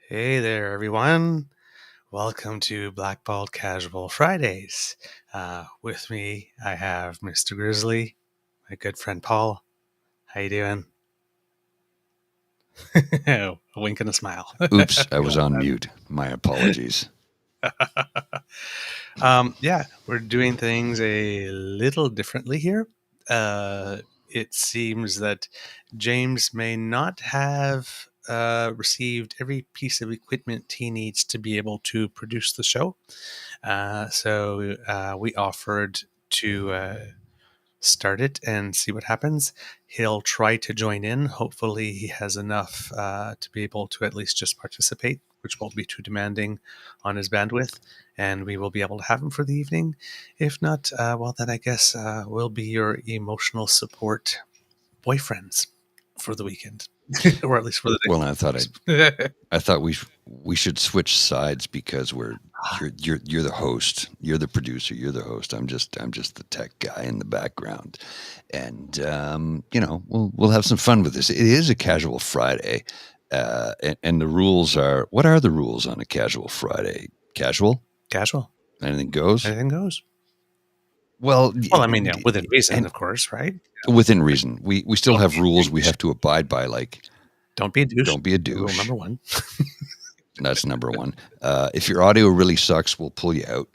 Hey there, everyone. Welcome to BlackBalled Casual Fridays. With me, I have Mr. Grizzly, my good friend Paul. How you doing? A wink and a smile. Oops, I was on mute. My apologies. Yeah, we're doing things a little differently here. It seems that James may not have received every piece of equipment he needs to be able to produce the show. So we offered to start it and see what happens. He'll try to join in. Hopefully he has enough to be able to at least just participate, which won't be too demanding on his bandwidth, and we will be able to have him for the evening. If not, well, then I guess we'll be your emotional support boyfriends for the weekend. Or at least for the next. Well, I thought we should switch sides because you're the host, you're the producer, you're the host. I'm just the tech guy in the background, and we'll have some fun with this. It is a casual Friday, and the rules are, what are the rules on a casual Friday? Casual. Anything goes. Well, I mean, yeah, within reason, of course, right? Within reason. We still have rules we have to abide by, like don't be a douche. Don't be a douche. Rule number one. That's number one. If your audio really sucks, we'll pull you out.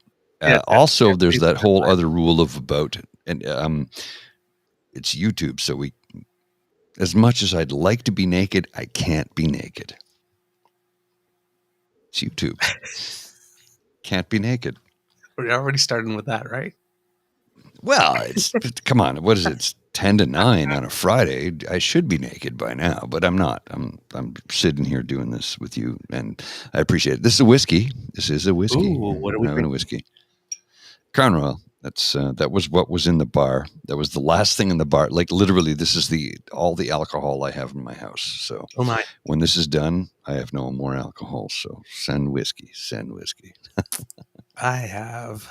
Also, there's that whole other rule of about, and it's YouTube. So as much as I'd like to be naked, I can't be naked. It's YouTube. Can't be naked. We're already starting with that, right? Well, come on. What is it? It's 10 to 9 on a Friday. I should be naked by now, but I'm not. I'm sitting here doing this with you, and I appreciate it. This is a whiskey. Ooh, what are we having? A whiskey. Crown Royal. That was what was in the bar. That was the last thing in the bar. Like literally, this is all the alcohol I have in my house. So when this is done, I have no more alcohol. So send whiskey. I have.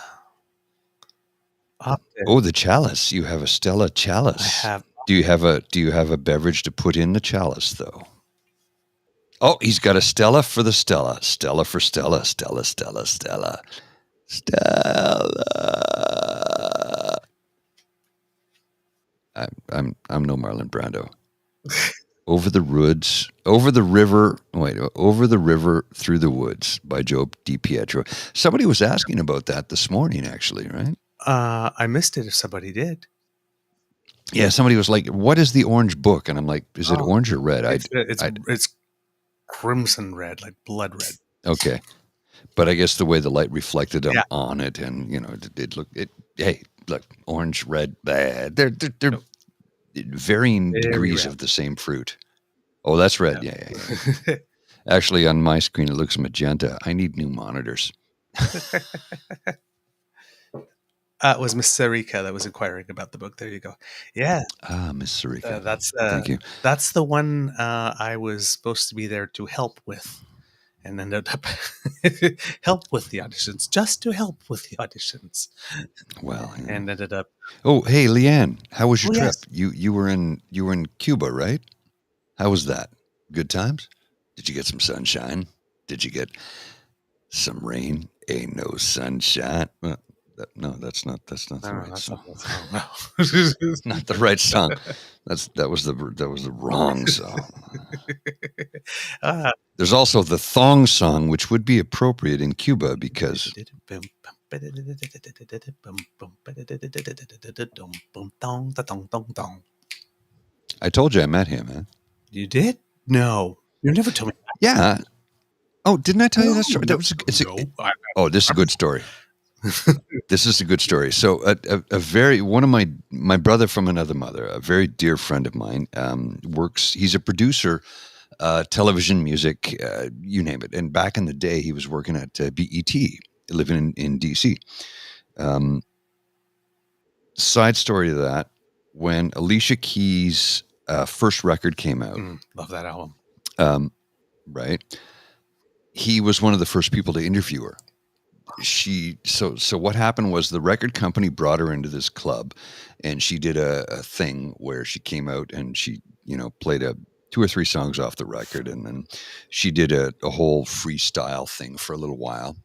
Oh, the chalice! You have a Stella chalice. I have. Do you have a beverage to put in the chalice though? Oh, he's got a Stella for the Stella. Stella for Stella. Stella. I'm no Marlon Brando. Over the river, through the woods by Joe DiPietro. Somebody was asking about that this morning, actually, right? I missed it if somebody did. Yeah, somebody was like, what is the orange book? And I'm like, is it orange or red? It's crimson red, like blood red. Okay. But I guess the way the light reflected on it, and hey, look, orange, red, bad. They're varying degrees of the same fruit. Oh, that's red. Yeah. Actually, on my screen, it looks magenta. I need new monitors. It was Miss Sarika that was inquiring about the book. There you go. Yeah. Miss Sarika. Thank you. That's the one I was supposed to be there to help with, and ended up help with the auditions, just to help with the auditions. Well, yeah. And ended up. Oh, hey, Leanne, how was your trip? Yes. You were in Cuba, right? How was that? Good times? Did you get some sunshine? Did you get some rain? Ain't no sunshine. Well, no, that's not the right song. It's not the right song. That was the wrong song. There's also the thong song, which would be appropriate in Cuba because. I told you I met him, man. You did? No, you never told me. Yeah. Oh, didn't I tell you that story? This is a good story. This is a good story. So one of my brother from another mother, a very dear friend of mine, he's a producer, television, music, you name it. And back in the day, he was working at BET. living in DC. Side story to that, when Alicia Keys' first record came out, love that album. Right, he was one of the first people to interview her. So what happened was the record company brought her into this club, and she did a thing where she came out and she, played 2 or 3 songs off the record, and then she did a whole freestyle thing for a little while.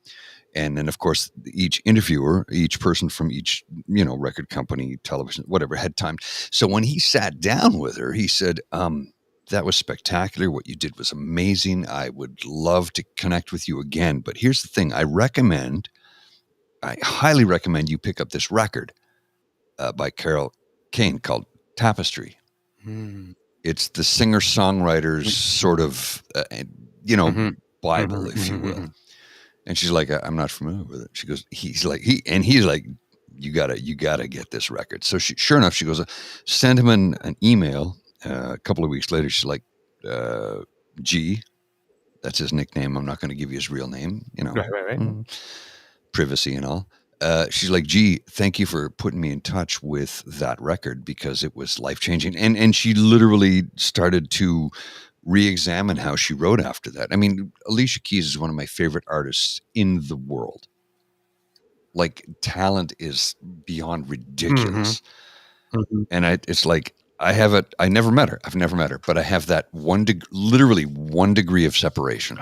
And then, of course, each interviewer, each person from each, record company, television, whatever, had time. So when he sat down with her, he said, that was spectacular. What you did was amazing. I would love to connect with you again. But here's the thing. I highly recommend you pick up this record by Carol Kane called Tapestry. It's the singer-songwriter's sort of, Bible, if you will. And she's like, I'm not familiar with it. She goes, he's like, you gotta get this record. So sure enough, she goes, send him an email. A couple of weeks later, she's like, G, that's his nickname. I'm not going to give you his real name, Right. Privacy and all. She's like, G, thank you for putting me in touch with that record because it was life-changing. And she literally started to re-examine how she wrote after that. I mean, Alicia Keys is one of my favorite artists in the world. Like, talent is beyond ridiculous. And it's like, I never met her. I've never met her, but I have that literally 1 degree of separation.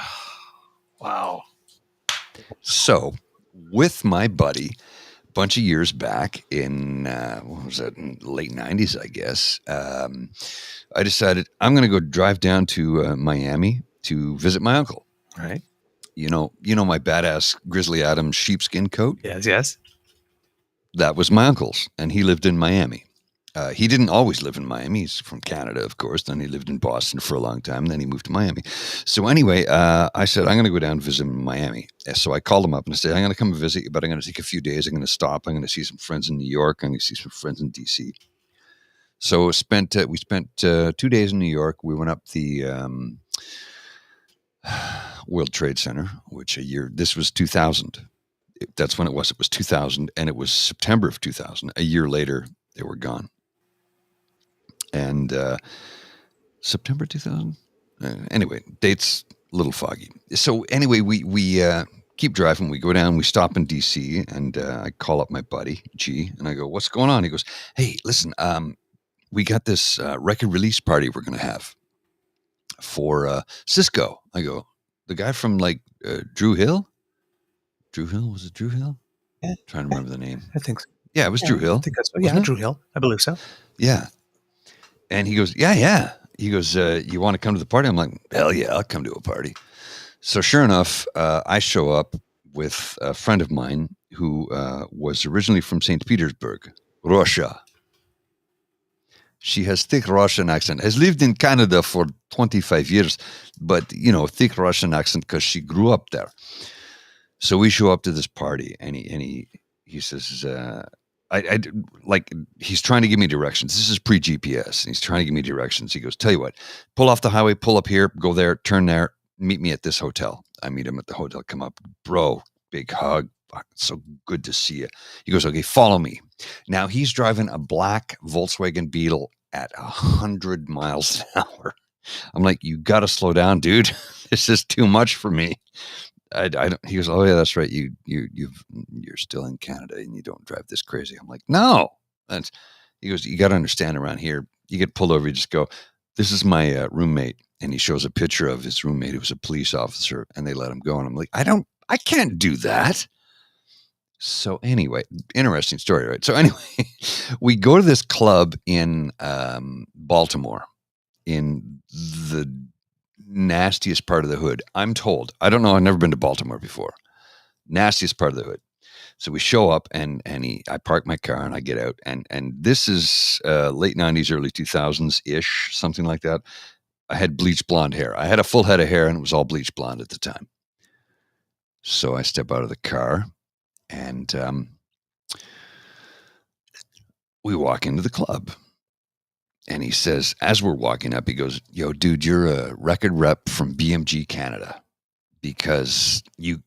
Wow. So with my buddy, a bunch of years back in, what was that, in late 90s, I guess, I decided I'm going to go drive down to Miami to visit my uncle. Right. You know my badass Grizzly Adams sheepskin coat? Yes. That was my uncle's, and he lived in Miami. He didn't always live in Miami. He's from Canada, of course. Then he lived in Boston for a long time. Then he moved to Miami. So anyway, I said, I'm going to go down and visit him in Miami. So I called him up and I said, I'm going to come and visit you, but I'm going to take a few days. I'm going to stop. I'm going to see some friends in New York. I'm going to see some friends in DC. So we spent 2 days in New York. We went up the World Trade Center, which this was 2000. That's when it was. It was 2000, and it was September of 2000. A year later, they were gone. And September 2000? Anyway, date's a little foggy. So anyway, we keep driving. We go down. We stop in D.C., and I call up my buddy, G, and I go, what's going on? He goes, hey, listen, we got this record release party we're going to have for Cisco. I go, the guy from, like, Drew Hill? Drew Hill? Was it Drew Hill? Yeah. Trying to remember the name. I think so. Yeah, it was Drew Hill. I think that's, yeah, Drew Hill. I believe so. Yeah. And he goes, yeah. He goes, you want to come to the party? I'm like, hell yeah, I'll come to a party. So sure enough, I show up with a friend of mine who was originally from St. Petersburg, Russia. She has thick Russian accent, has lived in Canada for 25 years, but, thick Russian accent because she grew up there. So we show up to this party, and he says, I like, he's trying to give me directions. This is pre-GPS. He's trying to give me directions. He goes, tell you what, pull off the highway, pull up here, go there, turn there, meet me at this hotel. I meet him at the hotel, come up, bro, big hug. Fuck, it's so good to see you. He goes, okay, follow me. Now he's driving a black Volkswagen Beetle at 100 miles an hour. I'm like, you got to slow down, dude. This is too much for me. I don't. He goes, oh yeah, that's right. You're still in Canada and you don't drive this crazy. I'm like, no. And he goes, you got to understand, around here, you get pulled over, you just go, this is my roommate, and he shows a picture of his roommate who was a police officer, and they let him go. And I'm like, I can't do that. So anyway, interesting story, right? So anyway, we go to this club in Baltimore, in the nastiest part of the hood, I'm told. I don't know. I've never been to Baltimore before. Nastiest part of the hood. So we show up, and I park my car and I get out, and this is late 90s, early 2000s ish, something like that. I had bleached blonde hair. I had a full head of hair, and it was all bleached blonde at the time. So I step out of the car, and we walk into the club. And he says, as we're walking up, he goes, yo, dude, you're a record rep from BMG Canada, because you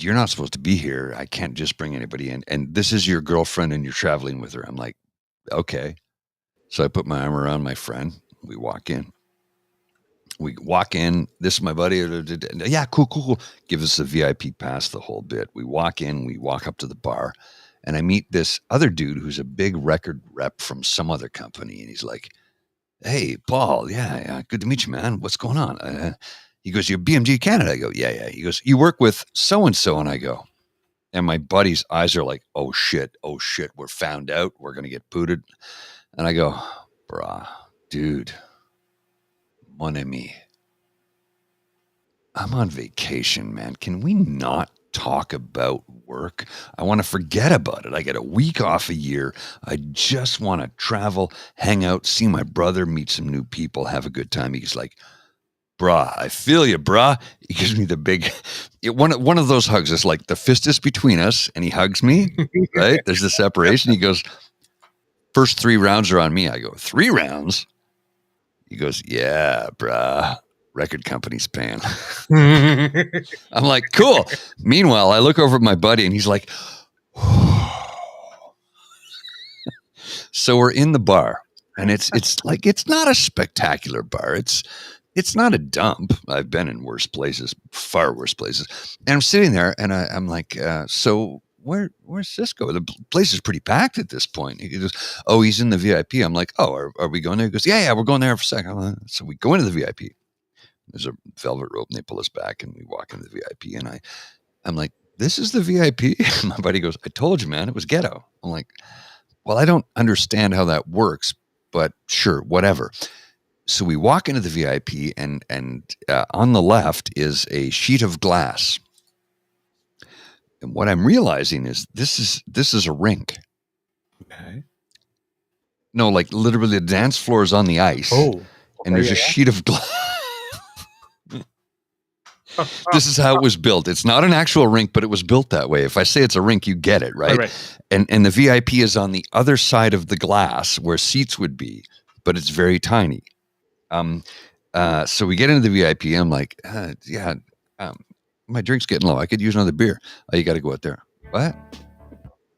you're not supposed to be here. I can't just bring anybody in. And this is your girlfriend and you're traveling with her. I'm like, okay. So I put my arm around my friend. We walk in. This is my buddy. Yeah, cool. Give us a VIP pass, the whole bit. We walk in, we walk up to the bar, and I meet this other dude who's a big record rep from some other company. And he's like, hey, Paul, yeah, good to meet you, man. What's going on? He goes, you're BMG Canada. I go, yeah. He goes, you work with so-and-so. And I go, and my buddy's eyes are like, oh shit, we're found out. We're going to get booted. And I go, brah, dude, mon ami, I'm on vacation, man. Can we not talk about work? I want to forget about it. I get a week off a year. I just want to travel, hang out, see my brother, meet some new people, have a good time. He's like, brah, I feel you, brah. He gives me the big, one of those hugs. It's like the fist is between us, and he hugs me, right? There's the separation. He goes, first 3 rounds are on me. I go, 3 rounds? He goes, yeah, brah. Record company's paying. I'm like, cool. Meanwhile, I look over at my buddy and he's like, so we're in the bar, and it's like, it's not a spectacular bar. It's not a dump. I've been in worse places, far worse places. And I'm sitting there and I'm like, so where's Cisco? The place is pretty packed at this point. He goes, oh, he's in the VIP. I'm like, oh, are we going there? He goes, yeah, we're going there for a second. So we go into the VIP. There's a velvet rope and they pull us back and we walk into the VIP. And I'm like, this is the VIP? My buddy goes, I told you, man, it was ghetto. I'm like, well, I don't understand how that works, but sure, whatever. So we walk into the VIP and on the left is a sheet of glass. And what I'm realizing is this is a rink. Okay. No, like literally the dance floor is on the ice. Oh. Okay, and there's a sheet of glass. This is how it was built. It's not an actual rink, but it was built that way. If I say it's a rink, you get it, right? Right. And the VIP is on the other side of the glass where seats would be, but it's very tiny. So we get into the VIP. I'm like, my drink's getting low. I could use another beer. Oh, you got to go out there. What?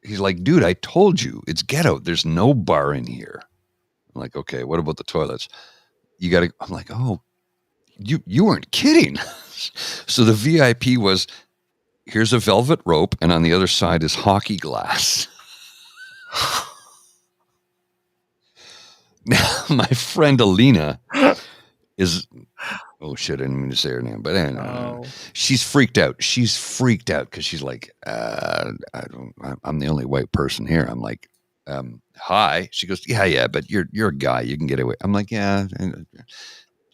He's like, dude, I told you it's ghetto. There's no bar in here. I'm like, okay, what about the toilets? You got to, I'm like, oh, you weren't kidding. So the VIP was, here's a velvet rope, and on the other side is hockey glass. Now, my friend Alina is, oh shit, I didn't mean to say her name, but anyway, she's freaked out. She's freaked out because she's like, I'm the only white person here. I'm like, hi. She goes, yeah, but you're a guy. You can get away. I'm like, yeah.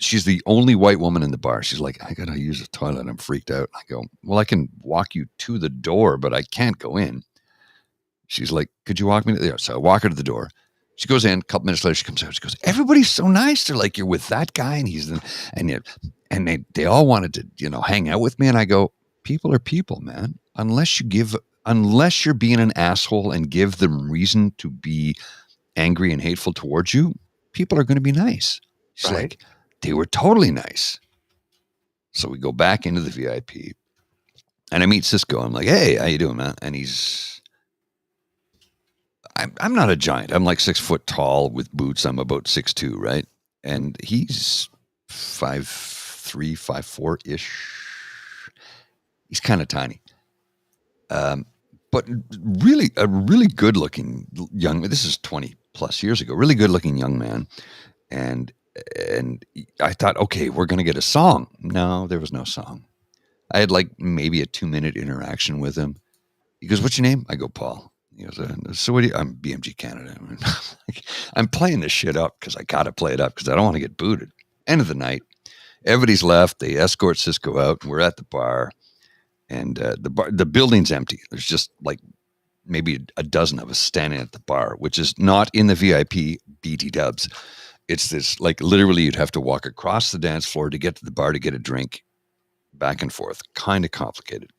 She's the only white woman in the bar. She's like, I gotta use the toilet. I'm freaked out. I go, well, I can walk you to the door, but I can't go in. She's like, could you walk me to there? So I walk her to the door. She goes in. A couple minutes later, she comes out. She goes, everybody's so nice. They're like, you're with that guy, and they all wanted to, hang out with me. And I go, people are people, man. Unless you're being an asshole and give them reason to be angry and hateful towards you, people are going to be nice. She's Right. like, they were totally nice. So we go back into the VIP, and I meet Cisco. I'm like, hey, how you doing, man? And I'm not a giant. I'm like 6 foot tall with boots. I'm about 6'2", right? And he's 5'3", 5'4" He's kind of tiny. But really, a really good looking young, this is 20 plus years ago, really good looking young man. And I thought, okay, we're going to get a song. No, there was no song. I had like maybe a 2-minute interaction with him. He goes, what's your name? I go, Paul. He goes, so what do you, I'm BMG Canada. I'm playing this shit up because I got to play it up because I don't want to get booted. End of the night, everybody's left. They escort Cisco out. We're at the bar, and the building's empty. There's just like maybe a dozen of us standing at the bar, which is not in the VIP BT Dubs. It's this, like, literally you'd have to walk across the dance floor to get to the bar to get a drink, back and forth. Kind of complicated.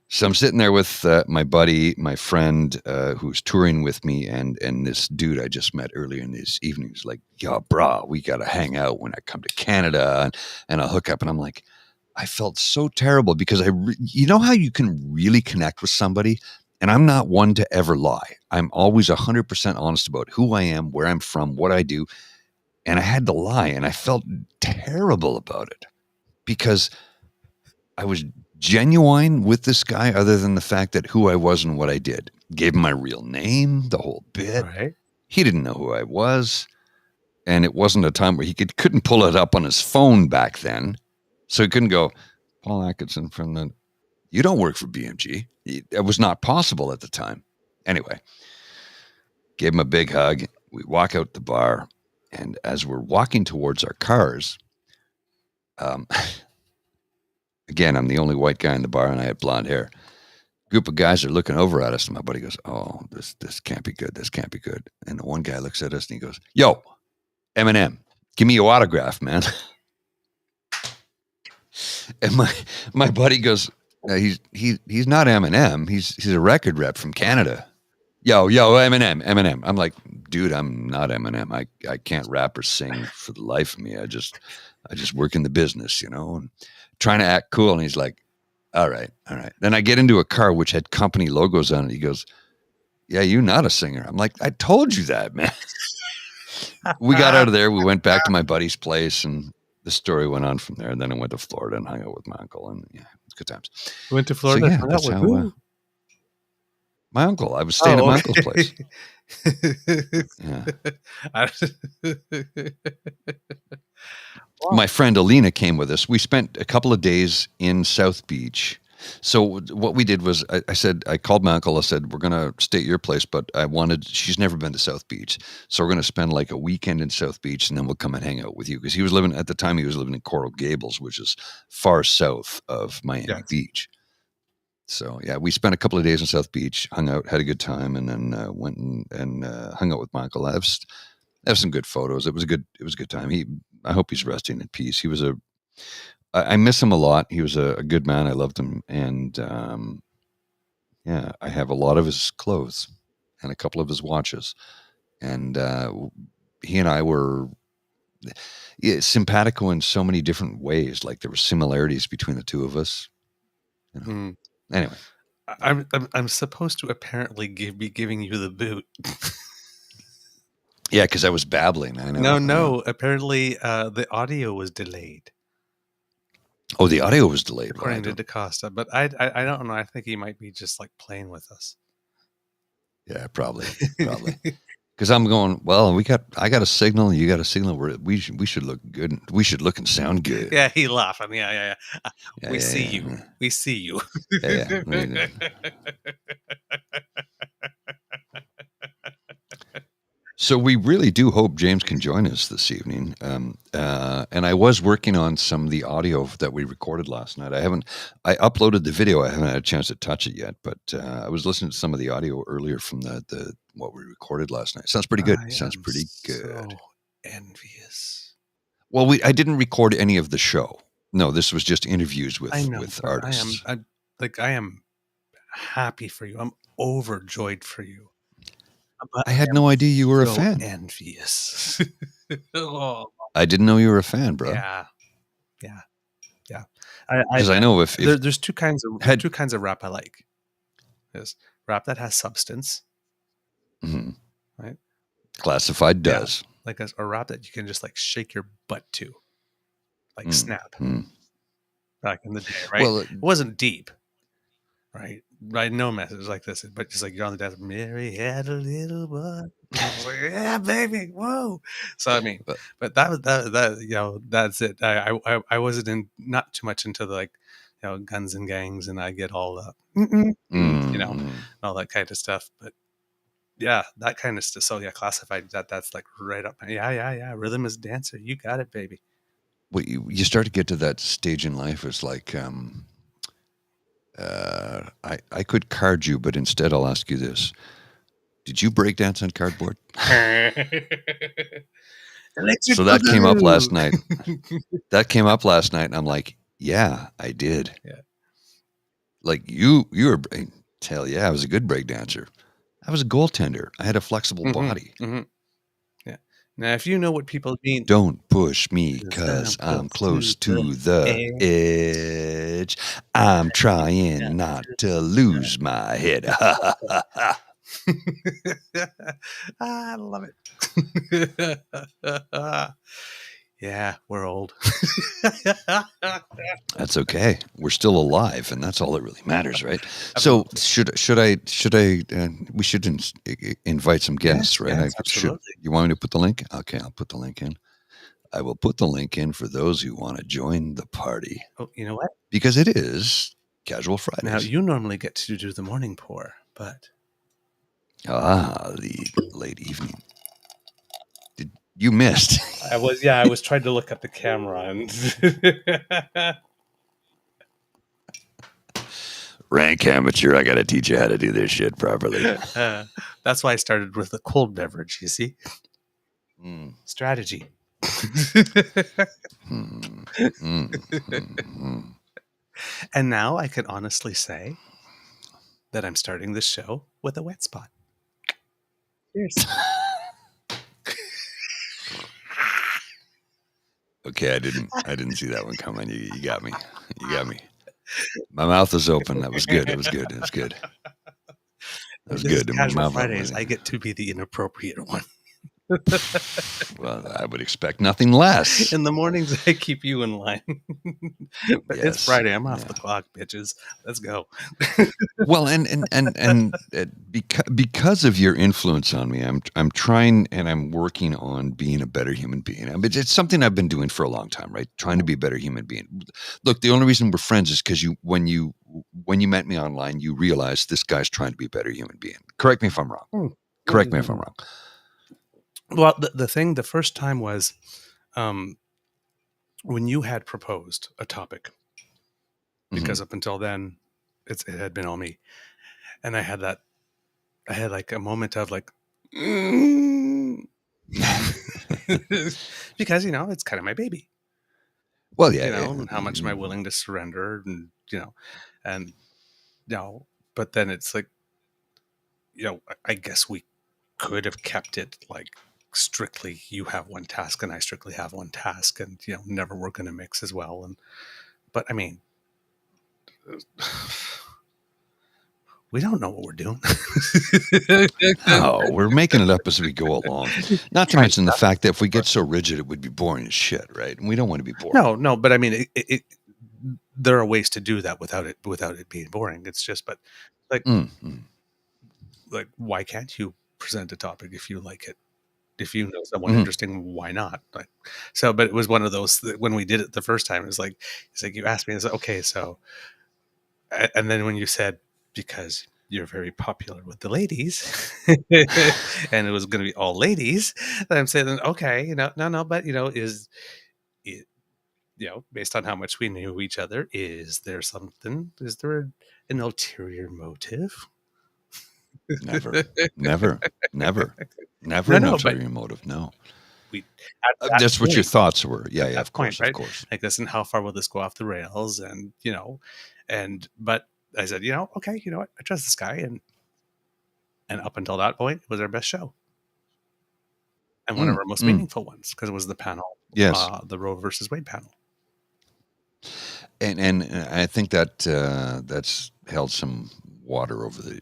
So I'm sitting there with my buddy, my friend, who's touring with me, and this dude I just met earlier in this evening. He's like, yo, brah, we got to hang out when I come to Canada, and I'll hook up. And I'm like, I felt so terrible because you know how you can really connect with somebody? And I'm not one to ever lie. I'm always 100% honest about who I am, where I'm from, what I do. And I had to lie, and I felt terrible about it because I was genuine with this guy, other than the fact that who I was and what I did. Gave him my real name, the whole bit. Right. He didn't know who I was. And it wasn't a time where he couldn't pull it up on his phone back then. So he couldn't go, Paul Atkinson from the, you don't work for BMG. It was not possible at the time. Anyway, gave him a big hug. We walk out the bar. And as we're walking towards our cars, again, I'm the only white guy in the bar and I had blonde hair. Group of guys are looking over at us, and my buddy goes, "Oh, this can't be good. This can't be good." And the one guy looks at us and he goes, "Yo, Eminem, give me your autograph, man." And my buddy goes, he's not Eminem. He's a record rep from Canada. Yo, Eminem. I'm like, dude, I'm not Eminem. I can't rap or sing for the life of me. I just work in the business, you know, and trying to act cool. And he's like, all right. Then I get into a car which had company logos on it. He goes, "Yeah, you're not a singer." I'm like, I told you that, man. We got out of there. We went back to my buddy's place, and the story went on from there. And then I went to Florida and hung out with my uncle, and yeah, it's good times. Went to Florida. So, yeah, that's how my uncle. I was staying at my uncle's place. Yeah. My friend Alina came with us. We spent a couple of days in South Beach. So what we did was I called my uncle. I said, we're going to stay at your place, but she's never been to South Beach. So we're going to spend like a weekend in South Beach, and then we'll come and hang out with you. Because at the time he was living in Coral Gables, which is far south of Miami Beach. So yeah, we spent a couple of days in South Beach, hung out, had a good time, and then went and hung out with my uncle. I have some good photos. It was a good time. I hope he's resting in peace. I miss him a lot. He was a good man. I loved him. And yeah, I have a lot of his clothes and a couple of his watches. And he and I were simpatico in so many different ways. Like there were similarities between the two of us. You know? Anyway. I'm supposed to apparently be giving you the boot. Yeah, because I was babbling. I know. No. Apparently, the audio was delayed. Oh, the audio was delayed, according to DaCosta. But I don't know. I think he might be just like playing with us. Yeah, probably. Because I'm going, well, I got a signal, you got a signal. We should look good. We should look and sound good. Yeah, he laughing. Yeah. We see you. We see you. Yeah. So we really do hope James can join us this evening. And I was working on some of the audio that we recorded last night. I uploaded the video. I haven't had a chance to touch it yet, but I was listening to some of the audio earlier from the what we recorded last night. Sounds pretty good. Sounds pretty good. So envious. Well, I didn't record any of the show. No, this was just interviews with artists. I am happy for you. I'm overjoyed for you. But I had no idea you were a fan. Envious. I didn't know you were a fan, bro. Yeah. Because I know if there's two kinds of rap I like. There's rap that has substance, right? Classified does. Like a rap that you can just like shake your butt to, like snap. Back in the day, right? Well, it wasn't deep, right? Right, no message like this, but just like you're on the dance. Mary had a little butt. I was like, yeah, baby, whoa. So I mean, but that that's it. I wasn't not too much into the guns and gangs, and I get all all that kind of stuff. But yeah, that kind of stuff. So yeah, classified that's like right up. Yeah. Rhythm is dancer. You got it, baby. Well, you start to get to that stage in life. It's like. I could card you, but instead I'll ask you this. Did you break dance on cardboard? So that came up last night. And I'm like, yeah, I did. Yeah. Like you were, hell yeah, I was a good break dancer. I was a goaltender. I had a flexible body. Mm-hmm. Yeah. Now, if you know what people mean, Don't push me, 'cause cause I'm I'm close to close the to the edge. edge. I'm trying not to lose my head. Ha ha ha ha. I love it. Yeah, we're old. That's okay. We're still alive, and that's all that really matters, right? So Absolutely. we should invite some guests, Yes, right? yes, absolutely. You want me to put the link? Okay, I'll put the link in. I will put the link in for those who want to join the party Oh, you know what? because it is Casual Now, Fridays. you normally get to do the morning pour, but The late evening. You missed. I was trying to look at the camera and Rank amateur, I gotta teach you how to do this shit properly. that's why I started with a cold beverage, you see? Mm, Strategy. mm, mm, mm. And now I can honestly say that I'm starting this show with a wet spot. Cheers. Okay, I didn't see that one coming. You got me. You got me. My mouth was open. That was good. It was good. It was good. That was This is good. And my Casual mouth Fridays. was, I get to be the inappropriate one. well, I would expect nothing less. In the mornings, I keep you in line. But it's Yes. Friday. I'm off Yeah. the clock, bitches. Let's go. Well, because of your influence on me, I'm trying and I'm working on being a better human being. I mean, it's something I've been doing for a long time, right? Trying to be a better human being. Look, the only reason we're friends is because when you met me online, you realized this guy's trying to be a better human being. Correct me if I'm wrong. Correct me if I'm wrong. Well, the first time was when you had proposed a topic, because up until then, it had been all me, and I had like a moment of like, because it's kind of my baby, Well, yeah, and how much am I willing to surrender, and and but then it's like, I guess we could have kept it like strictly you have one task and I strictly have one task, and never we're going to mix as well, but I mean, we don't know what we're doing. Oh, we're making it up as we go along. Not to mention the fact that if we get so rigid, it would be boring as shit, right? And we don't want to be boring. No, but I mean, there are ways to do that without it being boring. It's just, but like, like, why can't you present a topic if you like it? If you know someone interesting, why not? Like, so, but it was one of those that when we did it the first time, it's like you asked me, it's like, okay, so, and then when you said, because you're very popular with the ladies, and it was going to be all ladies, then I'm saying, okay, no, but is it, based on how much we knew each other, is there an ulterior motive? Never, never, never, never an No, but ulterior motive. No. we at that That's what your point, thoughts were. Yeah, at yeah, that of course, point, of right? course. Like, listen, how far will this go off the rails? And but I said, okay, you know what? I trust this guy, and up until that point, it was our best show and one of our most meaningful ones because it was the panel, Yes, the Roe versus Wade panel. and I think that that's held some water over the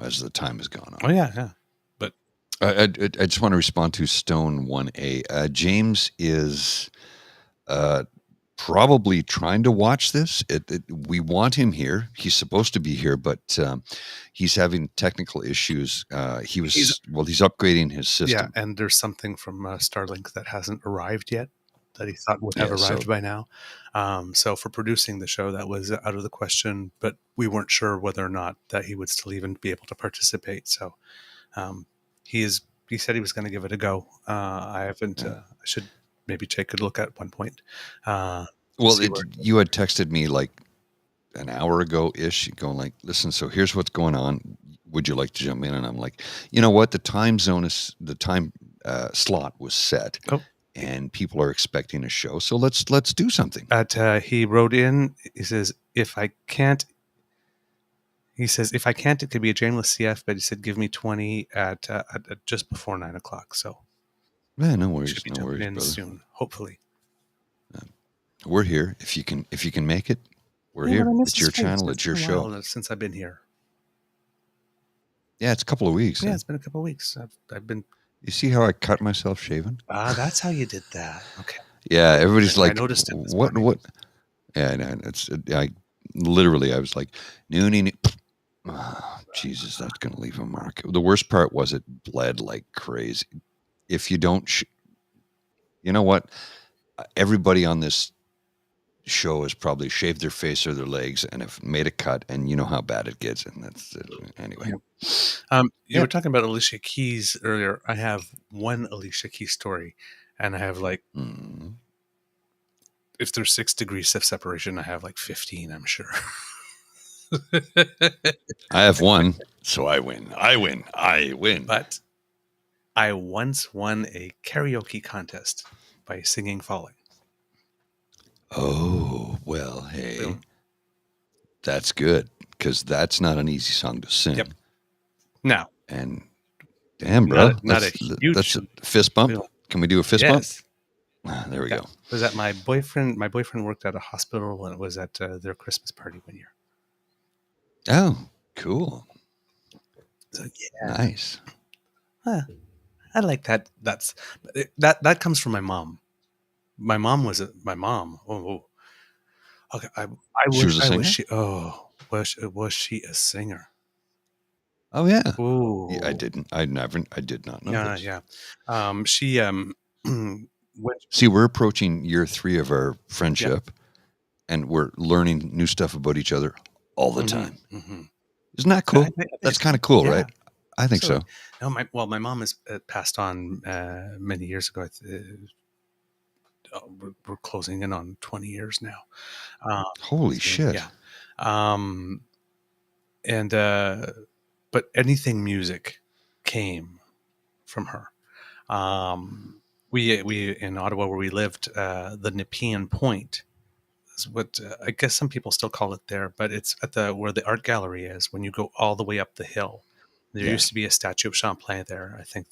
as the time has gone Oh on. yeah. But I just want to respond to Stone 1A. James is probably trying to watch this. We want him here. He's supposed to be here, but he's having technical issues. He's upgrading his system. Yeah, and there's something from Starlink that hasn't arrived yet that he thought would have Yeah, so arrived by now. So for producing the show, that was out of the question, but we weren't sure whether or not that he would still even be able to participate. So he said he was going to give it a go. I haven't. I should maybe take a look at one point. well, you had texted me like an hour ago ish, going like, "Listen, so here's what's going on. Would you like to jump in?" And I'm like, you know what? The time slot was set. Oh. And people are expecting a show, so let's do something. He wrote in. He says, if I can't, it could be a Jameless CF. But he said, give me 20 at just before 9 o'clock. So Yeah, no worries, Should be no jumping worries, in brother. soon, hopefully. We're here. If you can make it, we're Yeah, but here. I miss It's his your face. channel. It's It's your been a show. while since I've been here. Yeah, it's a couple of weeks. Yeah, Eh? it's been a couple of weeks. I've been. You see how I cut myself shaving? That's how you did that. Okay. Yeah, everybody's I like, noticed it this "What? morning. What?" Yeah, I know. I literally, I was like, "Noonie." Oh, Jesus, that's gonna leave a mark. The worst part was it bled like crazy. If you don't, you know what? Everybody on this show has probably shaved their face or their legs and have made a cut, and you know how bad it gets. And that's it. Anyway. You were talking about Alicia Keys earlier. I have one Alicia Keys story, and I have like, if there's 6 degrees of separation, I have like 15, I'm sure. I have one, so I win. I win. I win. But I once won a karaoke contest by singing Falling. Oh, well, hey, Boom. that's good because that's not an easy song to sing. Yep. Now, And damn, bro, not a huge that's a fist bump. Bill. Can we do a fist bump? Yes. There we go. Was that my boyfriend? My boyfriend worked at a hospital, and it was at their Christmas party one year. Oh, cool. So yeah, Nice. I like that. That comes from my mom. My mom was my mom. Oh. Okay. I She was a singer? wish she. Oh, was she a singer? Oh yeah. Ooh. Yeah, I did not know this. Yeah. She went. See, we're approaching year 3 of our friendship, and we're learning new stuff about each other all the time. Mm-hmm. Isn't that cool? I think That's kind of cool, yeah. right? I think so. No, my mom has passed on many years ago. We're closing in on 20 years now. Holy shit. Yeah. But anything music came from her. We in Ottawa where we lived, the Nepean Point is what I guess some people still call it there, but it's at where the art gallery is. When you go all the way up the hill, there used to be a statue of Champlain there. I think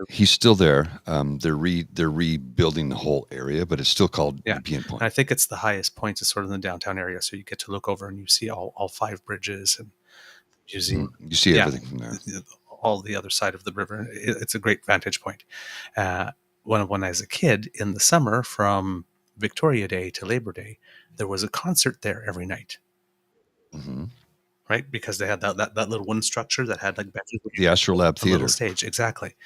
he's still there. They're rebuilding the whole area, but it's still called Nepean Point. I think it's the highest point. It's sort of in the downtown area, so you get to look over and you see all 5 bridges and museum. You see everything from there. All the other side of the river. It's a great vantage point. When I was a kid in the summer, from Victoria Day to Labor Day, there was a concert there every night. Mm-hmm. Right, because they had that little wooden structure that had like benches. The Astrolabe Theater, little stage, exactly,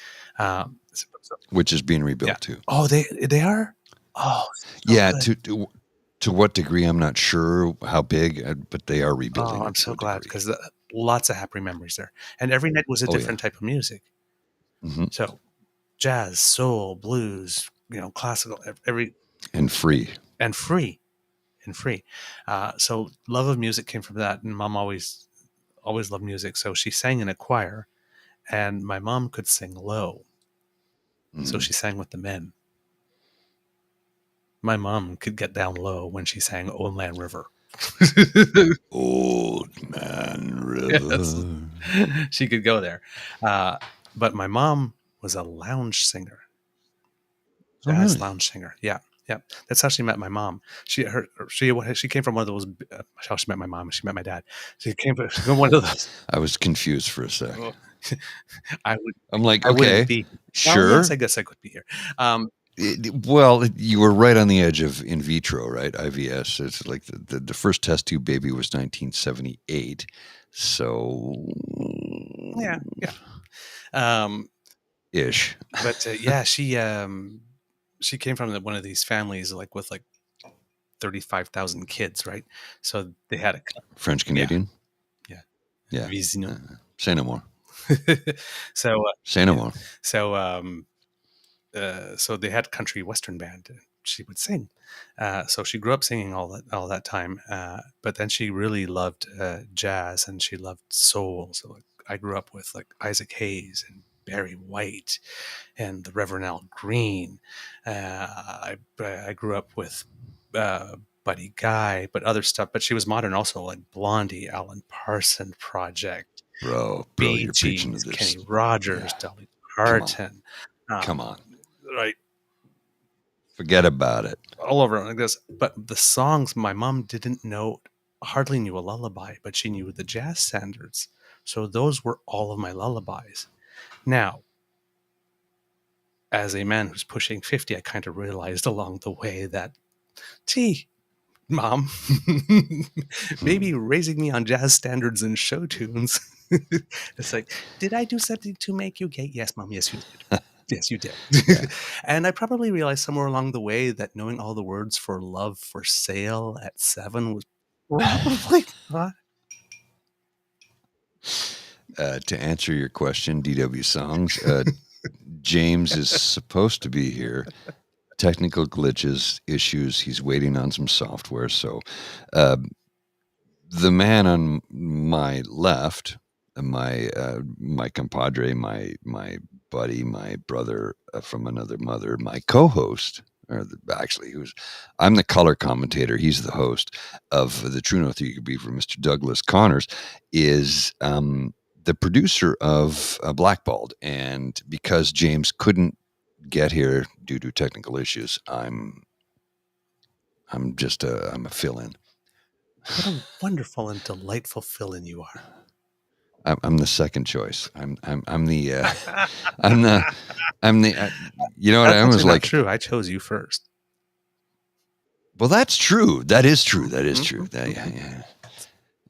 which is being rebuilt too. Oh, they are. Oh, so yeah. To what degree, I'm not sure how big, but they are rebuilding. Oh, I'm so glad because lots of happy memories there, and every night was a different type of music. Mm-hmm. So, jazz, soul, blues, classical, and free. So love of music came from that, and Mom always loved music. So she sang in a choir, and my mom could sing low, so she sang with the men. My mom could get down low when she sang Old Man River. Old Man River. Yes. She could go there, but my mom was a lounge singer, jazz lounge singer. Yeah. That's how she met my mom. She came from one of those. How she met my mom. She met my dad. She came from one of those. I was confused for a sec. I'm like, okay, sure. Well, yes, I guess I could be here. Well, you were right on the edge of in vitro, right? IVS. It's like the first test tube baby was 1978. So yeah. Ish. But she came from one of these families with 35,000 kids, right? So they had a French Canadian. Yeah. Say no more. So say no more. So they had country western band. She would sing. So she grew up singing all that time. But then she really loved jazz, and she loved soul. So I grew up with Isaac Hayes and Barry White and the Reverend Al Green. I grew up with Buddy Guy, but other stuff. But she was modern also, like Blondie, Alan Parsons Project, bro, Bee you're Gees, preaching to this. Kenny Rogers, Dolly Parton. Come on. right, Forget about it. all over like this. But the songs, my mom didn't know, hardly knew a lullaby, but she knew the jazz standards. So those were all of my lullabies. Now, as a man who's pushing 50, I kind of realized along the way that, gee, Mom, maybe raising me on jazz standards and show tunes. It's like, did I do something to make you gay? Yes, Mom. Yes, you did. Yes, you did. Yeah. And I probably realized somewhere along the way that knowing all the words for love for sale at 7 was probably not. To answer your question, DW Songs, James is supposed to be here. Technical glitches, issues. He's waiting on some software. So the man on my left, my compadre, my buddy, my brother from another mother, my co-host, actually, I'm the color commentator. He's the host of the True North Eager Beaver, Mr. Douglas Connors, is the producer of BlackBalled. And because James couldn't get here due to technical issues, I'm a fill-in. What a wonderful and delightful fill-in you are. I'm the second choice. I'm the you know what? That's I was like, true. I chose you first. Well, that's true. That is true. That is true. That,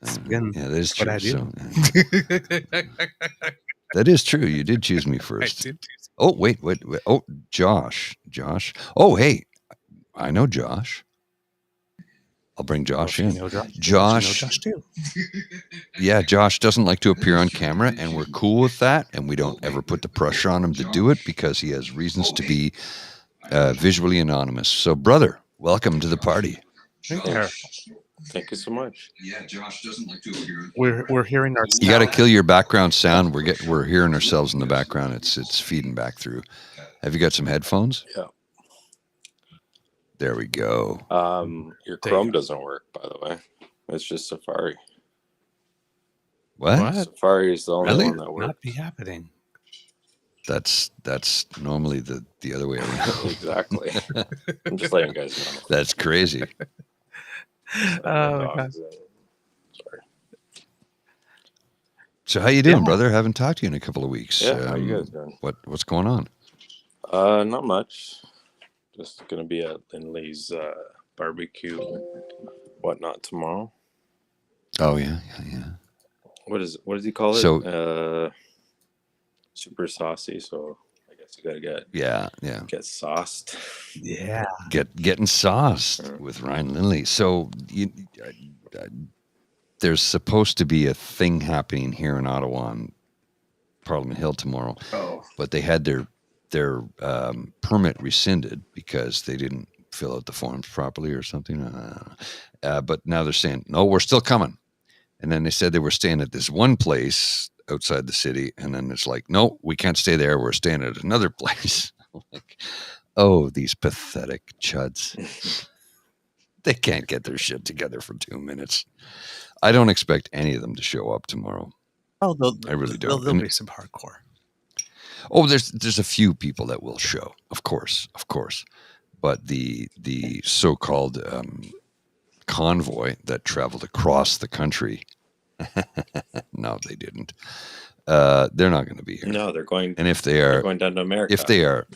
Again, yeah, that is what true. I do. So, that is true. You did choose me I first. did. Oh, wait. Oh, Josh. Oh, hey, I know Josh. I'll bring Josh in. You know Josh. Josh, You know Josh too. Yeah, Josh doesn't like to appear on camera, and we're cool with that. And we don't ever put the pressure on him to do it because he has reasons to be visually anonymous. So, brother, welcome to the party. Hey there. Thank you so much. Yeah, Josh doesn't like to appear. We're hearing our. You got to kill your background sound. We're hearing ourselves in the background. It's feeding back through. Have you got some headphones? Yeah. There we go. Your Chrome doesn't work, by the way. It's just Safari. What? Safari is the only one that works. Not be happening. That's normally the other way around. Exactly. I'm just letting you guys know. That's crazy. Sorry. So how you doing, brother? Haven't talked to you in a couple of weeks. Yeah, how you guys doing? What's going on? Not much. Just gonna be at Lindley's barbecue and whatnot tomorrow. Oh yeah. What does he call it? So super saucy. So I guess you gotta get sauced. Yeah. Getting sauced with Ryan Lindley. So there's supposed to be a thing happening here in Ottawa on Parliament Hill tomorrow. Oh. But they had their permit rescinded because they didn't fill out the forms properly or something. But now they're saying, no, we're still coming. And then they said they were staying at this one place outside the city. And then it's like, no, we can't stay there. We're staying at another place. Like, oh, these pathetic chuds. They can't get their shit together for 2 minutes. I don't expect any of them to show up tomorrow. Oh, I really don't. There'll be some hardcore. Oh, there's a few people that will show, of course. But the so-called convoy that traveled across the country, no, they didn't. They're not going to be here. No, they're going. And if they are, they're going down to America. If they are,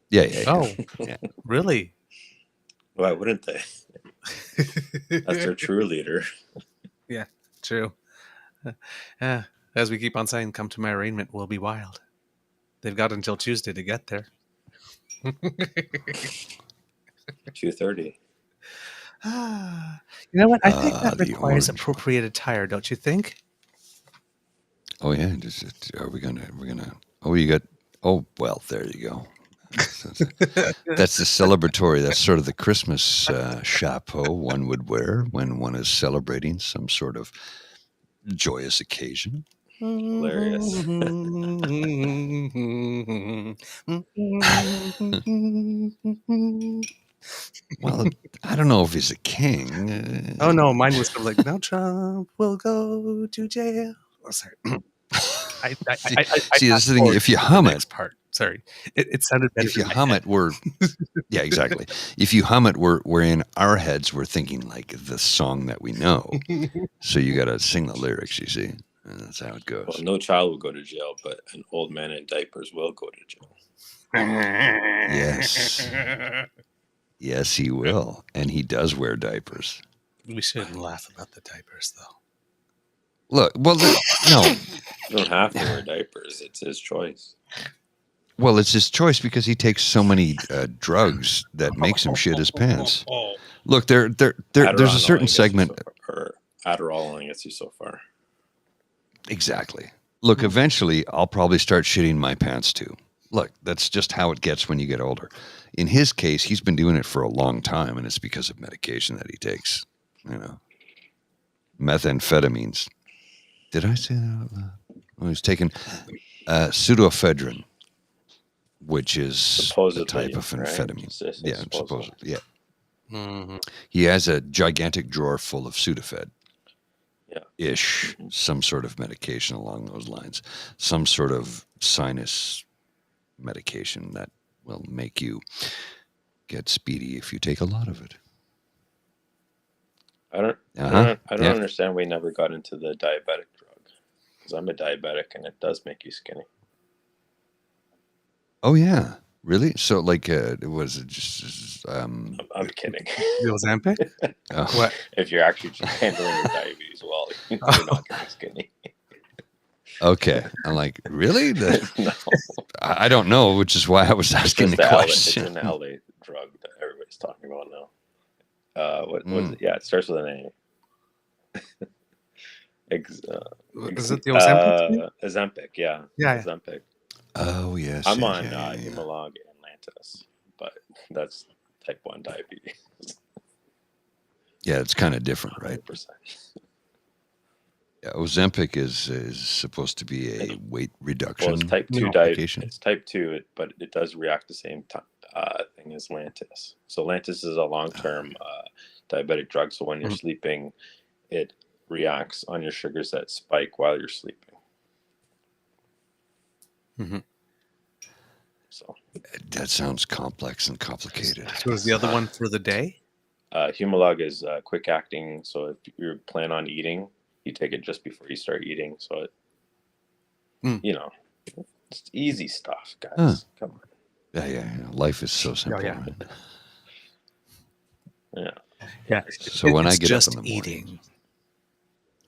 yeah. Oh, yeah. Really? Why wouldn't they? That's their true leader. Yeah, true. As we keep on saying, come to my arraignment, we'll be wild. They've got until Tuesday to get there. 2:30. You know what? I think that requires appropriate attire, don't you think? Oh yeah. We're gonna. Oh, you got. Oh well, there you go. That's the celebratory. That's sort of the Christmas chapeau one would wear when one is celebrating some sort of joyous occasion. Hilarious. Well, I don't know if he's a king. Oh no, mine was sort of like, now Trump will go to jail. Oh, sorry. See, this is the thing. If you hum it, Sorry, it sounded better. If you hum it, yeah, exactly. If you hum it, we're in our heads. We're thinking like the song that we know. So you got to sing the lyrics. You see, and that's how it goes. Well, no child will go to jail, but an old man in diapers will go to jail. Yes, yes, he will, and he does wear diapers. We shouldn't laugh about the diapers, though. Look, well, no, you don't have to wear diapers. It's his choice. Well, it's his choice because he takes so many drugs that makes him shit his pants. Look, there's a certain segment. Or Adderall only gets you so far. Exactly. Look, eventually I'll probably start shitting my pants too. Look, that's just how it gets when you get older. In his case, he's been doing it for a long time, and it's because of medication that he takes. You know, methamphetamines. Did I say that out loud? Well, he's taking pseudoephedrine, which is supposedly a type of amphetamine. Right? Yeah, supposedly. Yeah. Mm-hmm. He has a gigantic drawer full of Sudafed. Ish, some sort of medication along those lines, some sort of sinus medication that will make you get speedy if you take a lot of it. I don't understand. We never got into the diabetic drug because I'm a diabetic and it does make you skinny. Oh yeah, really? So like, was it just? I'm kidding. Ozempic? What? If you're actually just handling your diabetes well, you're not getting skinny. Okay, I'm like, really? No. I don't know, which is why I was asking the question. It's an LA drug that everybody's talking about now. What is it? Yeah, it starts with an A. Is it the Ozempic? Ozempic, yeah. Ozempic. Oh yes. I'm on Humalog and Lantus, but that's type 1 diabetes. Yeah, it's kind of different, right? 100%. Yeah, Ozempic is supposed to be a weight reduction. Well, it's type 2 diabetes. It's type 2, but it does react the same thing as Lantus. So Lantus is a long-term diabetic drug. So when you're sleeping, it reacts on your sugars that spike while you're sleeping. Mm-hmm. So that sounds complex and complicated. So is the other one for the day? Humalog is quick acting. So if you plan on eating, you take it just before you start eating. So it, it's easy stuff, guys. Come on. Yeah. Life is so simple. Yeah. Right? Yeah. So when I get just up in the morning, eating.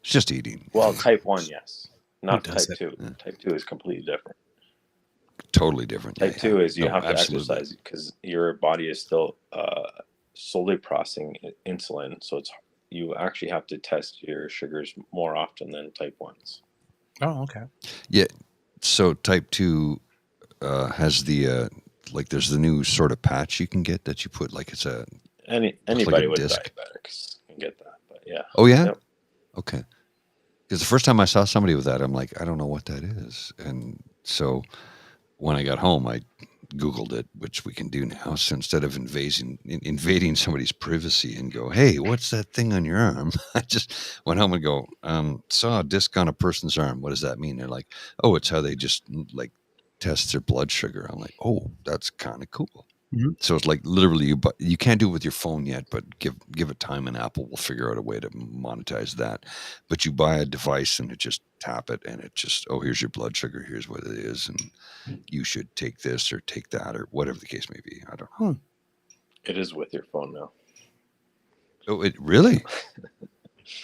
It's just eating. Well, type 1, yes. Not type 2. Yeah. Type 2 is completely different. Totally different. Type 2 is you have to exercise because your body is still solely processing insulin. So you actually have to test your sugars more often than type 1s. Oh, okay. Yeah. So type 2 has the there's the new sort of patch you can get that you put it's a anybody with diabetics can get that. But yeah. Oh yeah. Yep. Okay. Because the first time I saw somebody with that, I'm like, I don't know what that is. And so when I got home, I Googled it, which we can do now. So instead of invading somebody's privacy and go, hey, what's that thing on your arm? I just went home and go, saw a disc on a person's arm. What does that mean? They're like, oh, it's how they just test their blood sugar. I'm like, oh, that's kind of cool. Mm-hmm. So it's literally you can't do it with your phone yet, but give it time and Apple will figure out a way to monetize that. But you buy a device and it just tap it and it just, oh, here's your blood sugar. Here's what it is. And you should take this or take that or whatever the case may be. I don't know. It is with your phone now. Oh, it really?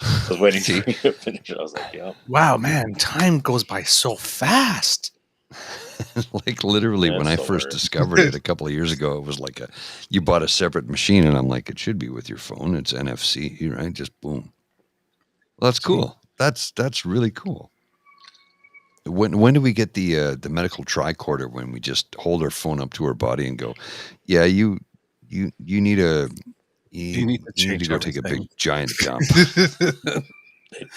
I was waiting for you to finish. I was like, yeah. Wow, man, time goes by so fast. Literally when I first discovered it a couple of years ago, it was you bought a separate machine and I'm like, it should be with your phone. It's NFC, right? Just boom. Well, that's cool. That's really cool. When do we get the medical tricorder when we just hold our phone up to our body and go, yeah, you need to go take a big giant dump.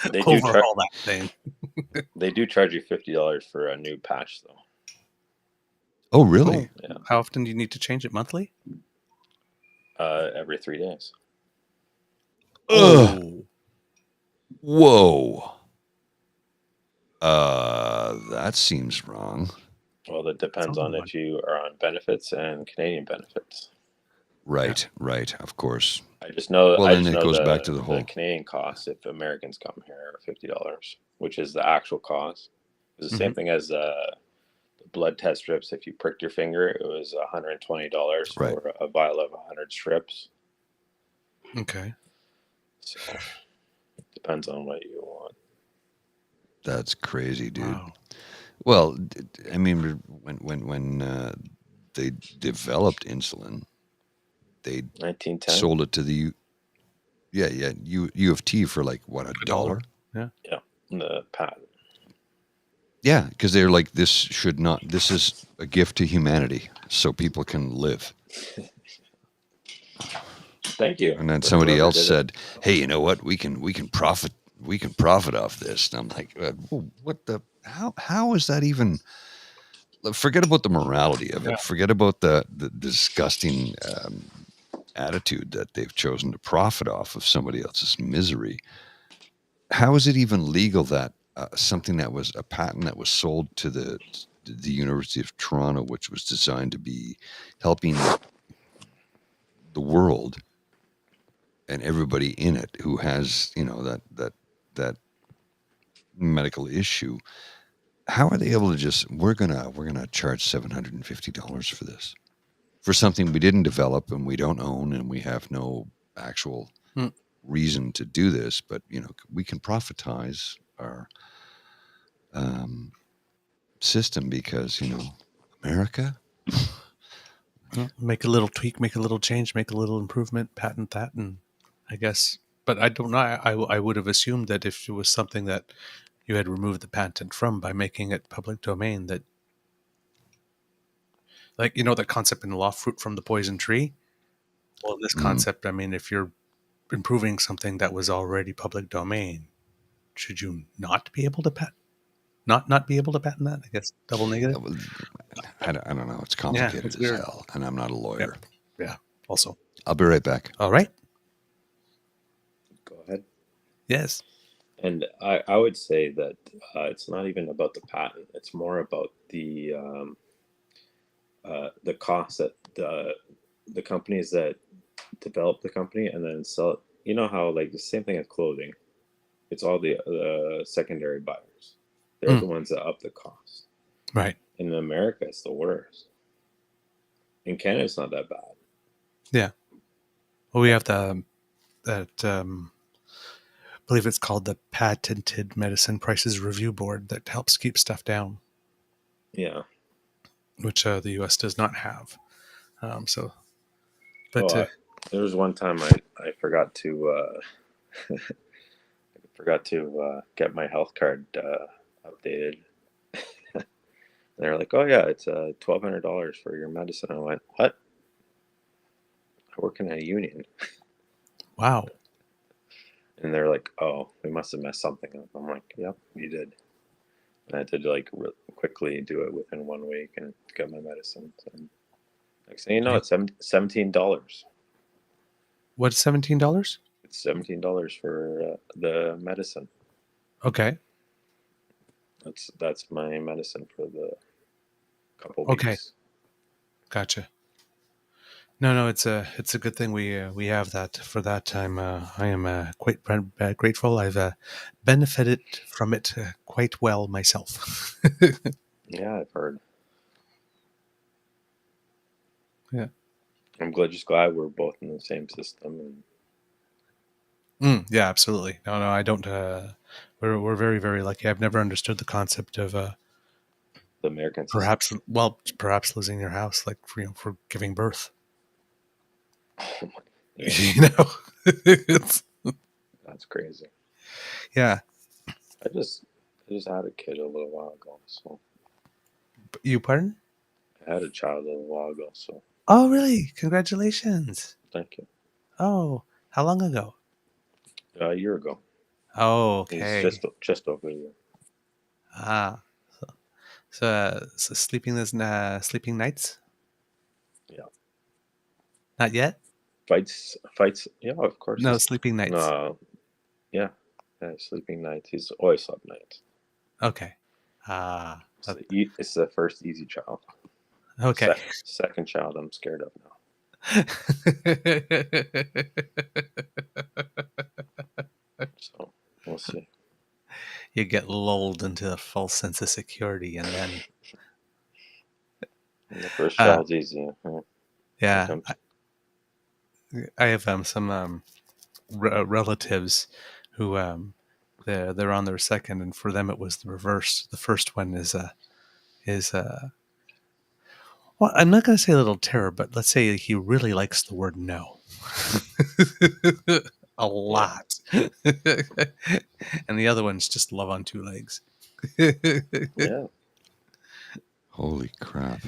They do overhaul that thing. They do charge you $50 for a new patch though. Oh, really? Oh, yeah. How often do you need to change it? Monthly? Every 3 days. Oh. Whoa. That seems wrong. Well, that depends on if you are on benefits and Canadian benefits. Right, of course. I just know. Well, I then just it know goes the back to the whole Canadian costs if Americans come here are $50, which is the actual cost. It's the same thing as blood test strips. If you pricked your finger, it was $120 for a vial of 100 strips. Okay. So it depends on what you want. That's crazy, dude. Wow. Well, I mean, when they developed insulin, they 1910. sold it to the U of T for like what, $1? Yeah. Yeah, the patent. Yeah, because they're like, this is a gift to humanity, so people can live. Thank you. And then somebody else said, "Hey, you know what? We can profit off this." And I'm like, "What the? How is that even?" Forget about the morality of it. Yeah. Forget about the disgusting attitude that they've chosen to profit off of somebody else's misery. How is it even legal that something that was a patent that was sold to the University of Toronto, which was designed to be helping the world and everybody in it who has, that medical issue, how are they able to just we're gonna charge $750 for this, for something we didn't develop and we don't own and we have no actual reason to do this, but we can profitize our system because America. Make a little tweak, make a little change, make a little improvement, patent that, and I guess. But I don't know. I would have assumed that if it was something that you had removed the patent from by making it public domain, that, like, that concept in the law, fruit from the poison tree. Well, this concept, I mean, if you're improving something that was already public domain, should you not be able to patent? Not be able to patent that? I guess double negative. I don't know. It's complicated it's as weird. hell, and I'm not a lawyer. Yep. Yeah. Also, I'll be right back. All right. Go ahead. Yes. And I would say that it's not even about the patent. It's more about the cost that the companies that develop the company and then sell it. You know how, like, the same thing as clothing. It's all the secondary buyers. They're the ones that up the cost. Right. In America, it's the worst. In Canada, it's not that bad. Yeah. Well, we have that I believe it's called the Patented Medicine Prices Review Board that helps keep stuff down. Yeah. Which the U.S. does not have. There was one time I forgot to get my health card updated. They're like, "Oh yeah, it's $1,200 for your medicine." I went, "What? I work in a union." Wow. And they're like, "Oh, we must have messed something up." I'm like, "Yep, you did." And I had to quickly do it within 1 week and get my medicine. And next thing you know, it's $17. What's $17? It's $17 for the medicine. Okay. That's my medicine for the couple weeks. Okay. Gotcha. No, it's a good thing we have that. For that time, I am quite grateful. I've benefited from it quite well myself. Yeah, I've heard. Yeah. I'm just glad we're both in the same system. Yeah, absolutely. No, I don't. We're very, very lucky. I've never understood the concept of the American system. Perhaps losing your house, like for giving birth. That's crazy. Yeah. I just had a kid a little while ago. So. You pardon? I had a child a little while ago. So. Oh, really? Congratulations. Thank you. Oh, how long ago? A year ago. Oh, okay. He's just over a year. So sleeping nights? Yeah. Not yet? Fights. Yeah, of course. No, sleeping nights. Yeah, sleeping nights. He's always slept nights. Okay. It's the first easy child. Okay. Second child, I'm scared of now. So we'll see. You get lulled into a false sense of security, and then the first child's easy. Yeah, I have some relatives who they're on their second, and for them it was the reverse. The first one is well, I'm not going to say a little terror, but let's say he really likes the word no. A lot. And the other one's just love on two legs. Yeah. Holy crap.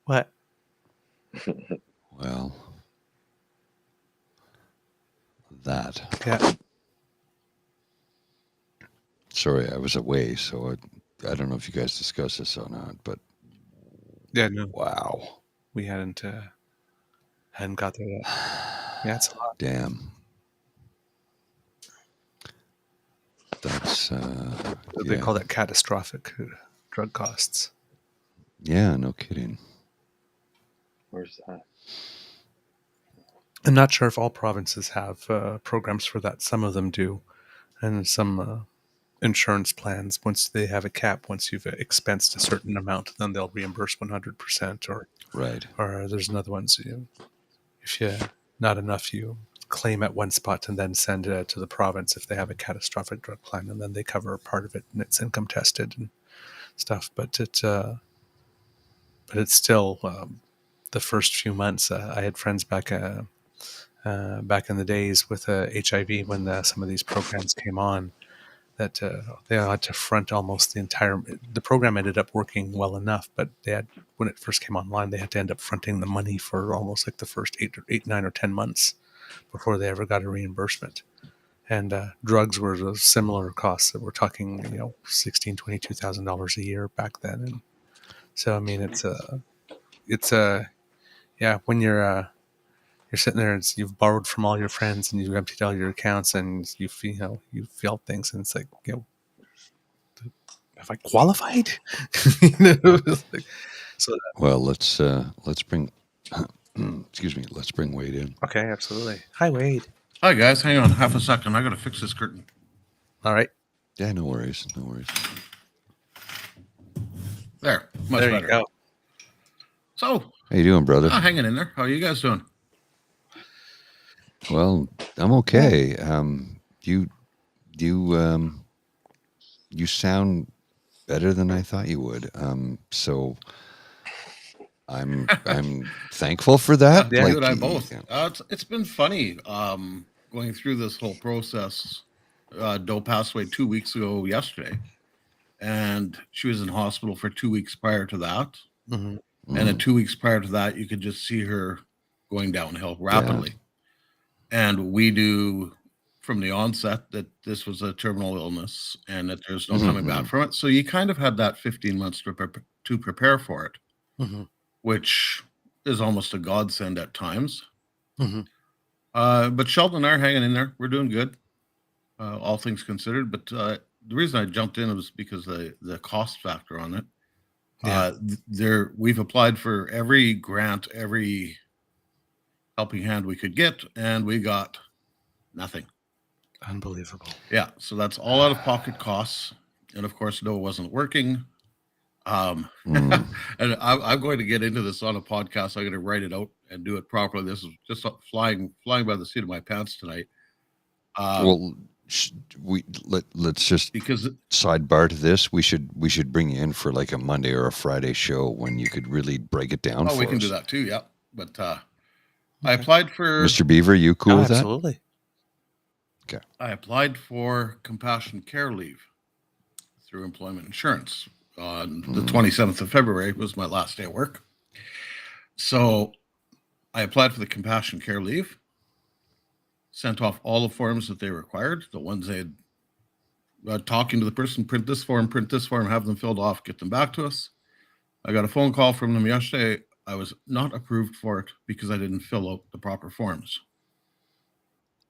What? Well, that. Yeah. Sorry, I was away, so I don't know if you guys discussed this or not, but Yeah, no. wow. We hadn't got there yet. Yeah, it's a lot. Damn. That's They call that catastrophic drug costs. Yeah, no kidding. Where's that? I'm not sure if all provinces have programs for that. Some of them do, and some insurance plans. Once they have a cap, once you've expensed a certain amount, then they'll reimburse 100%. Or right. Or there's another one. So if you not enough, you claim at one spot and then send it to the province if they have a catastrophic drug plan, and then they cover part of it and it's income tested and stuff. But it's still the first few months. I had friends back in the days with HIV when some of these programs came on, that they had to front almost the entire. The program ended up working well enough, but when it first came online, they had to end up fronting the money for almost like the first 8, 9, or 10 months before they ever got a reimbursement. And drugs were a similar costs. That we're talking, $16,000, $22,000 a year back then. And so, I mean, when you're sitting there and you've borrowed from all your friends and you've emptied all your accounts and you feel things, and it's like, have I qualified? Well, let's bring excuse me, let's bring Wade in. Okay, absolutely. Hi, Wade. Hi guys, hang on half a second. I gotta fix this curtain. All right. Yeah, no worries. There, much there better. You go. So, how you doing, brother? Hanging in there. How are you guys doing? Well, I'm okay. You sound better than I thought you would. So I'm thankful for that. Yeah, you and I both. It's been funny going through this whole process. Doe passed away 2 weeks ago yesterday, and she was in hospital for 2 weeks prior to that. Mm-hmm. And then 2 weeks prior to that, you could just see her going downhill rapidly. Yeah. And we knew from the onset that this was a terminal illness and that there's no coming back from it. So you kind of had that 15 months to prepare for it, which is almost a godsend at times. But Sheldon and I are hanging in there. We're doing good, all things considered. But the reason I jumped in was because the cost factor on it. Yeah. We've applied for every grant, every helping hand we could get, and we got nothing. Unbelievable. Yeah, so that's all out of pocket costs, and of course, no, it wasn't working. And I'm going to get into this on a podcast. I'm going to write it out and do it properly. This is just flying by the seat of my pants tonight. Let's just because sidebar to this. We should bring you in for like a Monday or a Friday show when you could really break it down. Oh, we can do that too. Yeah, but I applied for Mr. Beaver. You cool with that? Absolutely. Okay. I applied for compassion care leave through employment insurance on the 27th of February was my last day of work. So I applied for the compassion care leave, sent off all the forms that they required, the ones they had talking to the person, print this form, have them filled off, get them back to us. I got a phone call from them yesterday. I was not approved for it because I didn't fill out the proper forms.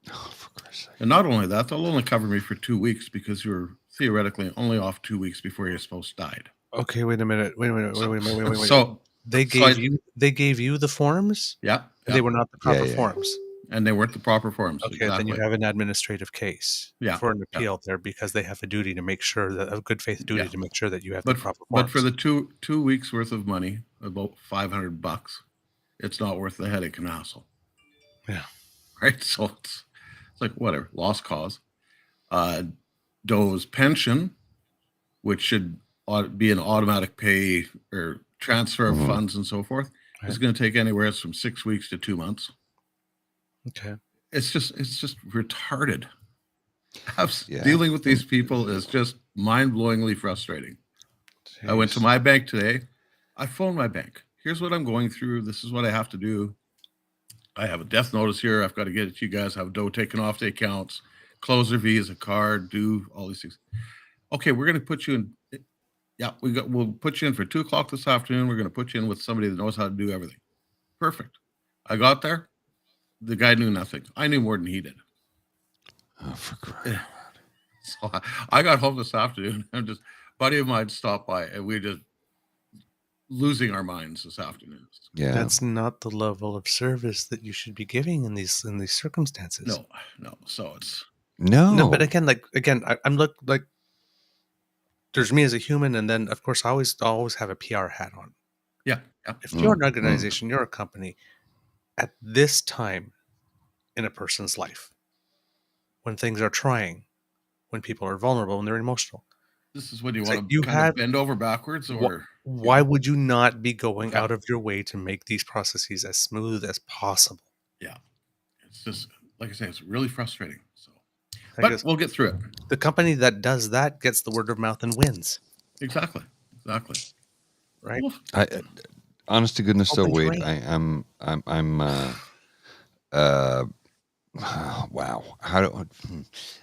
Oh, for Christ's sake. And not only that, they'll only cover me for 2 weeks because you're theoretically only off 2 weeks before your spouse died. Okay, wait a minute. Wait. So They so gave you the forms, yeah, and they were not the Yeah, proper yeah. forms. and they weren't the proper forms. Okay, then you Exactly. have an administrative case Yeah, for an yeah. appeal there because they have a duty to make sure that a good faith duty Yeah. to make sure that you have the But proper but for forms. the 2 weeks worth of money, about $500, it's not worth the headache and hassle. Yeah. Right. So it's like whatever, lost cause. Doe's pension, which should be an automatic pay or transfer of funds and so forth, is Right. going to take anywhere from 6 weeks to 2 months. Okay. It's just retarded. Yeah. Dealing with these people is just mind-blowingly frustrating. I went to Jeez. my bank today. I phoned my bank. Here's what I'm going through. This is what I have to do. I have a death notice here. I've got to get it to you guys. Have Doe taken off the accounts, close their Visa card, do all these things. Okay, we're going to put you in. Yeah, we'll put you in for 2:00 this afternoon. We're going to put you in with somebody that knows how to do everything. Perfect. I got there. The guy knew nothing. I knew more than he did. Oh, for crying. So I got home this afternoon and just buddy of mine stopped by and we just losing our minds this afternoon. Yeah. That's not the level of service that you should be giving in these circumstances. No. So it's No, but again, I'm like there's me as a human, and then of course I always have a PR hat on. yeah. If you're an organization, you're a company, at this time in a person's life, when things are trying, when people are vulnerable, when they're emotional, This is when you It's want like to you kind had- of bend over backwards, or why would you not be going Yeah. out of your way to make these processes as smooth as possible? it's just like I say, it's really frustrating. So, I but guess we'll get through it. the company that does that gets the word of mouth and wins, Exactly. right? Well, Honest to goodness, though, Open Wade, terrain. wow.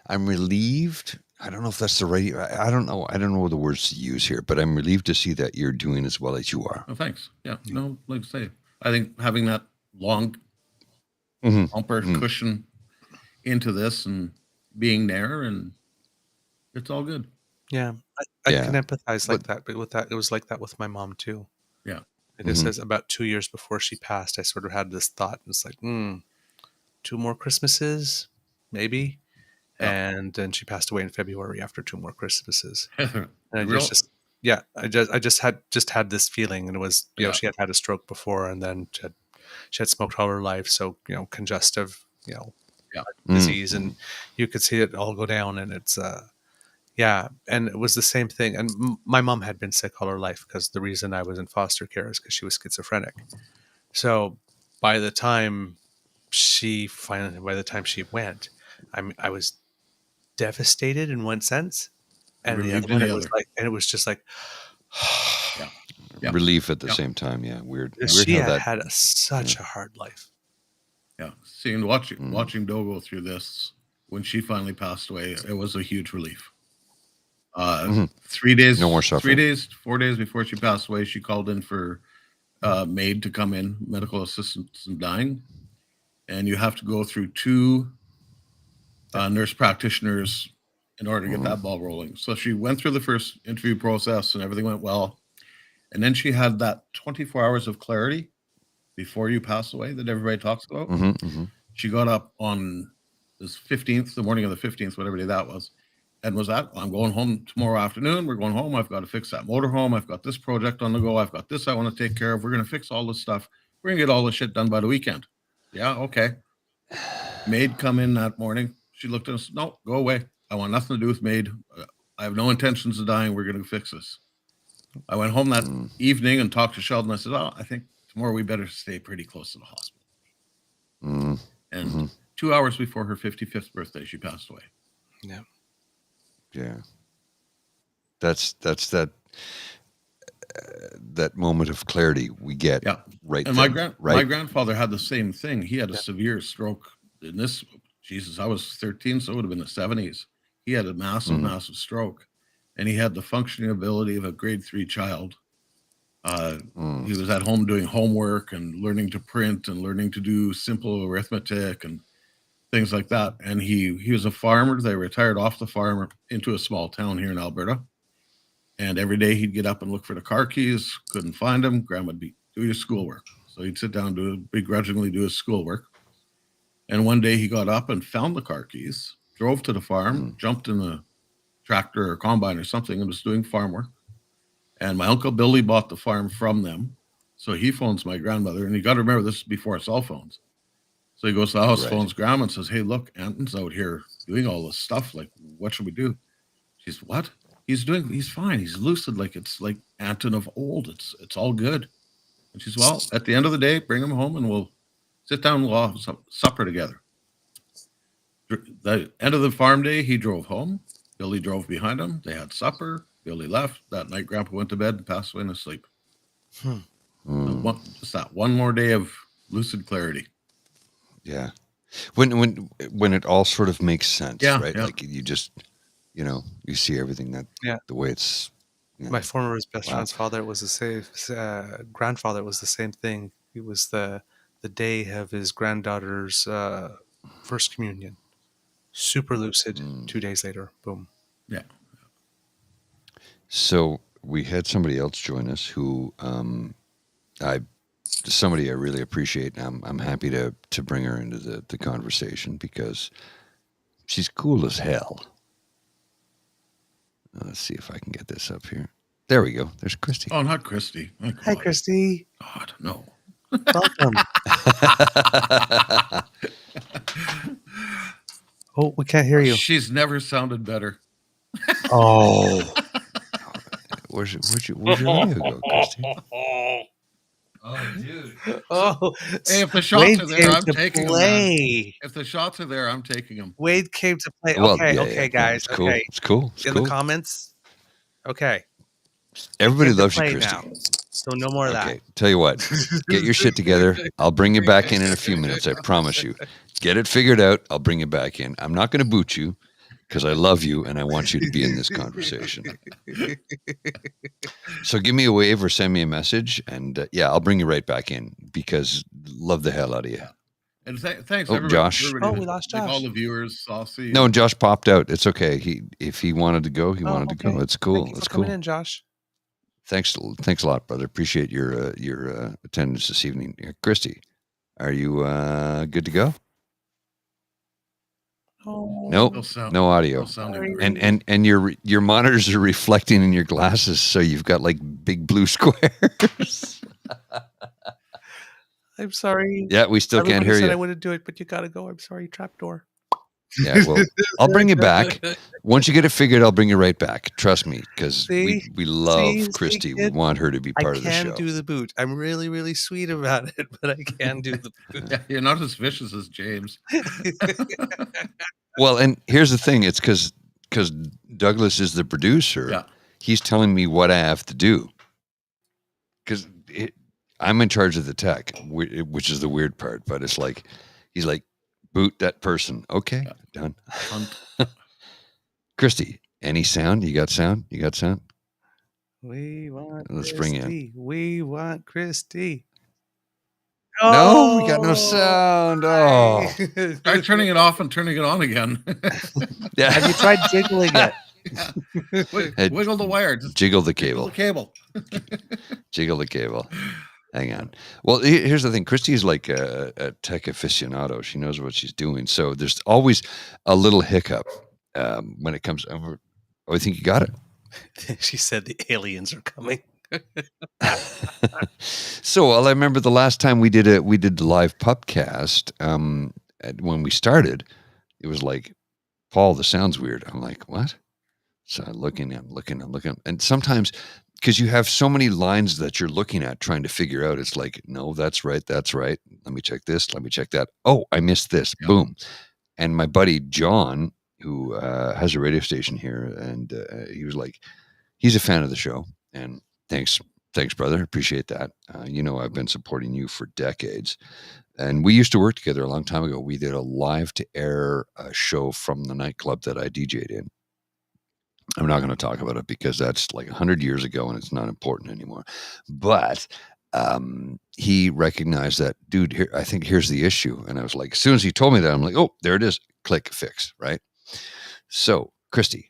I'm relieved. I don't know if that's the right. I don't know. I don't know the words to use here, but I'm relieved to see that you're doing as well as you are. oh, thanks. Yeah. No, like I say, I think having that long bumper cushion into this and being there, and it's all good. Yeah, I Yeah. can empathize like But- that, but with that, it was like that with my mom too. Yeah. It just says about 2 years before she passed, I sort of had this thought, and it's like, 2 more Christmases, maybe. Yeah. And then she passed away in February after 2 more Christmases. And I Real- just had this feeling, and it was, Yeah. she had a stroke before, and then she had smoked all her life, so congestive, disease, and you could see it all go down, and it's and it was the same thing. And my mom had been sick all her life, because the reason I was in foster care is because she was schizophrenic. So by the time she went, I was devastated in one sense, and the Relieved other in one, the it was other. like, and it was just like, Yeah. Relief at the Yeah. same time. Yeah. Weird she how that. had such a hard life. Yeah. Seeing watching Doe go through this when she finally passed away, it was a huge relief. 3 days, No more suffering. 4 days before she passed away, she called in for maid to come in, medical assistance in dying, and you have to go through 2 nurse practitioners in order to get that ball rolling. So she went through the first interview process, and everything went well. And then she had that 24 hours of clarity before you pass away that everybody talks about. She got up on this 15th, the morning of the 15th, whatever day that was, and was that, I'm going home tomorrow afternoon. We're going home. I've got to fix that motorhome. I've got this project on the go. I've got this I want to take care of. We're going to fix all this stuff. We're going to get all this shit done by the weekend. Yeah, okay. Maid come in that morning. She looked at us. No, go away. I want nothing to do with maid. I have no intentions of dying. We're going to fix this. I went home that evening and talked to Sheldon. I said, I think tomorrow we better stay pretty close to the hospital. And 2 hours before her 55th birthday, she passed away. Yeah. Yeah. That's that moment of clarity we get. Yeah. Right. And then, my grandfather had the same thing. He had a severe stroke in this. Jesus, I was 13, so it would have been the 70s. He had a massive stroke, and he had the functioning ability of a grade 3 child. He was at home doing homework and learning to print and learning to do simple arithmetic and things like that. And he was a farmer. They retired off the farm into a small town here in Alberta. And every day he'd get up and look for the car keys, couldn't find them. Grandma'd be, do your schoolwork. So he'd sit down to begrudgingly do his schoolwork. And one day he got up and found the car keys, drove to the farm, jumped in a tractor or combine or something and was doing farm work. And my Uncle Billy bought the farm from them. So he phones my grandmother, and you got to remember this is before cell phones. So he goes to the house, phones Grandma, and says, "Hey, look, Anton's out here doing all this stuff. Like, what should we do?" She's, "What? He's fine. He's lucid. Like, it's like Anton of old. It's all good." And she's, "Well, at the end of the day, bring him home and we'll sit down and we'll have supper together." The end of the farm day, he drove home. Billy drove behind him. They had supper. Billy left. That night, Grandpa went to bed and passed away in his sleep. Just that one more day of lucid clarity. Yeah. When it all sort of makes sense, right? Yeah. Like you just, you see everything the way it's. My former best friend's father was the same. Grandfather was the same thing. It was the day of his granddaughter's first communion. Super lucid. 2 days later, boom. Yeah. So we had somebody else join us who somebody I really appreciate. I'm happy to bring her into the conversation because she's cool as hell. Let's see if I can get this up here. There we go. There's Kristy. Oh, not Kristy. Hi, Kristy. God, no. Welcome. Oh, we can't hear you. She's never sounded better. Oh. Where's your audio go, Kristy? Oh, dude. Oh. Hey, if the shots are there, I'm taking them. If the shots are there, I'm taking them. Wade came to play. Well, okay, guys. It's cool. Okay. It's cool. It's in cool. the comments. Okay. Everybody loves you, Kristy. Now. So no more of that. Okay, tell you what. Get your shit together. I'll bring you back in a few minutes. I promise you. Get it figured out. I'll bring you back in. I'm not going to boot you because I love you and I want you to be in this conversation. So give me a wave or send me a message, and I'll bring you right back in because love the hell out of you. And thanks, everybody. Josh. Oh, we lost Josh. All the viewers, I'll see you. No, Josh popped out. It's okay. If he wanted to go, he wanted to go. It's cool. Thank you it's for cool. coming in, Josh. Thanks a lot, brother. Appreciate your attendance this evening. Kristy, are you good to go? Oh, nope, no audio. And your monitors are reflecting in your glasses, so you've got like big blue squares. I'm sorry. Yeah, we still can't hear you. I wouldn't do it, but you gotta go. I'm sorry, trapdoor. Yeah, well, I'll bring you back. Once you get it figured, I'll bring you right back. Trust me, because we love Kristy. We want her to be part of the show. I can do the boot. I'm really, really sweet about it, but I can do the boot. Yeah, you're not as vicious as James. Well, and here's the thing. It's because Douglas is the producer. Yeah. He's telling me what I have to do. Because I'm in charge of the tech, which is the weird part. But it's like, he's like, boot that person. Okay, done. Kristy, any sound? You got sound? We want Let's Kristy. bring in. We want Kristy. No, we got no sound. Oh. Start turning it off and turning it on again. Yeah. Have you tried jiggling it? Yeah. Wiggle the wire. Just jiggle the cable. Jiggle the cable. Hang on. Well, here's the thing. Kristy is like a tech aficionado. She knows what she's doing. So there's always a little hiccup when it comes over. Oh, I think you got it. She said the aliens are coming. So, well, I remember the last time we did the live pubcast. When we started, it was like, Paul, the sound's weird. I'm like, what? So I'm looking, and sometimes, because you have so many lines that you're looking at, trying to figure out, it's like, no, that's right. Let me check this. Let me check that. Oh, I missed this. Yep. Boom. And my buddy John, who has a radio station here, and he was like, he's a fan of the show, and thanks, brother. Appreciate that. I've been supporting you for decades, and we used to work together a long time ago. We did a live to air show from the nightclub that I DJ'd in. I'm not going to talk about it because that's like 100 years ago and it's not important anymore. But he recognized that, dude, here, I think here's the issue. And I was like, as soon as he told me that, I'm like, oh, there it is. Click, fix, right? So, Kristy.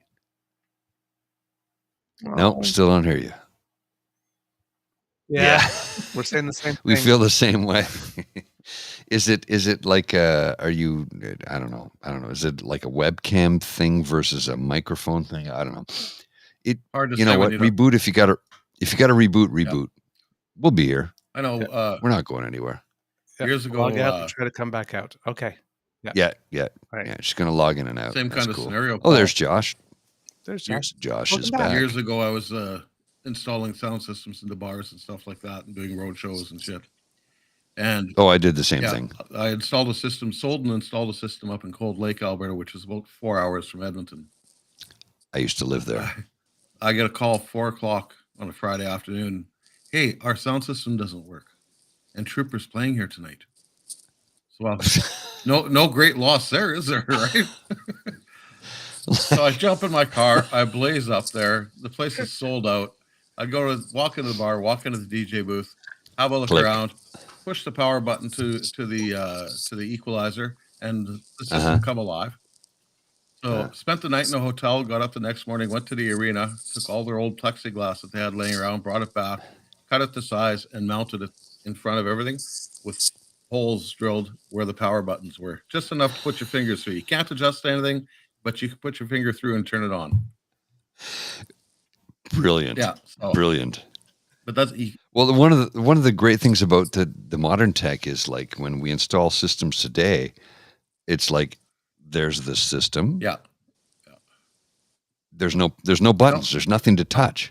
Nope, still don't hear you. Yeah. We're saying the same thing. We feel the same way. Is it like are you I don't know. Is it like a webcam thing versus a microphone thing? I don't know. Hard to You say know when what? you don't- Reboot if you got to reboot. We'll be here. I know. We're not going anywhere. Yeah, Years ago, log out and try to come back out. Okay. Yeah. Right. Yeah, just going to log in and out. Same That's kind of cool. scenario. Oh, there's Josh. There's Josh. Josh Welcome is back. back. Years ago, I was installing sound systems into bars and stuff like that, and doing road shows and shit. And Oh, I did the same thing. I installed a system, sold and installed a system up in Cold Lake, Alberta, which is about 4 hours from Edmonton. I used to live there. I get a call 4:00 on a Friday afternoon. Hey, our sound system doesn't work, and Trooper's playing here tonight. So, well, no great loss there, is there? Right? So I jump in my car, I blaze up there. The place is sold out. I walk into the bar, walk into the DJ booth, have a look Click. around, push the power button to the equalizer, and the system come alive. So spent the night in a hotel, got up the next morning, went to the arena, took all their old plexiglass that they had laying around, brought it back, cut it to size, and mounted it in front of everything with holes drilled where the power buttons were. Just enough to put your fingers through. You can't adjust anything, but you can put your finger through and turn it on. Brilliant. Yeah. Brilliant. But that's well, one of the great things about the modern tech is like when we install systems today, it's like there's the system. Yeah. There's no buttons. There's nothing to touch.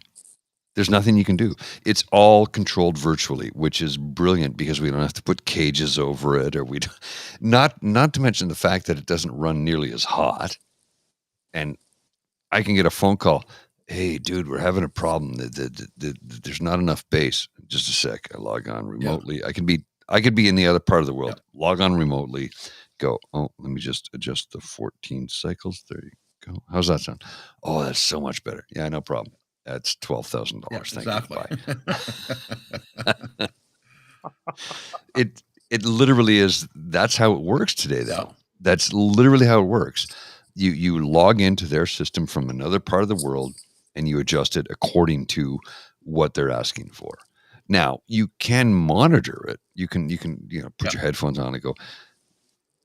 There's nothing you can do. It's all controlled virtually, which is brilliant because we don't have to put cages over it, or not to mention the fact that it doesn't run nearly as hot. And I can get a phone call. Hey, dude, we're having a problem. There's not enough bass. Just a sec. I log on remotely. Yeah. I could be in the other part of the world. Yeah. Log on remotely. Go. Oh, let me just adjust the 14 cycles. There you go. How's that sound? Oh, that's so much better. Yeah, no problem. That's $12,000. Yeah, exactly. It literally is. That's how it works today, though. Yeah. That's literally how it works. You log into their system from another part of the world, and you adjust it according to what they're asking for. Now, you can monitor it. You can put your headphones on and go,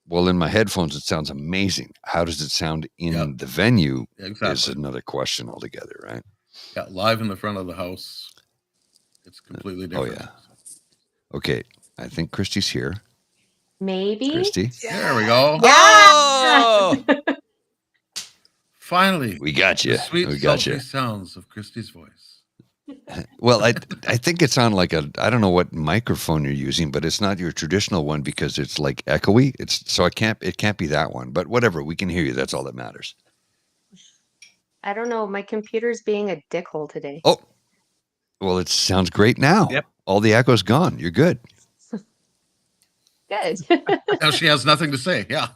well, in my headphones, it sounds amazing. How does it sound in the venue is another question altogether, right? Yeah, live in the front of the house, it's completely different. Oh, yeah. Okay, I think Kristy's here. Maybe. Kristy? Yeah. There we go. Yeah. Oh! Finally. We got you. The sweet, sultry sounds of Kristy's voice. Well, I think it's on like I don't know what microphone you're using, but it's not your traditional one because it's like echoey. It can't be that one, but whatever, we can hear you. That's all that matters. I don't know. My computer's being a dickhole today. Oh, well, it sounds great now. Yep. All the echo's gone. You're good. Good. Now she has nothing to say. Yeah.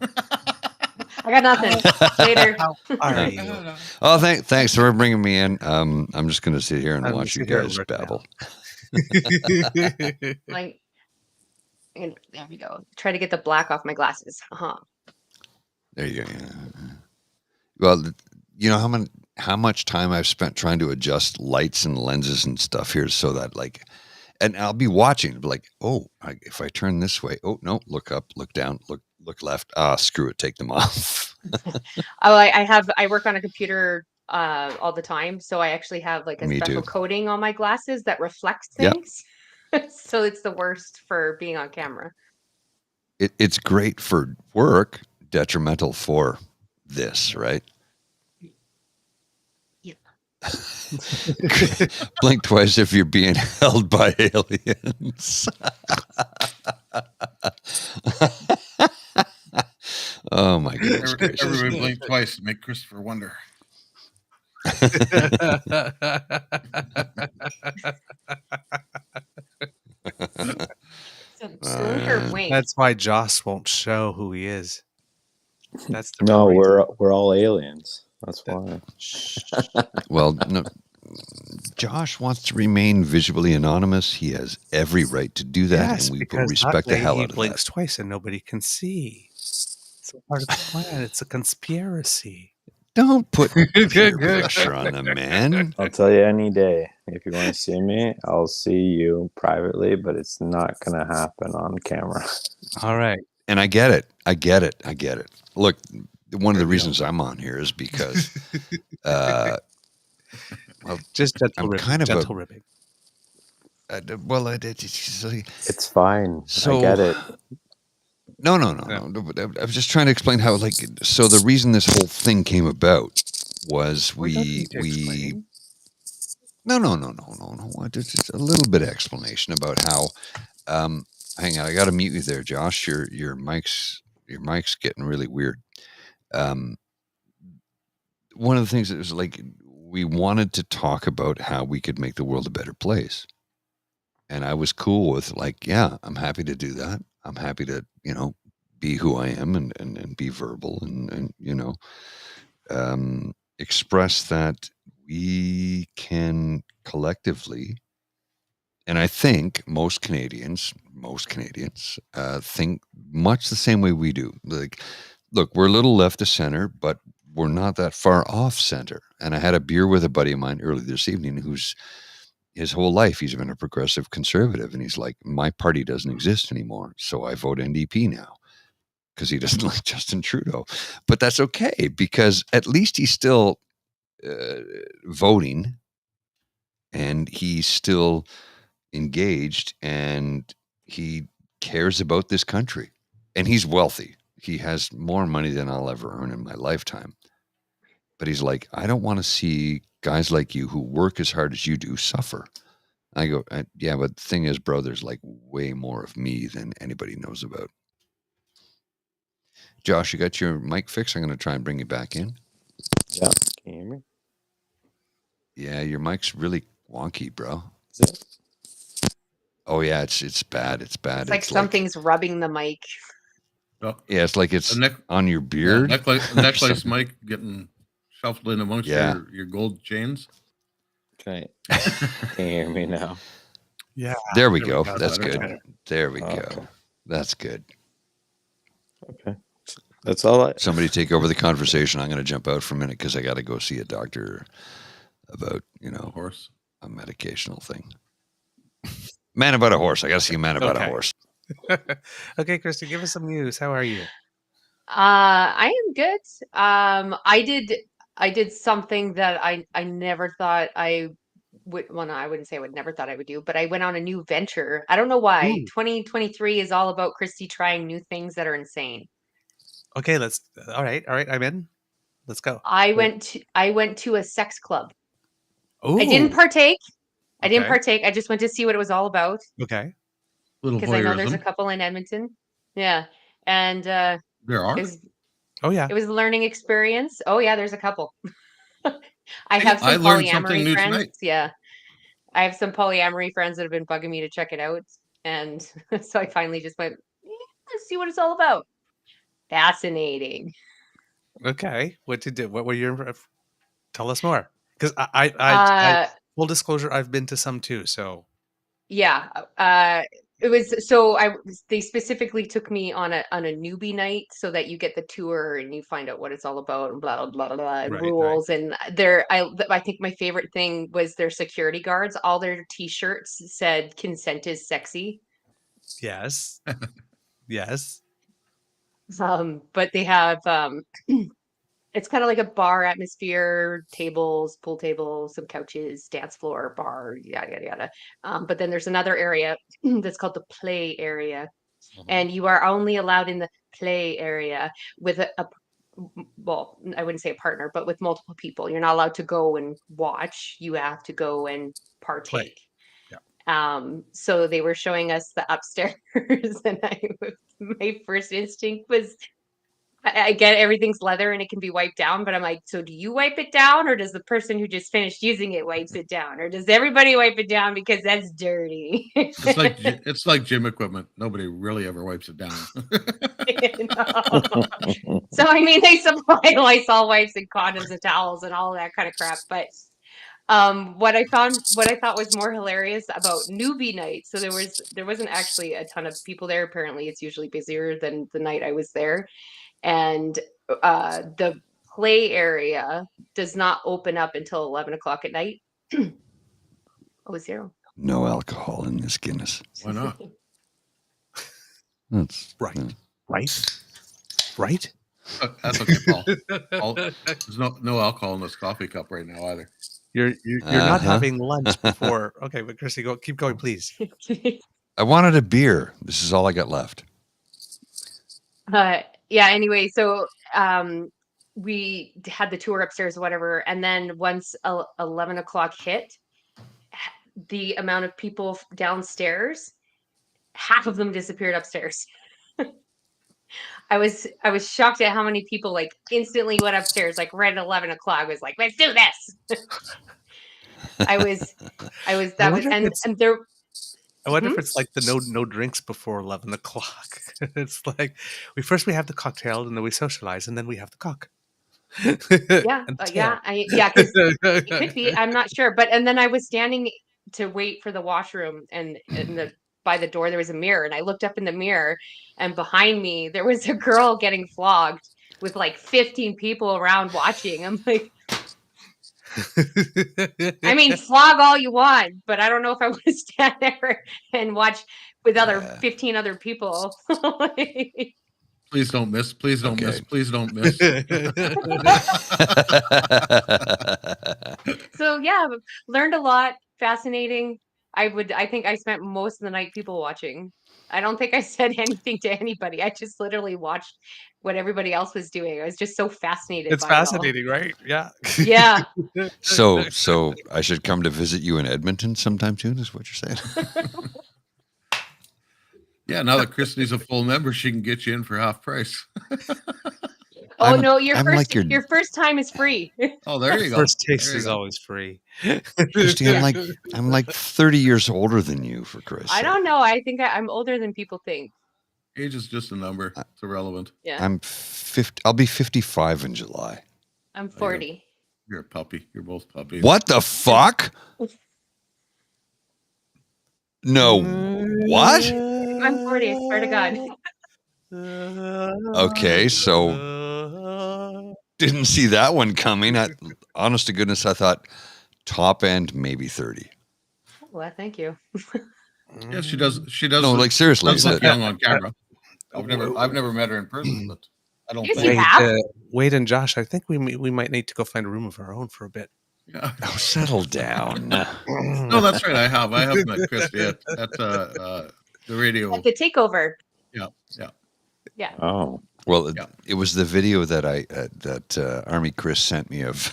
I got nothing. Later. How are you? Oh, thanks for bringing me in. I'm just going to sit here and watch you guys babble. Like, there we go. Try to get the black off my glasses. There you go. Yeah. Well, you know how much time I've spent trying to adjust lights and lenses and stuff here so that and I'll be watching, like, if I turn this way, no, look up, look down, look left. Screw it, take them off. I work on a computer all the time, so I actually have like a special coating on my glasses that reflects things. Yep. So it's the worst for being on camera. It's great for work, detrimental for this, right? Blink twice if you're being held by aliens. Oh my goodness gracious. Everybody blink twice to make Christopher wonder. That's why Joss won't show who he is. That's the no, we're all aliens. That's why. Well, no, Josh wants to remain visually anonymous. He has every right to do that, and we will respect the hell out of that. He blinks twice and nobody can see. It's a part of the plan. It's a conspiracy. Don't put peer pressure on the man. I'll tell you any day. If you want to see me, I'll see you privately, but it's not going to happen on camera. All right. And I get it. Look, one of the reasons I'm on here is because, well, just gentle I'm ribbing. kind of gentle ribbing. It's fine. So, I get it. No. I was just trying to explain how, like, so the reason this whole thing came about was No. Just a little bit of explanation about how. Hang on, I got to mute you there, Josh. Your mic's getting really weird. One of the things that was like we wanted to talk about how we could make the world a better place, and I was cool with like, yeah, I'm happy to do that. I'm happy to be who I am and be verbal and express that we can collectively. And I think most Canadians think much the same way we do. Like, look, we're a little left of center, but we're not that far off center. And I had a beer with a buddy of mine early this evening who's his whole life he's been a progressive conservative, and he's like, my party doesn't exist anymore, so I vote NDP now because he doesn't like Justin Trudeau. But that's okay because at least he's still voting, and he's still engaged, and he cares about this country, and he's wealthy. He has more money than I'll ever earn in my lifetime. But he's like, I don't want to see guys like you who work as hard as you do suffer. I go, yeah, but the thing is, bro, there's like way more of me than anybody knows about. Josh, you got your mic fixed? I'm going to try and bring you back in. Yeah. Can you hear me? Yeah, your mic's really wonky, bro. Is it? Oh yeah, it's bad. It's bad. It's like something's rubbing the mic. Oh, yeah, it's like it's on your beard. Necklace mic getting shuffled in amongst your gold chains. Okay. Can you hear me now? Yeah. There we go. That's good. Better. There we go. That's good. Okay. That's all. Somebody take over the conversation. I'm going to jump out for a minute because I got to go see a doctor about, horse, a medicational thing. Man about a horse. I got to see a man about a horse. Okay, Kristy, give us some news. How are you? I am good. I did something that I never thought I would. Well, no, I wouldn't say I would never thought I would do, but I went on a new venture. I don't know why. Ooh. 2023 is all about Kristy trying new things that are insane. Okay, all right. I'm in. Let's go. I went to a sex club. Ooh. I didn't partake. Okay. I just went to see what it was all about. Okay. Because I know there's a couple in Edmonton. Yeah. And there are. Oh yeah. It was a learning experience. Oh yeah, there's a couple. I have some polyamory friends. Tonight. Yeah. I have some polyamory friends that have been bugging me to check it out. And so I finally just went, let's see what it's all about. Fascinating. Okay. What were your tell us more? Because I full disclosure, I've been to some too, so yeah. It was they specifically took me on a newbie night so that you get the tour and you find out what it's all about and blah blah blah blah and rules. And I think my favorite thing was their security guards. All their t-shirts said "Consent is sexy." Yes. Yes. But they have it's kind of like a bar atmosphere, tables, pool tables, some couches, dance floor, bar, yada yada yada. But then there's another area that's called the play area, and you are only allowed in the play area with well, I wouldn't say a partner, but with multiple people. You're not allowed to go and watch. You have to go and partake. Play. Yeah. So they were showing us the upstairs, and my first instinct was, I get everything's leather and it can be wiped down, but I'm like, so do you wipe it down, or does the person who just finished using it wipes it down, or does everybody wipe it down because that's dirty? It's like gym equipment. Nobody really ever wipes it down. So I mean, they supply Lysol wipes and condoms and towels and all that kind of crap. But what I thought was more hilarious about newbie night. So there wasn't actually a ton of people there. Apparently, it's usually busier than the night I was there. And the play area does not open up until 11 o'clock at night. Oh, 0. No alcohol in this Guinness. Why not? That's Right. yeah. Right? That's okay, Paul. There's no alcohol in this coffee cup right now either. You're not having lunch before. Okay, but Kristy, keep going, please. I wanted a beer. This is all I got left. Yeah, anyway, so we had the tour upstairs or whatever, and then once 11 o'clock hit, the amount of people downstairs, half of them disappeared upstairs. I was shocked at how many people like instantly went upstairs, like right at 11 o'clock. Was like, let's do this. I was and there. I wonder if it's like the no drinks before 11 o'clock. It's like we have the cocktail, and then we socialize, and then we have the cock. Yeah, because it could be. I'm not sure, and then I was standing to wait for the washroom, and by the door there was a mirror, and I looked up in the mirror, and behind me there was a girl getting flogged with like 15 people around watching. I'm like, I mean, flog all you want, but I don't know if I want to stand there and watch with 15 other people. Please don't miss. Please don't miss. Please don't miss. So yeah, learned a lot. Fascinating. I think I spent most of the night people watching. I don't think I said anything to anybody. I just literally watched what everybody else was doing. I was just so fascinated. It's fascinating, right? Yeah. Yeah. So I should come to visit you in Edmonton sometime soon, is what you're saying? Yeah, now that Kristy's a full member, she can get you in for half price. Oh no, your first time is free. Oh, there you go. First taste is always free. Kristy, I'm like 30 years older than you, for Christ's sake. I don't know. I think I'm older than people think. Age is just a number. It's irrelevant. Yeah. I'm 50. I'll be 55 in July. I'm 40. You're a puppy. You're both puppies. What the fuck? No. What? I'm 40. I swear to God. Okay, so didn't see that one coming. Honest to goodness, I thought top end maybe 30. Well, thank you. Yeah, she does. She does. No, like seriously, does look young on camera. I've never met her in person, but I don't Yes, think. you have. Wade and Josh, I think we might need to go find a room of our own for a bit. Yeah. Oh, settle down. No, that's right. I have met Kristy at the radio. At the takeover. Yeah. Oh. Well, it was the video that Army Chris sent me of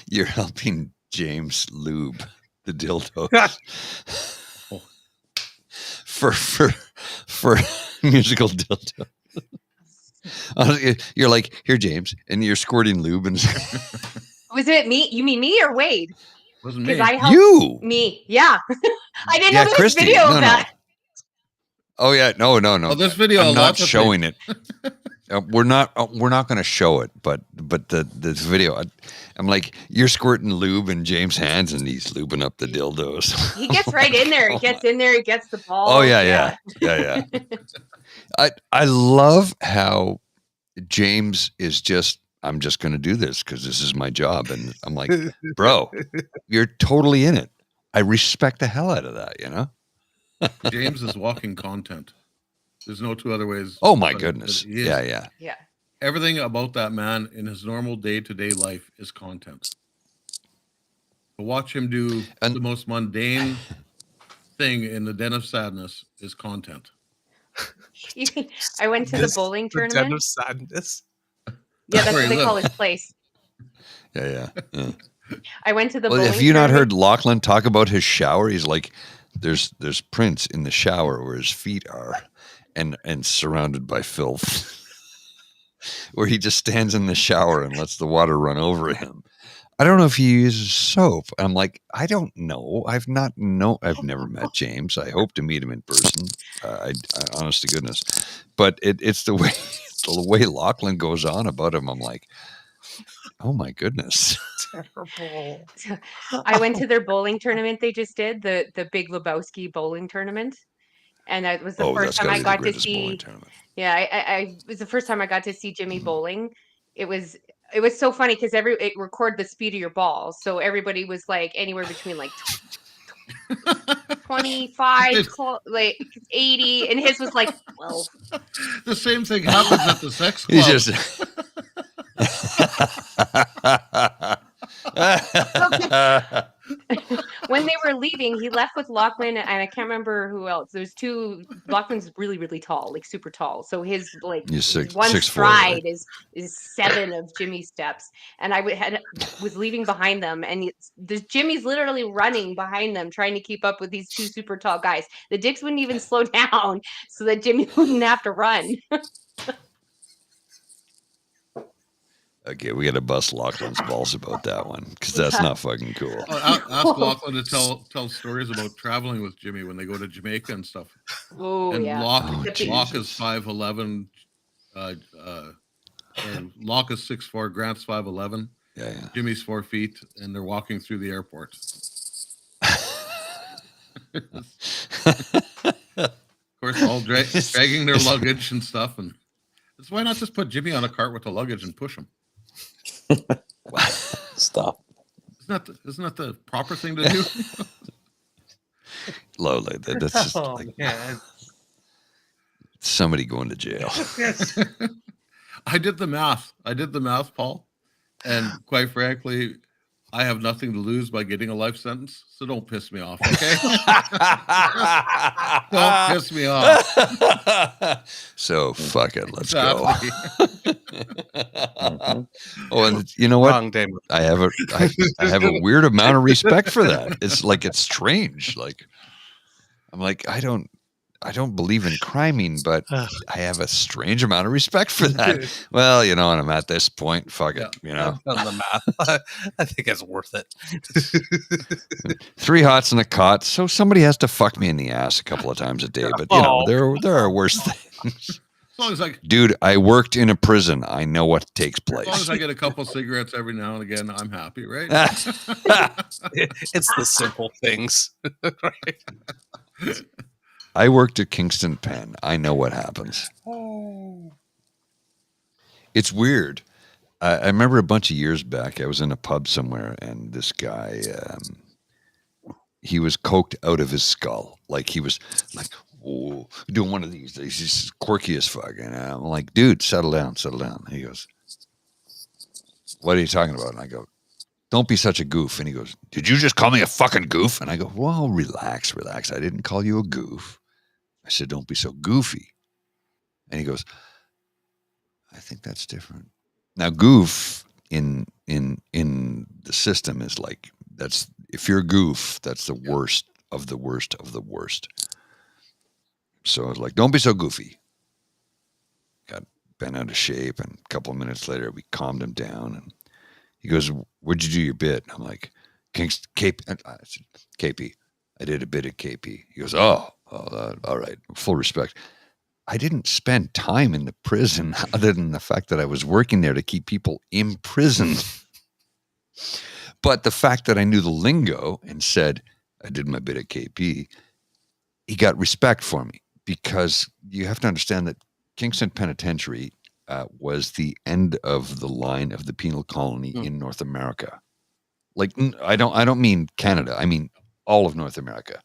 you're helping James lube the dildos for musical dildo. You're like, here, James, and you're squirting lube and. Was it me? You mean me or Wade? Wasn't me. I helped You. Me. Yeah. I didn't know there was Kristy, video of that. Oh yeah, no. Oh, this video. I'm not showing it. We're not going to show it, but this video, I'm like, you're squirting lube in James' hands, and he's lubing up the dildos. He gets right in there. He gets in there. He gets the ball. Oh yeah. I love how James is just. I'm just going to do this because this is my job, and I'm like, bro, you're totally in it. I respect the hell out of that, you know. James is walking content. There's no two other ways. Oh my goodness. Yeah. Everything about that man in his normal day-to-day life is content. To watch him do the most mundane thing in the Den of Sadness is content. I went to the bowling tournament. Den of Sadness. Yeah, that's what they call his place. Yeah. I went to the bowling have you not tournament. heard Lachlan talk about his shower? He's like, there's prints in the shower where his feet are and surrounded by filth. Where he just stands in the shower and lets the water run over him. I don't know if he uses soap. I'm like, I don't know. I've never met James. I hope to meet him in person. I honest to goodness. But it's the way Lachlan goes on about him. I'm like, oh my goodness. Terrible. I went to their bowling tournament they just did, the Big Lebowski bowling tournament. and it was the Oh, first that's time gotta I be the got to greatest bowling see. tournament. Yeah, it was the first time I got to see Jimmy bowling. It was so funny because it recorded the speed of your balls, so everybody was like anywhere between like 25, like 80, and his was like 12. The same thing happens at the sex He's club. just. When they were leaving, he left with Lachlan, and I can't remember who else. There's two. Lachlan's really, really tall, like super tall. So his You're six, one 6'4", stride right? is 7 of Jimmy's steps. And was leaving behind them, and there's Jimmy's literally running behind them, trying to keep up with these two super tall guys. The dicks wouldn't even slow down so that Jimmy wouldn't have to run. Okay, we got to bust Lachlan's balls about that one because that's not fucking cool. Ask Lachlan to tell stories about traveling with Jimmy when they go to Jamaica and stuff. Oh, And yeah. Locke is Jesus. 5'11", Locke is 6'4", Grant's 5'11", Yeah. Jimmy's 4 feet, and they're walking through the airport. Of course, all dragging their luggage and stuff. And why not just put Jimmy on a cart with the luggage and push him? Stop. Isn't that the proper thing to do? Lowly. That's just like somebody going to jail. Yes. I did the math, Paul. And quite frankly, I have nothing to lose by getting a life sentence. So don't piss me off, okay? Don't piss me off. So fuck it. Let's Exactly. go. Oh, and you know what? Wrong day. I have a weird amount of respect for that. It's like it's strange. Like I'm like I don't believe in criming, but I have a strange amount of respect for that. Well, you know, and I'm at this point. Fuck it. You know, I've done the math. I think it's worth it. 3 hots and a cot. So somebody has to fuck me in the ass a couple of times a day. But you know, there are worse things. As long as Dude, I worked in a prison. I know what takes as long as place. I get a couple cigarettes every now and again, I'm happy, right? It's the simple things. Right? I worked at Kingston Pen. I know what happens. It's weird. I remember a bunch of years back, I was in a pub somewhere, and this guy, he was coked out of his skull. Like he was like, oh, doing one of these. He's just quirky as fuck. And I'm like, dude, settle down. And he goes, what are you talking about? And I go, don't be such a goof. And he goes, did you just call me a fucking goof? And I go, well, relax. I didn't call you a goof. I said, don't be so goofy. And he goes, I think that's different. Now, goof in the system is like, if you're a goof, that's the worst of the worst of the worst. So I was like, don't be so goofy. Got bent out of shape, and a couple of minutes later, we calmed him down, and he goes, where'd you do your bit? I'm like, KP. I said, KP. I did a bit at KP. He goes, all right, full respect. I didn't spend time in the prison other than the fact that I was working there to keep people imprisoned. But the fact that I knew the lingo and said, I did my bit at KP, he got respect for me, because you have to understand that Kingston Penitentiary was the end of the line of the penal colony in North America. Like, I don't mean Canada. I mean all of North America.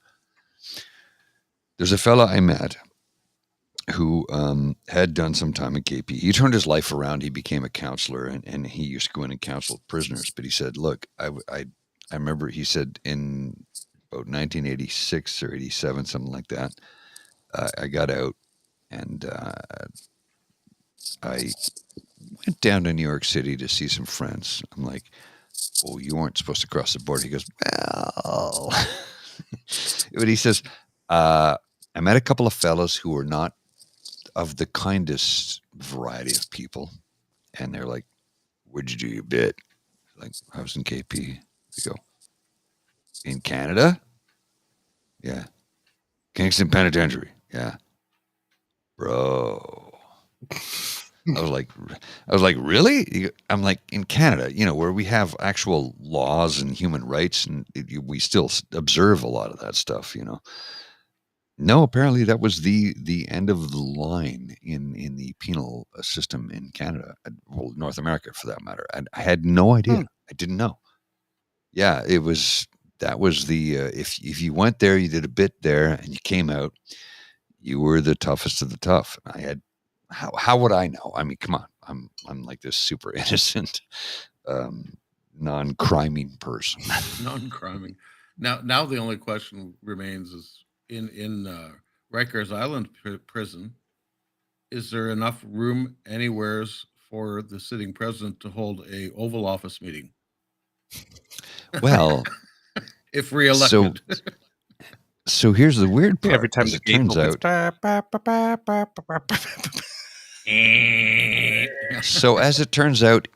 There's a fella I met who had done some time at KP. He turned his life around. He became a counselor, and he used to go in and counsel prisoners. But he said, look, I remember he said in about 1986 or 87, something like that, I got out, and I went down to New York City to see some friends. I'm like, oh, you weren't supposed to cross the border. He goes, well, but he says, I met a couple of fellows who were not of the kindest variety of people. And they're like, where'd you do your bit? Like, I was in KP. They go, in Canada? Yeah. Kingston Penitentiary. Yeah. Bro. I was like, really? I'm like, in Canada, you know, where we have actual laws and human rights, and we still observe a lot of that stuff, you know. No, apparently that was the end of the line in the penal system in Canada, well, North America for that matter. I had no idea. I didn't know. Yeah, it was that was the if you went there, you did a bit there, and you came out, you were the toughest of the tough. I had how would I know? I mean, come on, I'm like this super innocent, non-criming person. Non-criming. Now the only question remains is in Rikers Island prison, is there enough room anywheres for the sitting president to hold a Oval Office meeting Well, if reelected? so here's the weird part. Every time As the it gate turns opens, out, so as it turns out,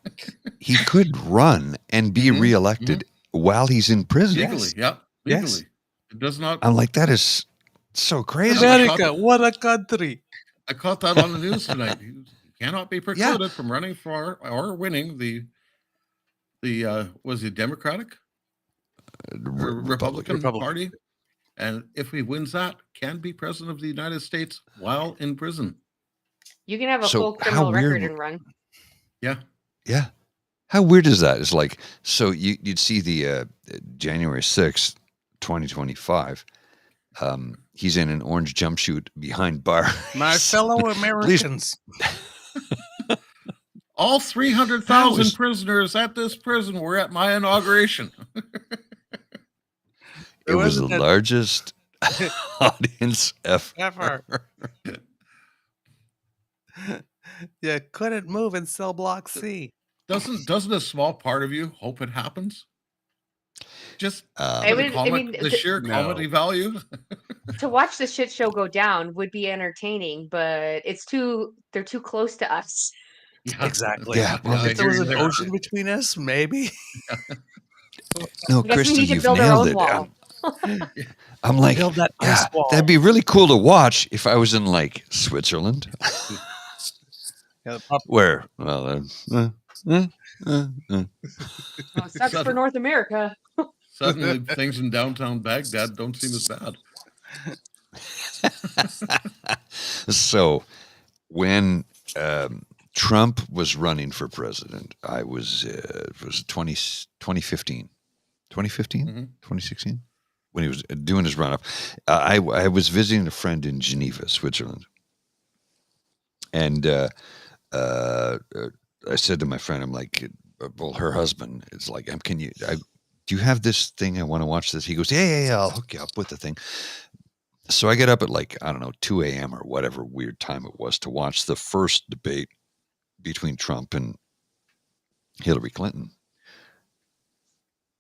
he could run and be reelected while he's in prison. Legally, yeah, legally. Yes. It does not. I'm like, that is so crazy. America, what a country! I caught that on the news tonight. You cannot be precluded from running for or winning the was it Democratic or Republican Party, and if he wins that, can be president of the United States while in prison. You can have a So full how criminal record weird- and run. Yeah, Yeah. How weird is that? It's like, so you'd see the January 6th, 2025. He's in an orange jumpsuit behind bars. My fellow Americans. all 300,000 prisoners at this prison were at my inauguration. It was the largest audience Ever. You couldn't move in cell block C. Doesn't a small part of you hope it happens? Just the sheer comedy value. To watch the shit show go down would be entertaining, but they're too close to us. Yeah. Exactly. Yeah, well, If there was an ocean between us, maybe. No, I guess we Kristy, need to you've build our nailed own it. wall. I'm like, Build that yeah, ice wall. that'd be really cool to watch if I was in like Switzerland. Where? Well, Sucks for North America. Suddenly, things in downtown Baghdad don't seem as bad. So, when Trump was running for president, I was it was 2015, 2016, when he was doing his run up. I was visiting a friend in Geneva, Switzerland, and I said to my friend, I'm like, well, her husband is like, do you have this thing? I want to watch this. He goes, yeah, I'll hook you up with the thing. So I get up at like, I don't know, 2 a.m. or whatever weird time it was to watch the first debate between Trump and Hillary Clinton.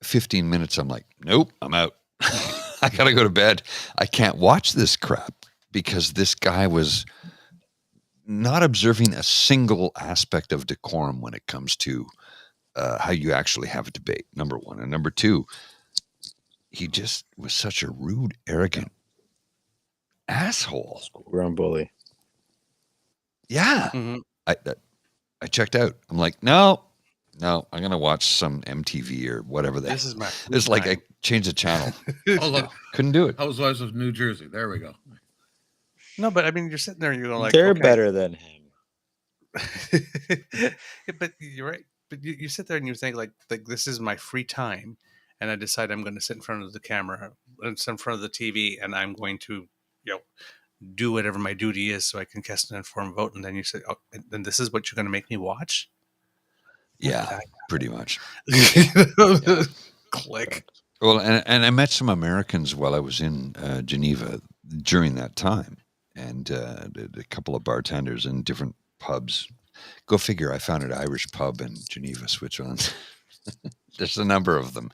15 minutes, I'm like, nope, I'm out. I got to go to bed. I can't watch this crap because this guy was not observing a single aspect of decorum when it comes to how you actually have a debate, number one. And number two, he just was such a rude, arrogant asshole. Ground bully. Yeah. Mhm. I checked out. I'm like, no, I'm going to watch some MTV or whatever that This is my. It's like I changed the channel. Oh, look, Couldn't do it. Housewives of New Jersey. There we go. No, but I mean, you're sitting there and you're going like, They're okay. better than him. Yeah, but you're right. But you sit there and you think like this is my free time, and I decide I'm going to sit in front of the camera, and sit in front of the TV, and I'm going to, do whatever my duty is so I can cast an informed vote. And then you say, oh, and this is what you're going to make me watch? Yeah, pretty much. Click. Well, and I met some Americans while I was in Geneva during that time, and a couple of bartenders in different pubs. Go figure, I found an Irish pub in Geneva, Switzerland. There's a number of them,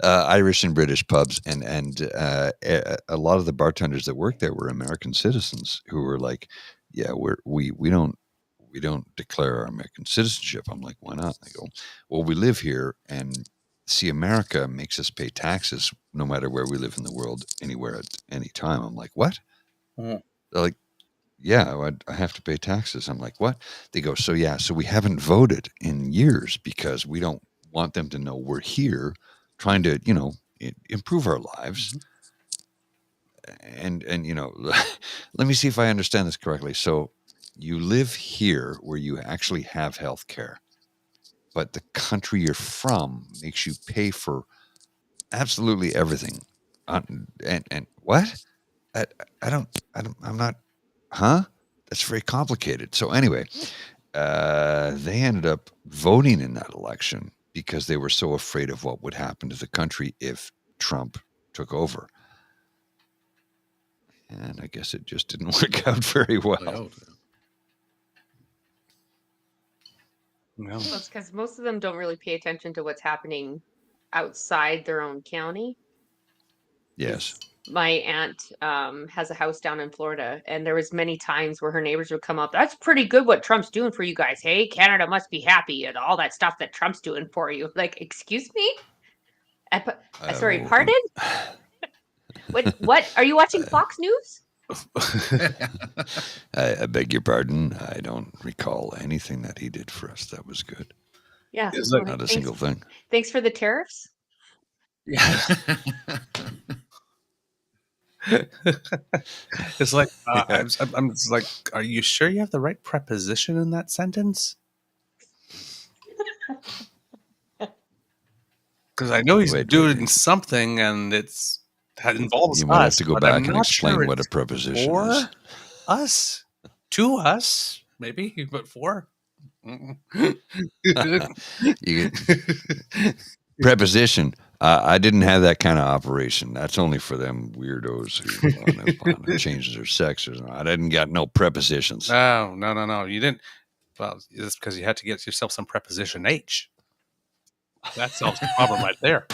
Irish and British pubs, and a lot of the bartenders that worked there were American citizens who were like, "Yeah, we don't declare our American citizenship." I'm like, "Why not?" They go, "Well, we live here, and see, America makes us pay taxes no matter where we live in the world, anywhere at any time." I'm like, "What?" Mhm. They're like, "Yeah, I have to pay taxes." I'm like, "What?" They go, so we haven't voted in years because we don't want them to know we're here trying to, improve our lives. and let me see if I understand this correctly. So you live here where you actually have health care, but the country you're from makes you pay for absolutely everything. And what? I, I'm not, huh? That's very complicated. So anyway, they ended up voting in that election because they were so afraid of what would happen to the country if Trump took over. And I guess it just didn't work out very well. No. Well, it's because most of them don't really pay attention to what's happening outside their own county. Yes. My aunt has a house down in Florida, and there was many times where her neighbors would come up. That's pretty good what Trump's doing for you guys. Hey, Canada must be happy and all that stuff that Trump's doing for you. Like, excuse me? Sorry, pardon? What? Are you watching Fox News? I beg your pardon. I don't recall anything that he did for us that was good. Yeah. Not a single thing. Thanks for the tariffs. Yeah. It's like I'm just like, are you sure you have the right preposition in that sentence? Because I know he's doing something, and that involves you might us. have to go back and explain what a preposition is. Us, to us, maybe, but for. Preposition. I didn't have that kind of operation. That's only for them weirdos who want to change their sex. I didn't got no prepositions. Oh, no. You didn't. Well, it's because you had to get yourself some preposition H. That solves the problem right there.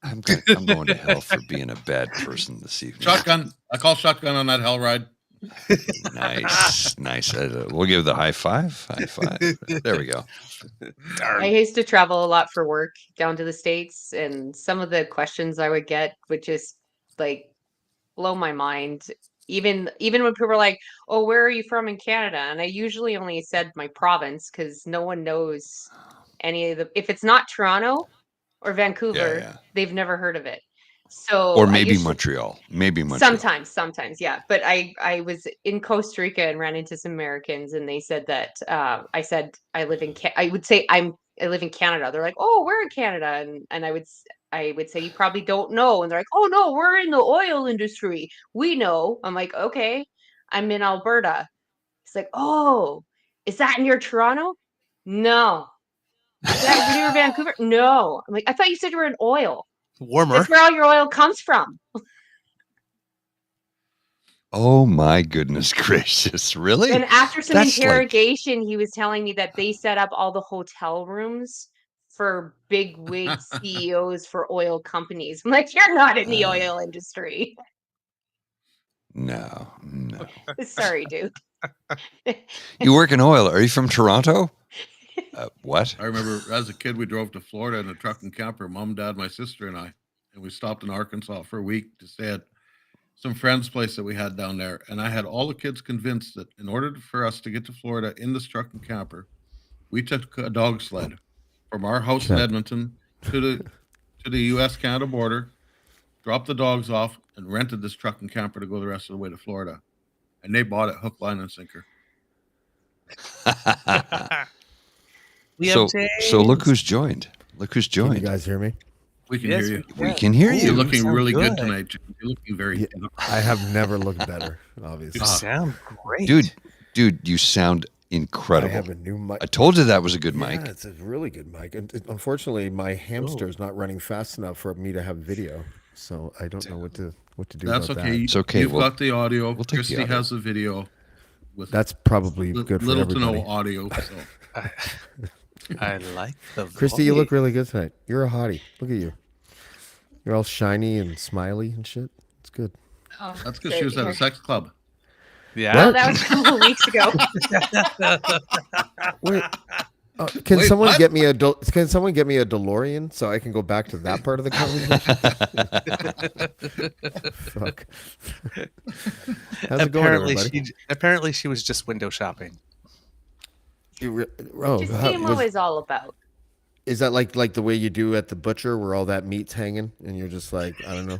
I'm going to hell for being a bad person this evening. Shotgun. I call shotgun on that hell ride. Nice. We'll give the high five. There we go. I used to travel a lot for work down to the States, and some of the questions I would get would just like blow my mind. Even when people were like, "Oh, where are you from in Canada?" And I usually only said my province because no one knows any of the. If it's not Toronto or Vancouver, they've never heard of it. So or maybe Montreal. Sometimes, yeah. But I was in Costa Rica and ran into some Americans, and they said that I said I live in I would say I live in Canada. They're like, "Oh, we're in Canada," and I would say, "You probably don't know," and they're like, "Oh no, we're in the oil industry. We know." I'm like, "Okay, I'm in Alberta." It's like, "Oh, is that near Toronto?" No. Is that near Vancouver? No. I'm like, "I thought you said you were in oil." Warmer. That's where all your oil comes from. Oh my goodness gracious! Really? And after some interrogation, he was telling me that they set up all the hotel rooms for big wig CEOs for oil companies. I'm like, you're not in the oil industry. No. Sorry, dude. You work in oil. Are you from Toronto? What? I remember as a kid, we drove to Florida in a truck and camper, mom, dad, my sister, and I. And we stopped in Arkansas for a week to stay at some friend's place that we had down there. And I had all the kids convinced that in order for us to get to Florida in this truck and camper, we took a dog sled from our house in Edmonton to the U.S.-Canada border, dropped the dogs off, and rented this truck and camper to go the rest of the way to Florida. And they bought it hook, line, and sinker. So look who's joined. Can you guys hear me? We can hear you. We can hear you. You're looking really good tonight. You're looking very. I have never looked better, obviously. You sound great, dude. You sound incredible. I have a new mic. I told you that was a good mic. Yeah, it's a really good mic. And unfortunately, my hamster is not running fast enough for me to have video, so I don't know what to do. That's about okay. That. It's okay. You've got the audio. We'll take Kristy the audio. has the video. With That's probably good for little everybody. to no audio. So. I like the Kristy, you look really good tonight. You're a hottie. Look at you. You're all shiny and smiley and shit. It's good. Oh, that's because she was at a sex club. Yeah. Well, that was a couple of weeks ago. Wait. Can someone get me a DeLorean so I can go back to that part of the conversation? Fuck. How's it going, everybody? Apparently, she was just window shopping. Which is CMO is all about. Is that like the way you do at the butcher where all that meat's hanging and you're just like, I don't know,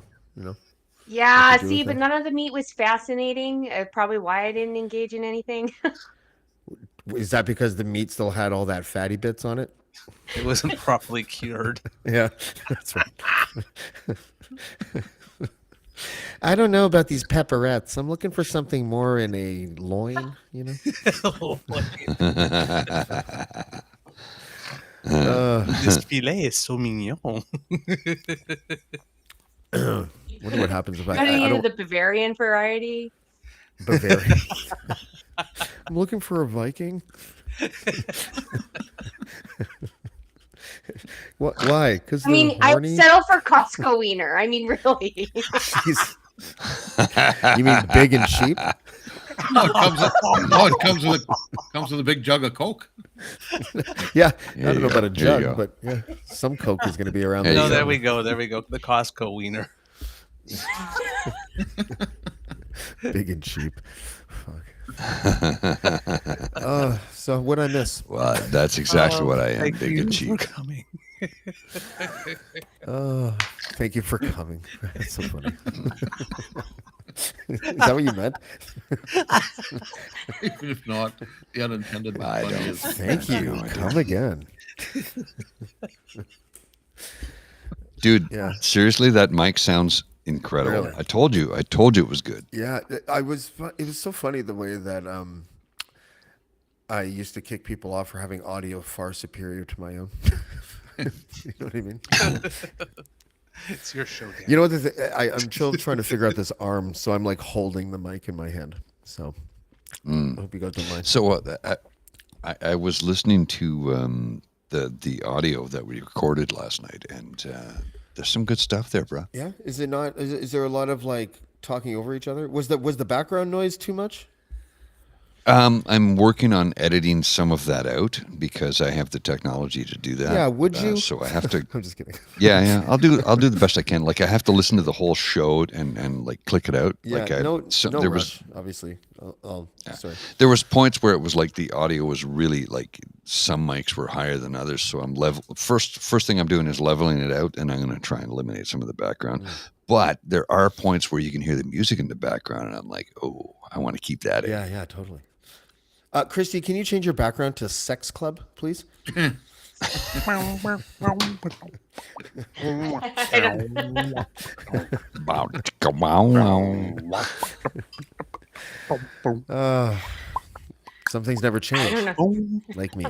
Yeah, what to do see, with but it? none of the meat was fascinating. Probably why I didn't engage in anything. Is that because the meat still had all that fatty bits on it? It wasn't properly cured. Yeah, that's right. I don't know about these pepperettes. I'm looking for something more in a loin, This filet is so mignon. Wonder what happens if I Running into don't the Bavarian variety. Bavaria. I'm looking for a Viking. What? Why? Because I mean, I would horny. settle for Costco wiener. I mean, really. Jeez. You mean big and cheap? It comes with a big jug of Coke. Yeah, I There don't you know go. about a There you jug, go. but yeah, some Coke is going to be around. There you No, go. there we go. There we go. The Costco wiener. Big and cheap. Fuck. So what'd I miss? Well, that's exactly what I am, Thank big you and for cheap. coming. Thank you for coming. That's so funny. Is that what you meant? Even if not, the unintended I funny don't is Thank you. Come again. Dude, Yeah. seriously, that mic sounds incredible. Really? I told you it was good. Yeah, it was so funny the way that I used to kick people off for having audio far superior to my own. You know what I mean? It's your show, Dan. You know what? I'm still trying to figure out this arm, so I'm like holding the mic in my hand. So I hope you guys don't mind. So I was listening to the audio that we recorded last night, and there's some good stuff there, bro. Yeah, is it not? Is there a lot of like talking over each other? Was the background noise too much? I'm working on editing some of that out because I have the technology to do that. Yeah, would you? So I have to. I'm just kidding. Yeah. I'll do the best I can. Like I have to listen to the whole show and like click it out. Yeah, like no there rush, obviously. Sorry. There was points where it was like the audio was really like some mics were higher than others. So I'm first thing I'm doing is leveling it out, and I'm going to try and eliminate some of the background. But there are points where you can hear the music in the background, and I'm like, oh, I want to keep that in. Yeah, totally. Kristy, can you change your background to Sex Club, please? Some things never I change, don't know. like me.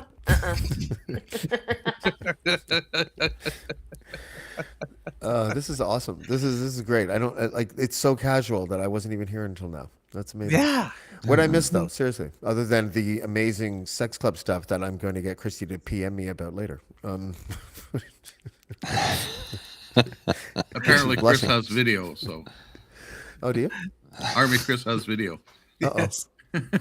This is awesome. This is great. I don't like. It's so casual that I wasn't even here until now. That's amazing. Yeah. What I missed though, seriously, other than the amazing sex club stuff that I'm going to get Kristy to PM me about later. apparently Chris Blessing. has video. So Oh, do you? Army Chris has video. Yes.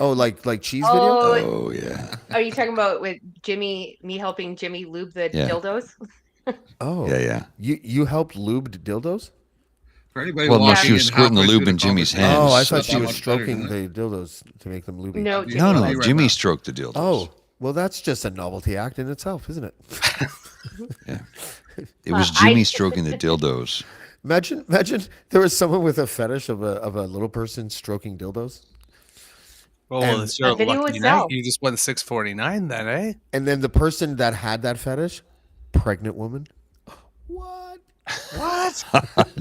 Oh, like cheese video? Oh, Oh yeah. are you talking about with me helping Jimmy lube the Yeah. dildos? Oh, Yeah. You helped lubed dildos? For anybody Well, no, walking she was in squirting the halfway lube through in Jimmy's conversation, hands. Oh, I Yes, thought that's she was much better, stroking isn't it? the dildos to make them lubey. No, No, Jimmy. no, Right Jimmy now. stroked the dildos. Oh, well, that's just a novelty act in itself, isn't it? It was Jimmy stroking the dildos. Imagine there was someone with a fetish of a little person stroking dildos, Well, And- it's your A video lucky would night. sell. You just won 649 then, eh? and then the person that had that fetish, pregnant woman. What? What?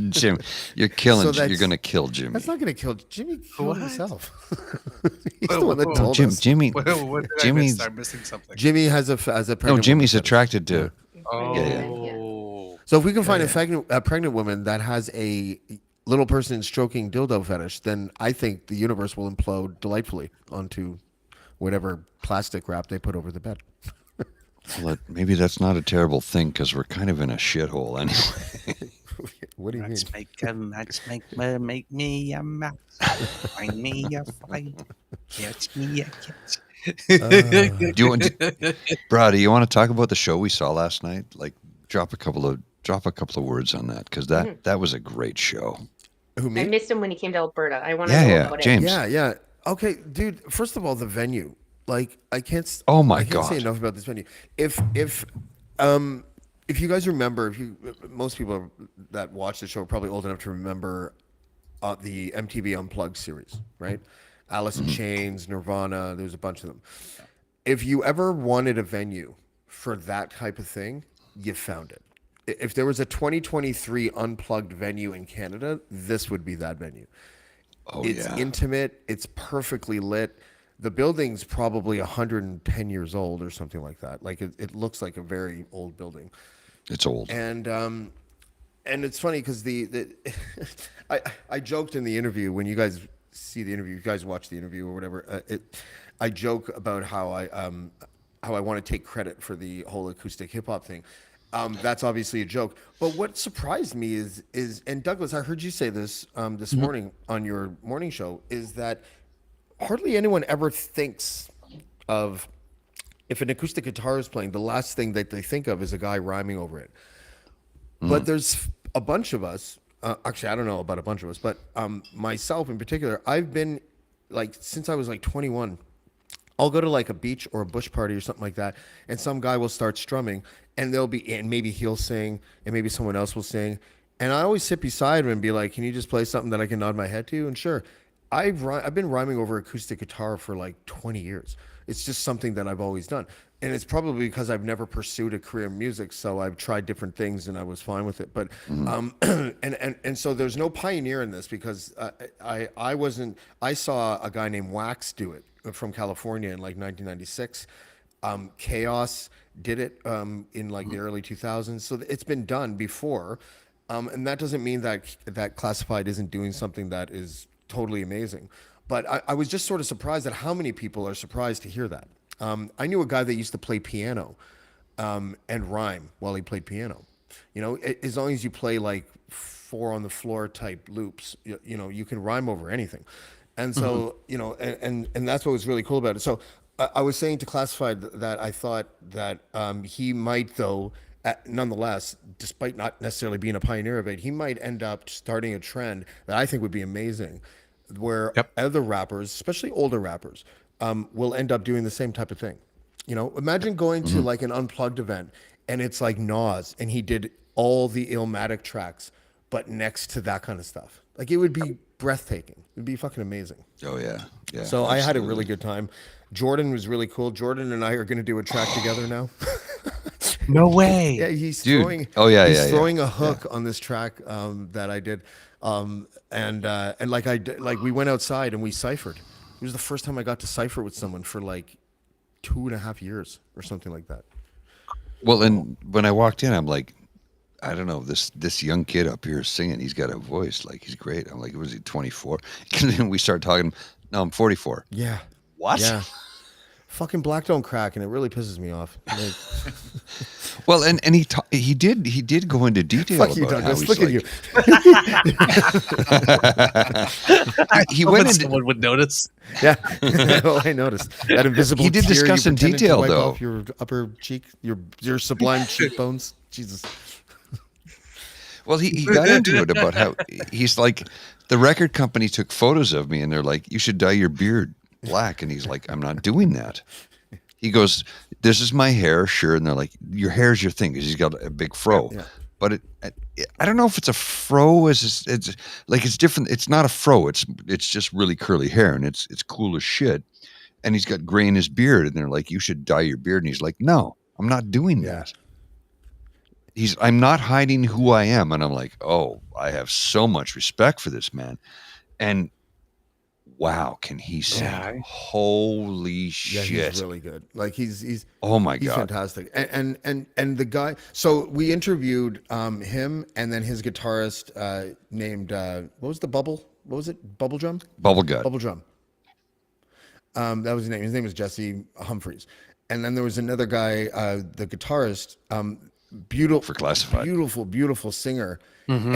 Jim, you're killing. So that's- You're gonna kill Jimmy. That's not going to kill Jimmy. Killed What? himself. He's the one that Whoa. told us. Jimmy. What did I Jimmy's- miss? I'm missing something. Jimmy has a pregnant. No, Jimmy's woman fetish. attracted to. Oh. Yeah. So if we can find a pregnant woman that has a little person stroking dildo fetish, then I think the universe will implode delightfully onto whatever plastic wrap they put over the bed. Well, maybe that's not a terrible thing because we're kind of in a shithole anyway. What do you mean? Let's make me a mouse. Find me a fight. Catch me a cat. Do you want, Brad? Do you want to talk about the show we saw last night? Like, drop a couple of words on that because that was a great show. Who I me? missed him when he came to Alberta. I want to Yeah, know yeah, about James. Yeah. Okay, dude. First of all, the venue. Like, I can't. Oh my I can't say God. enough about this venue. If If you guys remember, most people that watch the show are probably old enough to remember the MTV Unplugged series, right? Alice in Chains, Nirvana, there's a bunch of them. If you ever wanted a venue for that type of thing, you found it. If there was a 2023 Unplugged venue in Canada, this would be that venue. Oh, It's yeah. intimate, it's perfectly lit. The building's probably 110 years old or something like that. Like it looks like a very old building. It's old. And it's funny because I joked in the interview when you guys see the interview, you guys watch the interview or whatever. I joke about how I want to take credit for the whole acoustic hip hop thing. That's obviously a joke. But what surprised me is and Douglas, I heard you say this this morning on your morning show, is that hardly anyone ever thinks of, if an acoustic guitar is playing, the last thing that they think of is a guy rhyming over it. But there's a bunch of us, actually, I don't know about a bunch of us, but myself in particular, I've been like, since I was like 21, I'll go to like a beach or a bush party or something like that, and some guy will start strumming, and maybe he'll sing, and maybe someone else will sing. And I always sit beside him and be like, can you just play something that I can nod my head to? And sure, I've been rhyming over acoustic guitar for like 20 years. It's just something that I've always done. And it's probably because I've never pursued a career in music, so I've tried different things and I was fine with it. But and so there's no pioneer in this, because I saw a guy named Wax do it from California in like 1996. Chaos did it in like the early 2000s. So it's been done before, and that doesn't mean that Classified isn't doing something that is totally amazing. But I was just sort of surprised at how many people are surprised to hear that. I knew a guy that used to play piano and rhyme while he played piano. You know, as long as you play like 4 on the floor type loops, you know, you can rhyme over anything. And so, you know, and that's what was really cool about it. So I was saying to Classified that I thought that he might, though, nonetheless, despite not necessarily being a pioneer of it, he might end up starting a trend that I think would be amazing, where other rappers, especially older rappers, will end up doing the same type of thing. You know, imagine going to like an Unplugged event and it's like Nas and he did all the Illmatic tracks, but next to that kind of stuff. Like, it would be breathtaking. It'd be fucking amazing. Oh, yeah. Yeah. So I had a really good time. Jordan was really cool. Jordan and I are going to do a track together now. No way. Yeah, he's Dude. throwing. Oh, yeah, he's yeah, throwing a hook on this track that I did, and like we went outside and we ciphered. It was the first time I got to cipher with someone for like 2.5 years or something like that. Well, and when I walked in, I'm like, I don't know, this young kid up here is singing. He's got a voice, like, he's great. I'm like, was he 24? And then we started talking. No, I'm 44. Yeah. What? Yeah. Fucking black don't crack, and it really pisses me off. Like, well, and he did go into detail fuck about you, how Douglas. he's Look like, at you. he went into someone would notice. Yeah. Oh, I noticed that invisible. He did tear discuss you in pretended to detail, wipe though. off your upper cheek, your sublime cheekbones. Jesus. Well, he got into it about how he's like, the record company took photos of me and they're like, you should dye your beard black. And he's like, I'm not doing that. He goes, this is my hair, sure. And they're like, your hair's your thing, because he's got a big fro. Yeah. But I don't know if it's a fro. It's like, it's different. It's not a fro. It's just really curly hair, and it's cool as shit. And he's got gray in his beard, and they're like, you should dye your beard. And he's like, no, I'm not doing that. I'm not hiding who I am. And I'm like, oh, I have so much respect for this man. And wow, can he sing? Yeah. Holy shit. He's really good. Like, he's oh my God, he's fantastic. And the guy, so we interviewed him and then his guitarist named what was the Bubble? What was it? Bubble Drum? Bubble Gut. Bubble Drum. That was his name. His name was Jesse Humphreys. And then there was another guy, the guitarist, beautiful for Classified. Beautiful singer. Mm-hmm.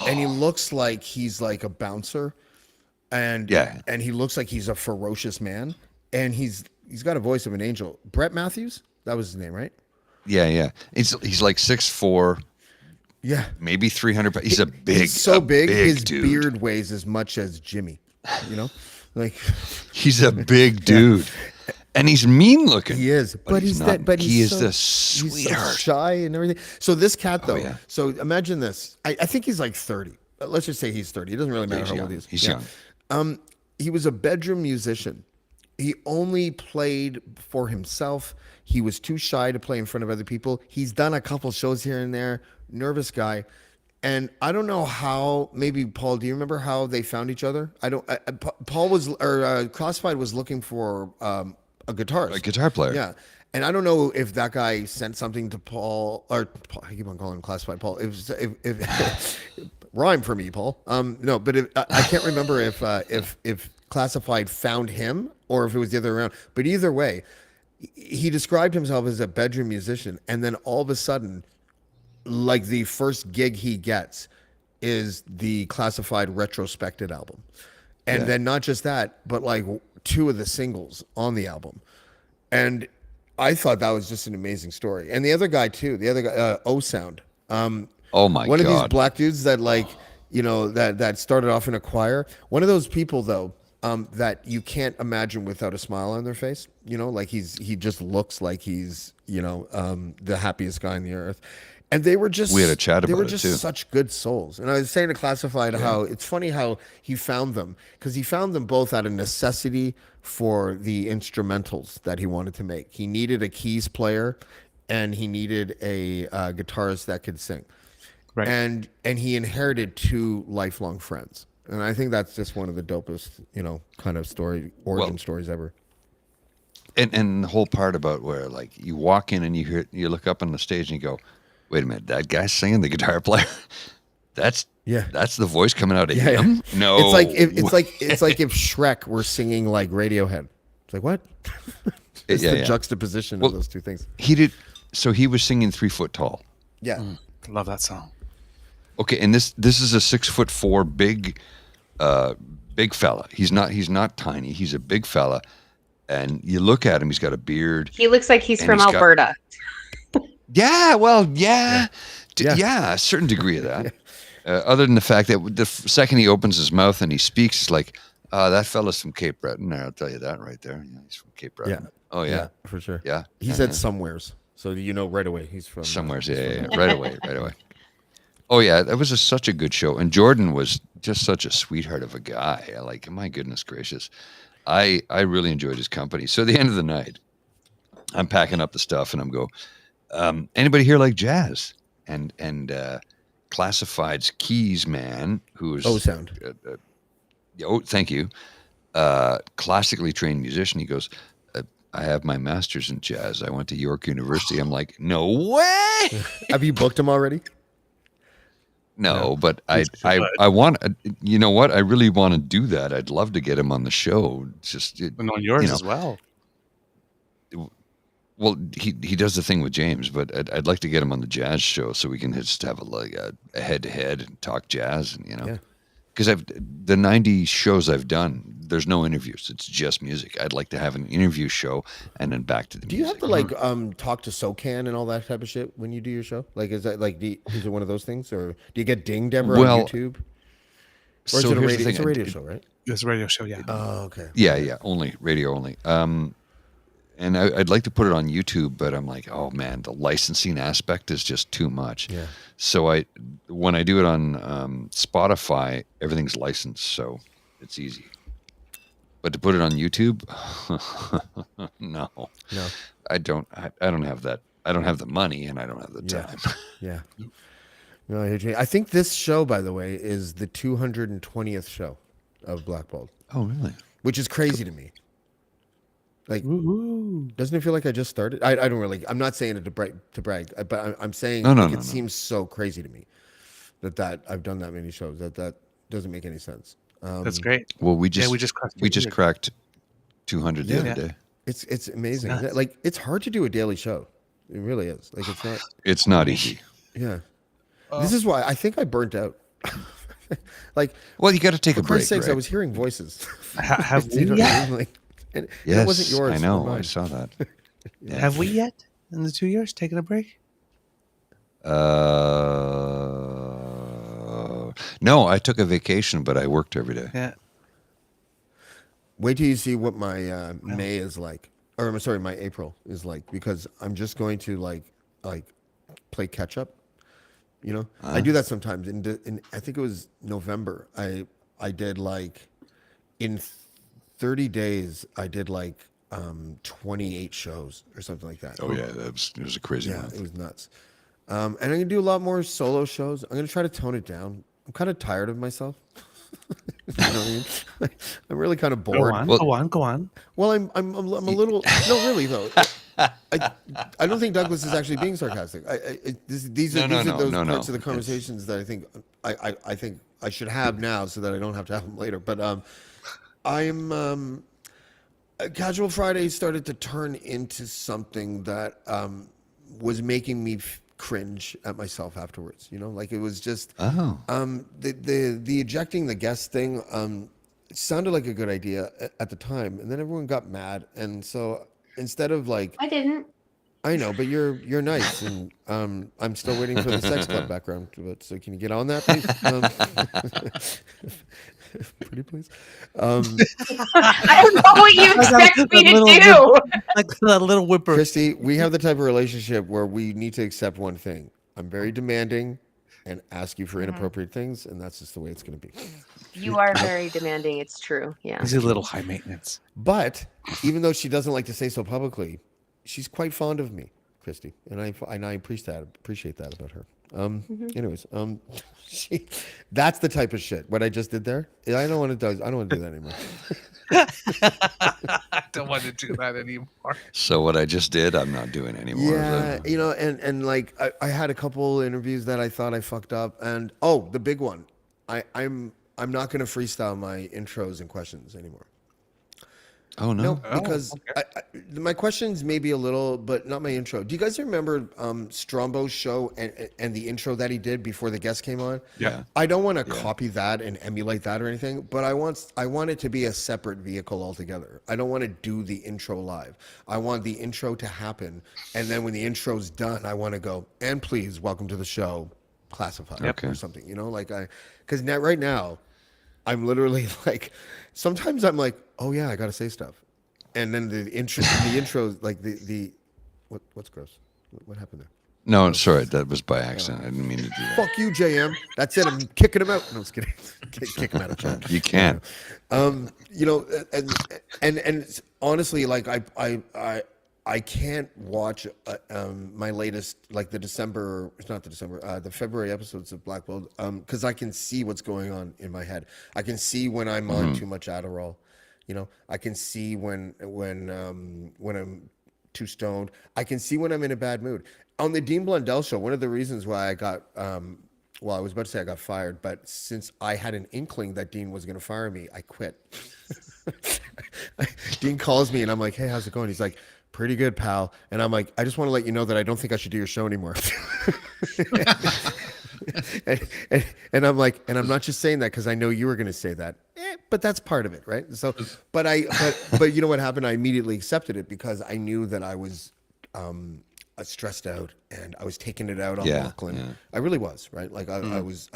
And he looks like he's like a bouncer. And he looks like he's a ferocious man, and he's got a voice of an angel. Brett Matthews, that was his name, right? Yeah. He's like 6'4". Yeah, maybe 300 pounds. He's he's so big. His dude. Beard weighs as much as Jimmy. You know, like he's a big dude. And he's mean looking. He is, but he's not. that. But he is so, the he's so sweetheart. shy and everything. So this cat, though. yeah. So imagine this. I think he's like 30. Let's just say he's 30. It doesn't really matter He's how young. old he is. He's young. He was a bedroom musician. He only played for himself. He was too shy to play in front of other people. He's done a couple shows here and there. Nervous guy. And I don't know how, maybe Paul, do you remember how they found each other? Paul was, or Classified was looking for a guitarist. A guitar player. Yeah. And I don't know if that guy sent something to Paul, or Paul, I keep on calling him Classified Paul. It was, if rhyme for me, Paul. No, but I can't remember if Classified found him or if it was the other way around. But either way, he described himself as a bedroom musician, and then all of a sudden, like the first gig he gets is the Classified retrospected album. And then not just that, but like 2 of the singles on the album. And I thought that was just an amazing story. And the other guy too, O Sound. Oh my God. One of these black dudes that like, you know, that started off in a choir. One of those people though, that you can't imagine without a smile on their face. You know, like he just looks like he's, you know, the happiest guy on the earth. And they were just, we had a chat about they were it just too. such good souls. And I was saying to Classified how it's funny how he found them, because he found them both out of necessity for the instrumentals that he wanted to make. He needed a keys player and he needed a guitarist that could sing. Right. And he inherited 2 lifelong friends. And I think that's just one of the dopest, you know, kind of origin stories ever. And the whole part about where like you walk in and you look up on the stage and you go, wait a minute, that guy's singing, the guitar player? That's the voice coming out of him? Yeah. No. It's like if Shrek were singing like Radiohead. It's like, what? It's the juxtaposition of those 2 things. He was singing 3 Foot Tall. Yeah. Love that song. Okay, and this is a 6'4" big fella. He's not tiny. He's a big fella. And you look at him, he's got a beard. He looks like he's from Alberta. Yeah, well, yeah, a certain degree of that. Other than the fact that the second he opens his mouth and he speaks, it's like, that fella's from Cape Breton. I'll tell you that right there. Yeah, he's from Cape Breton. Yeah. Oh, yeah. For sure. Yeah. He said somewheres. So you know right away he's from... Somewheres, yeah. Right away. Oh, yeah, that was such a good show. And Jordan was just such a sweetheart of a guy. Like, my goodness gracious. I really enjoyed his company. So at the end of the night, I'm packing up the stuff and I'm go, anybody here like jazz? And Classified's keys man, who's O Sound. Thank you. Classically trained musician. He goes, I have my master's in jazz. I went to York University. I'm like, no way. Have you booked him already? No, but I want, you know what? I really want to do that. I'd love to get him on the show. Just and on yours as well. Well, he does the thing with James, but I'd like to get him on the jazz show so we can just have a head-to-head and talk jazz, and because the 90 shows I've done, there's no interviews. It's just music. I'd like to have an interview show and then back to the music. Do you have to like talk to SoCan and all that type of shit when you do your show? Like, is that like is it one of those things, or do you get dinged ever on YouTube? Or is it a radio? It's a radio show, right? It's a radio show, yeah. Oh, okay. Yeah, only radio only. And I'd like to put it on YouTube, but I'm like, oh man, the licensing aspect is just too much. Yeah. So when I do it on Spotify, everything's licensed, so it's easy. But to put it on YouTube, no, I don't have that. I don't have the money, and I don't have the time. Yeah. No, I think this show, by the way, is the 220th show of BlackBalled. Oh, really? Which is crazy to me. Like, doesn't it feel like I just started? I don't really. I'm not saying it to brag, but I'm saying it seems so crazy to me that I've done that many shows. That doesn't make any sense. That's great. Well, we just cracked 200 the other day. It's amazing. Like, it's hard to do a daily show. It really is. Like, it's not. It's not easy. Yeah. This is why I think I burnt out. Like, well, you got to take a break. For Christ's sakes, right? I was hearing voices. Have we yet? And yes, it wasn't yours. I know. I saw that. Yeah. Have we yet in the 2 years taken a break? No, I took a vacation, but I worked every day. Yeah. Wait till you see what my May is like. or I'm sorry, my April is like, because I'm just going to like play catch up. You know, I do that sometimes. In I think it was November. I did like in 30 days. I did like 28 shows or something like that. Oh yeah, it was a crazy Yeah, month. it was nuts. And I'm gonna do a lot more solo shows. I'm gonna try to tone it down. I'm kind of tired of myself. You know what I mean? I'm really kind of bored. Go on. Well, I'm a little. No, really though. I don't think Douglas is actually being sarcastic. These are those parts of the conversations that I think I should have now so that I don't have to have them later. But I'm Casual Friday started to turn into something that was making me cringe at myself afterwards. You know, like it was just the ejecting the guest thing. It sounded like a good idea at the time, and then everyone got mad, and so instead of like, I didn't. I know, but you're nice, and I'm still waiting for the sex club background. So can you get on that, please? Pretty please. I don't know what you expect me to do. Like that little whipper. Kristy, we have the type of relationship where we need to accept one thing. I'm very demanding and ask you for inappropriate things, and that's just the way it's going to be. You are very demanding. It's true. Yeah. He's a little high maintenance. But even though she doesn't like to say so publicly, she's quite fond of me, Kristy, and I appreciate that about her. Anyways, that's the type of shit. What I just did there, I don't want to do that anymore. I don't want to do that anymore. So what I just did, I'm not doing anymore. Yeah, you know, and like I had a couple interviews that I thought I fucked up, and the big one, I'm not going to freestyle my intros and questions anymore. Oh no! No, because my questions may be a little, but not my intro. Do you guys remember Strombo's show and the intro that he did before the guest came on? Yeah. I don't want to copy that and emulate that or anything, but I want it to be a separate vehicle altogether. I don't want to do the intro live. I want the intro to happen, and then when the intro's done, I want to go, and please welcome to the show, classified or something. You know, like because right now, I'm literally like, sometimes I'm like, oh yeah, I gotta say stuff, and then the intro, like what's gross? What happened there? No, sorry, that was by accident. I didn't mean to do that. Fuck you, JM. That's it. I'm kicking him out. No, I'm just kidding. Kick him out of chat. You can't. You know, and honestly, like I can't watch my latest, like the February episodes of BlackBalled, because I can see what's going on in my head. I can see when I'm on too much Adderall. You know, I can see when I'm too stoned. I can see when I'm in a bad mood. On the Dean Blundell show, one of the reasons why I got, I was about to say I got fired, but since I had an inkling that Dean was going to fire me, I quit. Dean calls me and I'm like, hey, how's it going? He's like, pretty good, pal. And I'm like, I just want to let you know that I don't think I should do your show anymore. and I'm like, and I'm not just saying that because I know you were going to say that, but that's part of it, right? So, but you know what happened? I immediately accepted it because I knew that I was stressed out and I was taking it out on Lachlan. Yeah. I really was, right? Like I was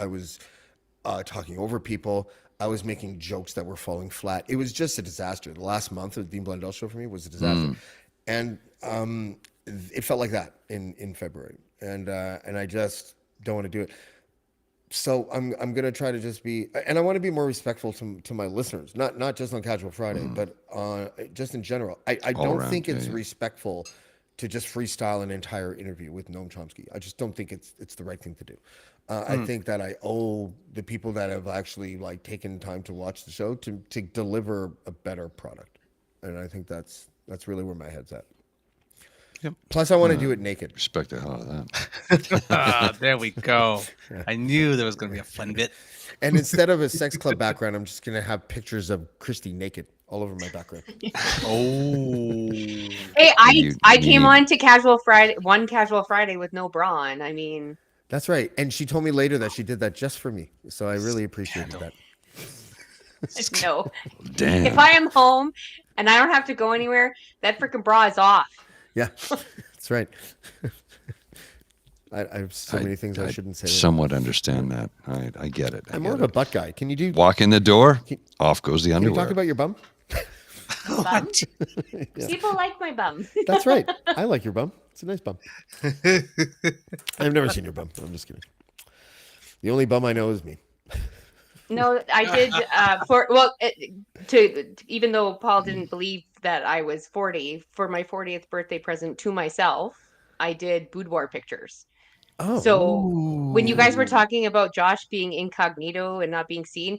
talking over people. I was making jokes that were falling flat. It was just a disaster. The last month of the Dean Blundell show for me was a disaster. And it felt like that in February. And I just don't want to do it. So I'm going to try to just be, and I want to be more respectful to my listeners, not just on Casual Friday, but just in general. I don't think it's respectful to just freestyle an entire interview with Noam Chomsky. I just don't think it's the right thing to do. I think that I owe the people that have actually like taken time to watch the show to deliver a better product. And I think that's really where my head's at. Yep. Plus, I want to do it naked. Respect the hell out of that. There we go. I knew there was going to be a fun bit. And instead of a sex club background, I'm just going to have pictures of Kristy naked all over my background. Oh. Hey, I came on to Casual Friday with no bra on. I mean, that's right. And she told me later that she did that just for me. So I really appreciated that. No. Damn. If I am home and I don't have to go anywhere, that freaking bra is off. Yeah, that's right. I have so many things I shouldn't say. Somewhat understand that. I get it. I'm more of a butt guy. Can you do? Walk in the door, off goes the Can you underwear. talk about your bum? Bum? Yeah. People like my bum. That's right. I like your bum. It's a nice bum. I've never seen your bum. I'm just kidding. The only bum I know is me. No, I did even though Paul didn't believe that I was 40, for my 40th birthday present to myself, I did boudoir pictures. Oh. So when you guys were talking about Josh being incognito and not being seen,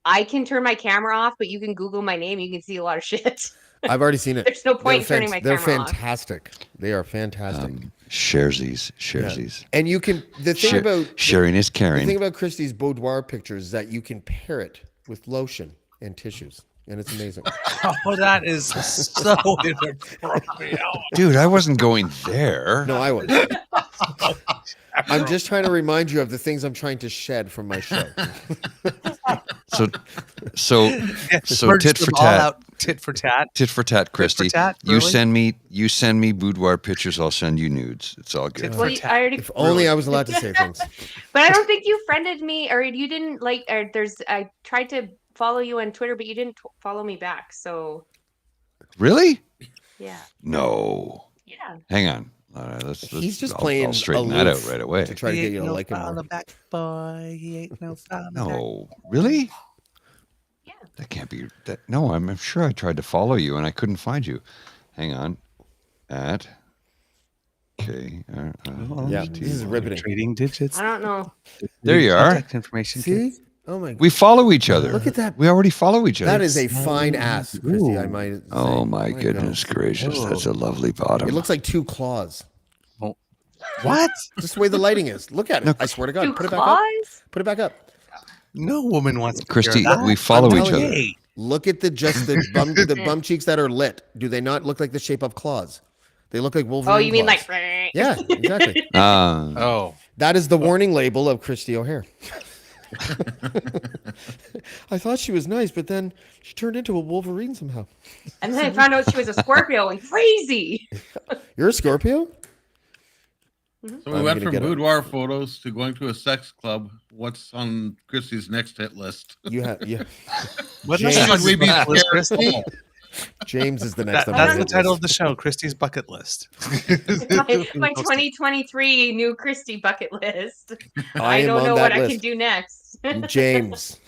I can turn my camera off, but you can Google my name. You can see a lot of shit. I've already seen it. There's no point in turning my They're camera off. fantastic. They are fantastic. Sharesies. Yeah. And you can the thing about sharing is caring. The thing about Kristy's boudoir pictures is that you can pair it with lotion and tissues, and it's amazing. Oh, that is so inappropriate. Dude, I wasn't going there. No, I was. I'm just trying to remind you of the things I'm trying to shed from my show. So Merge tit them for all tat. out. Tit for tat. Tit for tat, Kristy. tat, You really? send me boudoir pictures. I'll send you nudes. It's all good. Tit for Well, tat. I already, If only I was allowed to say things. but I don't think you friended me, or you didn't like. Or I tried to follow you on Twitter, but you didn't follow me back. So Really? yeah, No. yeah. Hang on. All right, let's He's just I'll playing straighten that out aloof right away. to try to He get ain't you to no like him fella more. back boy. He ain't no fella back. No, really? Yeah. That can't be that. No, I'm sure I tried to follow you and I couldn't find you. Hang on. At okay. Yeah, this is riveting. Trading digits. I don't know. There you are. Contact information. See? Oh my god. We follow each other. Look at that. We already follow each other. That is a fine ass, Kristy. I might say. Oh my goodness gracious! That's a lovely bottom. It looks like two claws. What? Just the way the lighting is. Look at it. No. I swear to God. Two Put it back up. claws? Put it back up. No woman wants to Kristy, hear that. we follow I'm each telling other. you. Look at the bum cheeks that are lit. Do they not look like the shape of claws? They look like Wolverine. Oh, you mean claws. like? Yeah, exactly. Oh. That is the warning label of Kristy O'Hare. I thought she was nice, but then she turned into a Wolverine somehow. And then I found out she was a Scorpio and crazy. You're a Scorpio? So we went from boudoir photos to going to a sex club. What's on Kristy's next hit list? You have, yeah. What James- else Should we be bucket list, scared? Kristy? James is the next. That's on the the title of list. the show, Kristy's bucket list. my 2023 new Kristy bucket list. I I am don't on know that what I list. can do next. James.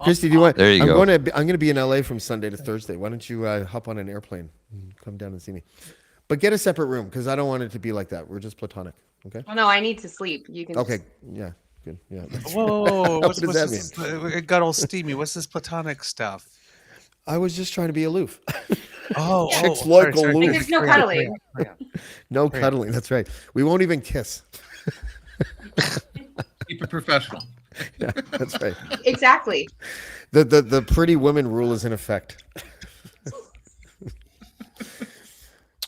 Kristy, do you want? There you go. I'm going to be in LA from Sunday to Thursday. Why don't you hop on an airplane and come down and see me? But get a separate room because I don't want it to be like that. We're just platonic. Okay. Well, no, I need to sleep. You can. Okay. Yeah. Good. Yeah. Whoa, What does that this? It got all steamy. What's this platonic stuff? I was just trying to be aloof. Oh, Chicks like sorry. aloof. There's no cuddling. No cuddling. That's right. We won't even kiss. Keep it professional. Yeah, that's right. Exactly. The pretty woman rule is in effect.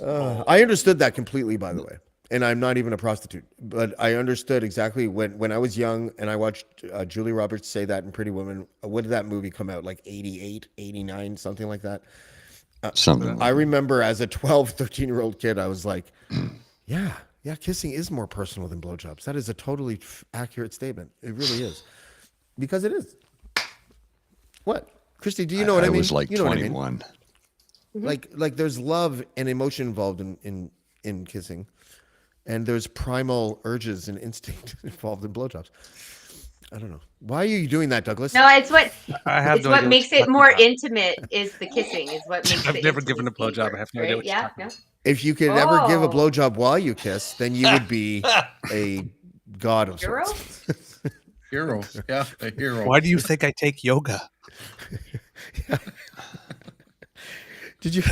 I understood that completely, by the way. And I'm not even a prostitute, but I understood exactly when I was young and I watched Julie Roberts say that in Pretty Woman. When did that movie come out? Like 88, 89, something like that. Something. I remember as a 12, 13-year-old kid, I was like, yeah, kissing is more personal than blowjobs. That is a totally accurate statement. It really is. Because it is. What? Kristy, do you know what I mean? I was like you know 21. What I mean? Like there's love and emotion involved in kissing. And there's primal urges and instinct involved in blowjobs. I don't know. Why are you doing that, Douglas? No, it's what I have it's no what idea makes you're it talking more about. intimate is the kissing. Is what makes I've the never given a intimacy blowjob. I work, have no idea right? what you're Yeah, talking no. about. If you could ever give a Oh. blowjob while you kiss, then you would be a god of Hero? sorts. Hero. Yeah, a hero. Why do you think I take yoga? Did you?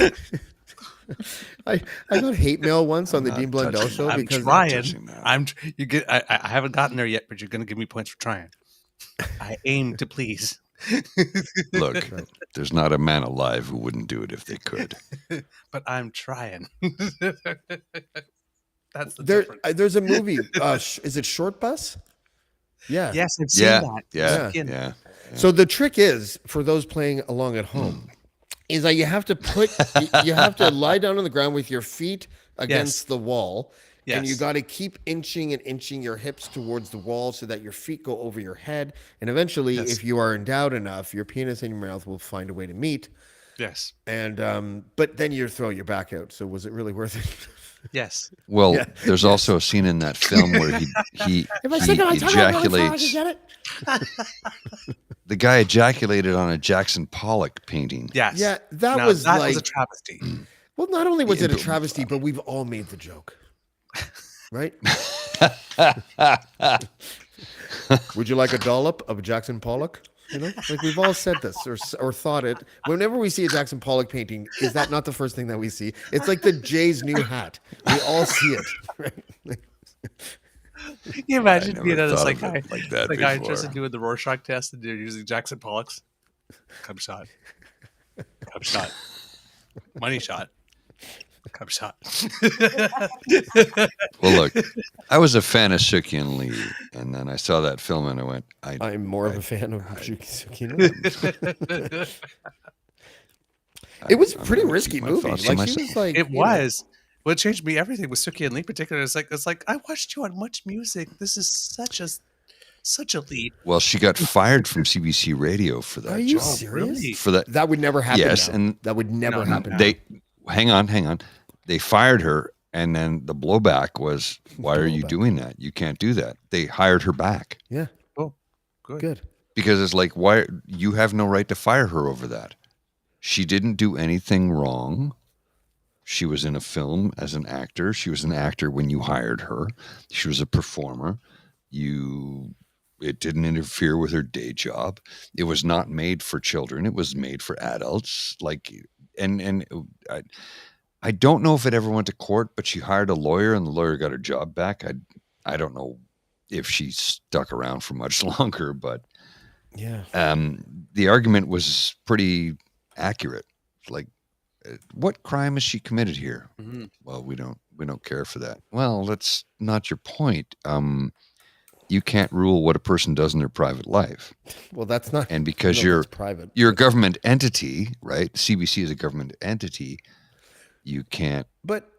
I got hate mail once on the not Dean Blundell touching show that. because Trying. touching that. I haven't gotten there yet, but you're going to give me points for trying. I aim to please. Look, there's not a man alive who wouldn't do it if they could. But I'm trying. That's the there difference. there's a movie. Is it Short Bus? Yeah. Yes, I've seen Yeah, that. yeah, Skin. yeah. So the trick is for those playing along at home, is that you have to lie down on the ground with your feet against the wall, And you Yes. got to keep inching and inching your hips towards the wall so that your feet go over your head. And eventually, Yes. if you are endowed enough, your penis and your mouth will find a way to meet. Yes. And but then you throw your back out. So was it really worth it? Yes. Well, Yeah. there's also a scene in that film where he If I stick my tongue out really far, I can ejaculates. get it. The guy ejaculated on a Jackson Pollock painting. Yes. Yeah, that Now, was that like was a travesty. well, not only was Yeah, it a but- travesty, but we've all made the joke, right? Would you like a dollop of Jackson Pollock? You know, like we've all said this or thought it. Whenever we see a Jackson Pollock painting, is that not the first thing that we see? It's like the Jay's new hat. We all see it, right? Like, Can you imagine never being a thought of guy, it like that the guy before. interested in doing the Rorschach test and they're using Jackson Pollock's? Come shot. Come shot. Money shot. Come shot. Well, look, I was a fan of Suki Lee, and then I saw that film and I went, I'm more of a fan of Tsukino. It was a I'm pretty gonna risky keep my movie. thoughts to Like she myself. was like, It you know, was. What changed me everything was Suki and Lee particular. It's like I watched you on Much Music. This is such a leap. Well, she got fired from CBC Radio for that Are you job. serious? really? For that, That would never happen. Yes, now. and that would never No, happen. no. they hang on. They fired her, and then the blowback was, "Why are you Blowback. doing that? You can't do that." They hired her back Yeah, Oh, good. good. because it's like, why you have no right to fire her over that. She didn't do anything wrong. She was in a film as an actor. She was an actor when you hired her. She was a performer. It didn't interfere with her day job. It was not made for children. It was made for adults. Like, and I don't know if it ever went to court, but she hired a lawyer and the lawyer got her job back. I don't know if she stuck around for much longer, but Yeah. the argument was pretty accurate. Like, what crime has she committed here? Mhm. Well, we don't care for that. Well, that's not your point. You can't rule what a person does in their private life. Well, that's not. And because no, you're that's private. a government entity, right? CBC is a government entity. You can't, But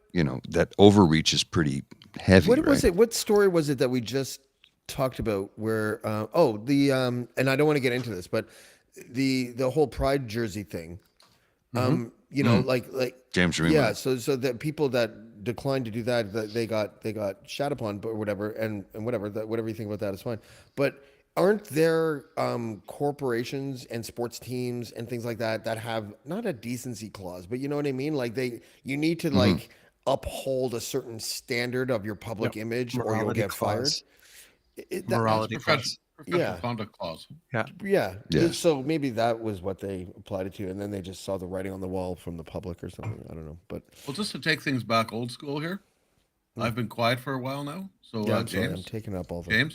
that overreach is pretty heavy. what was right? it? What story was it that we just talked about? Where and I don't want to get into this, but the whole Pride jersey thing. Like James Remar. yeah. So the people that declined to do that, they got shat upon, but whatever, and whatever you think about that is fine. But aren't there corporations and sports teams and things like that have not a decency clause, but you know what I mean? Like you need to like uphold a certain standard of your public image, or you'll Morality get fired. clause. That- Morality clause. Professional Yeah. conduct clause. Yeah. Yes. So maybe that was what they applied it to, and then they just saw the writing on the wall from the public or something. I don't know, but Well, just to take things back old school here, I've been quiet for a while now. So, yeah, I'm sorry, I'm James, taking up all the. I'm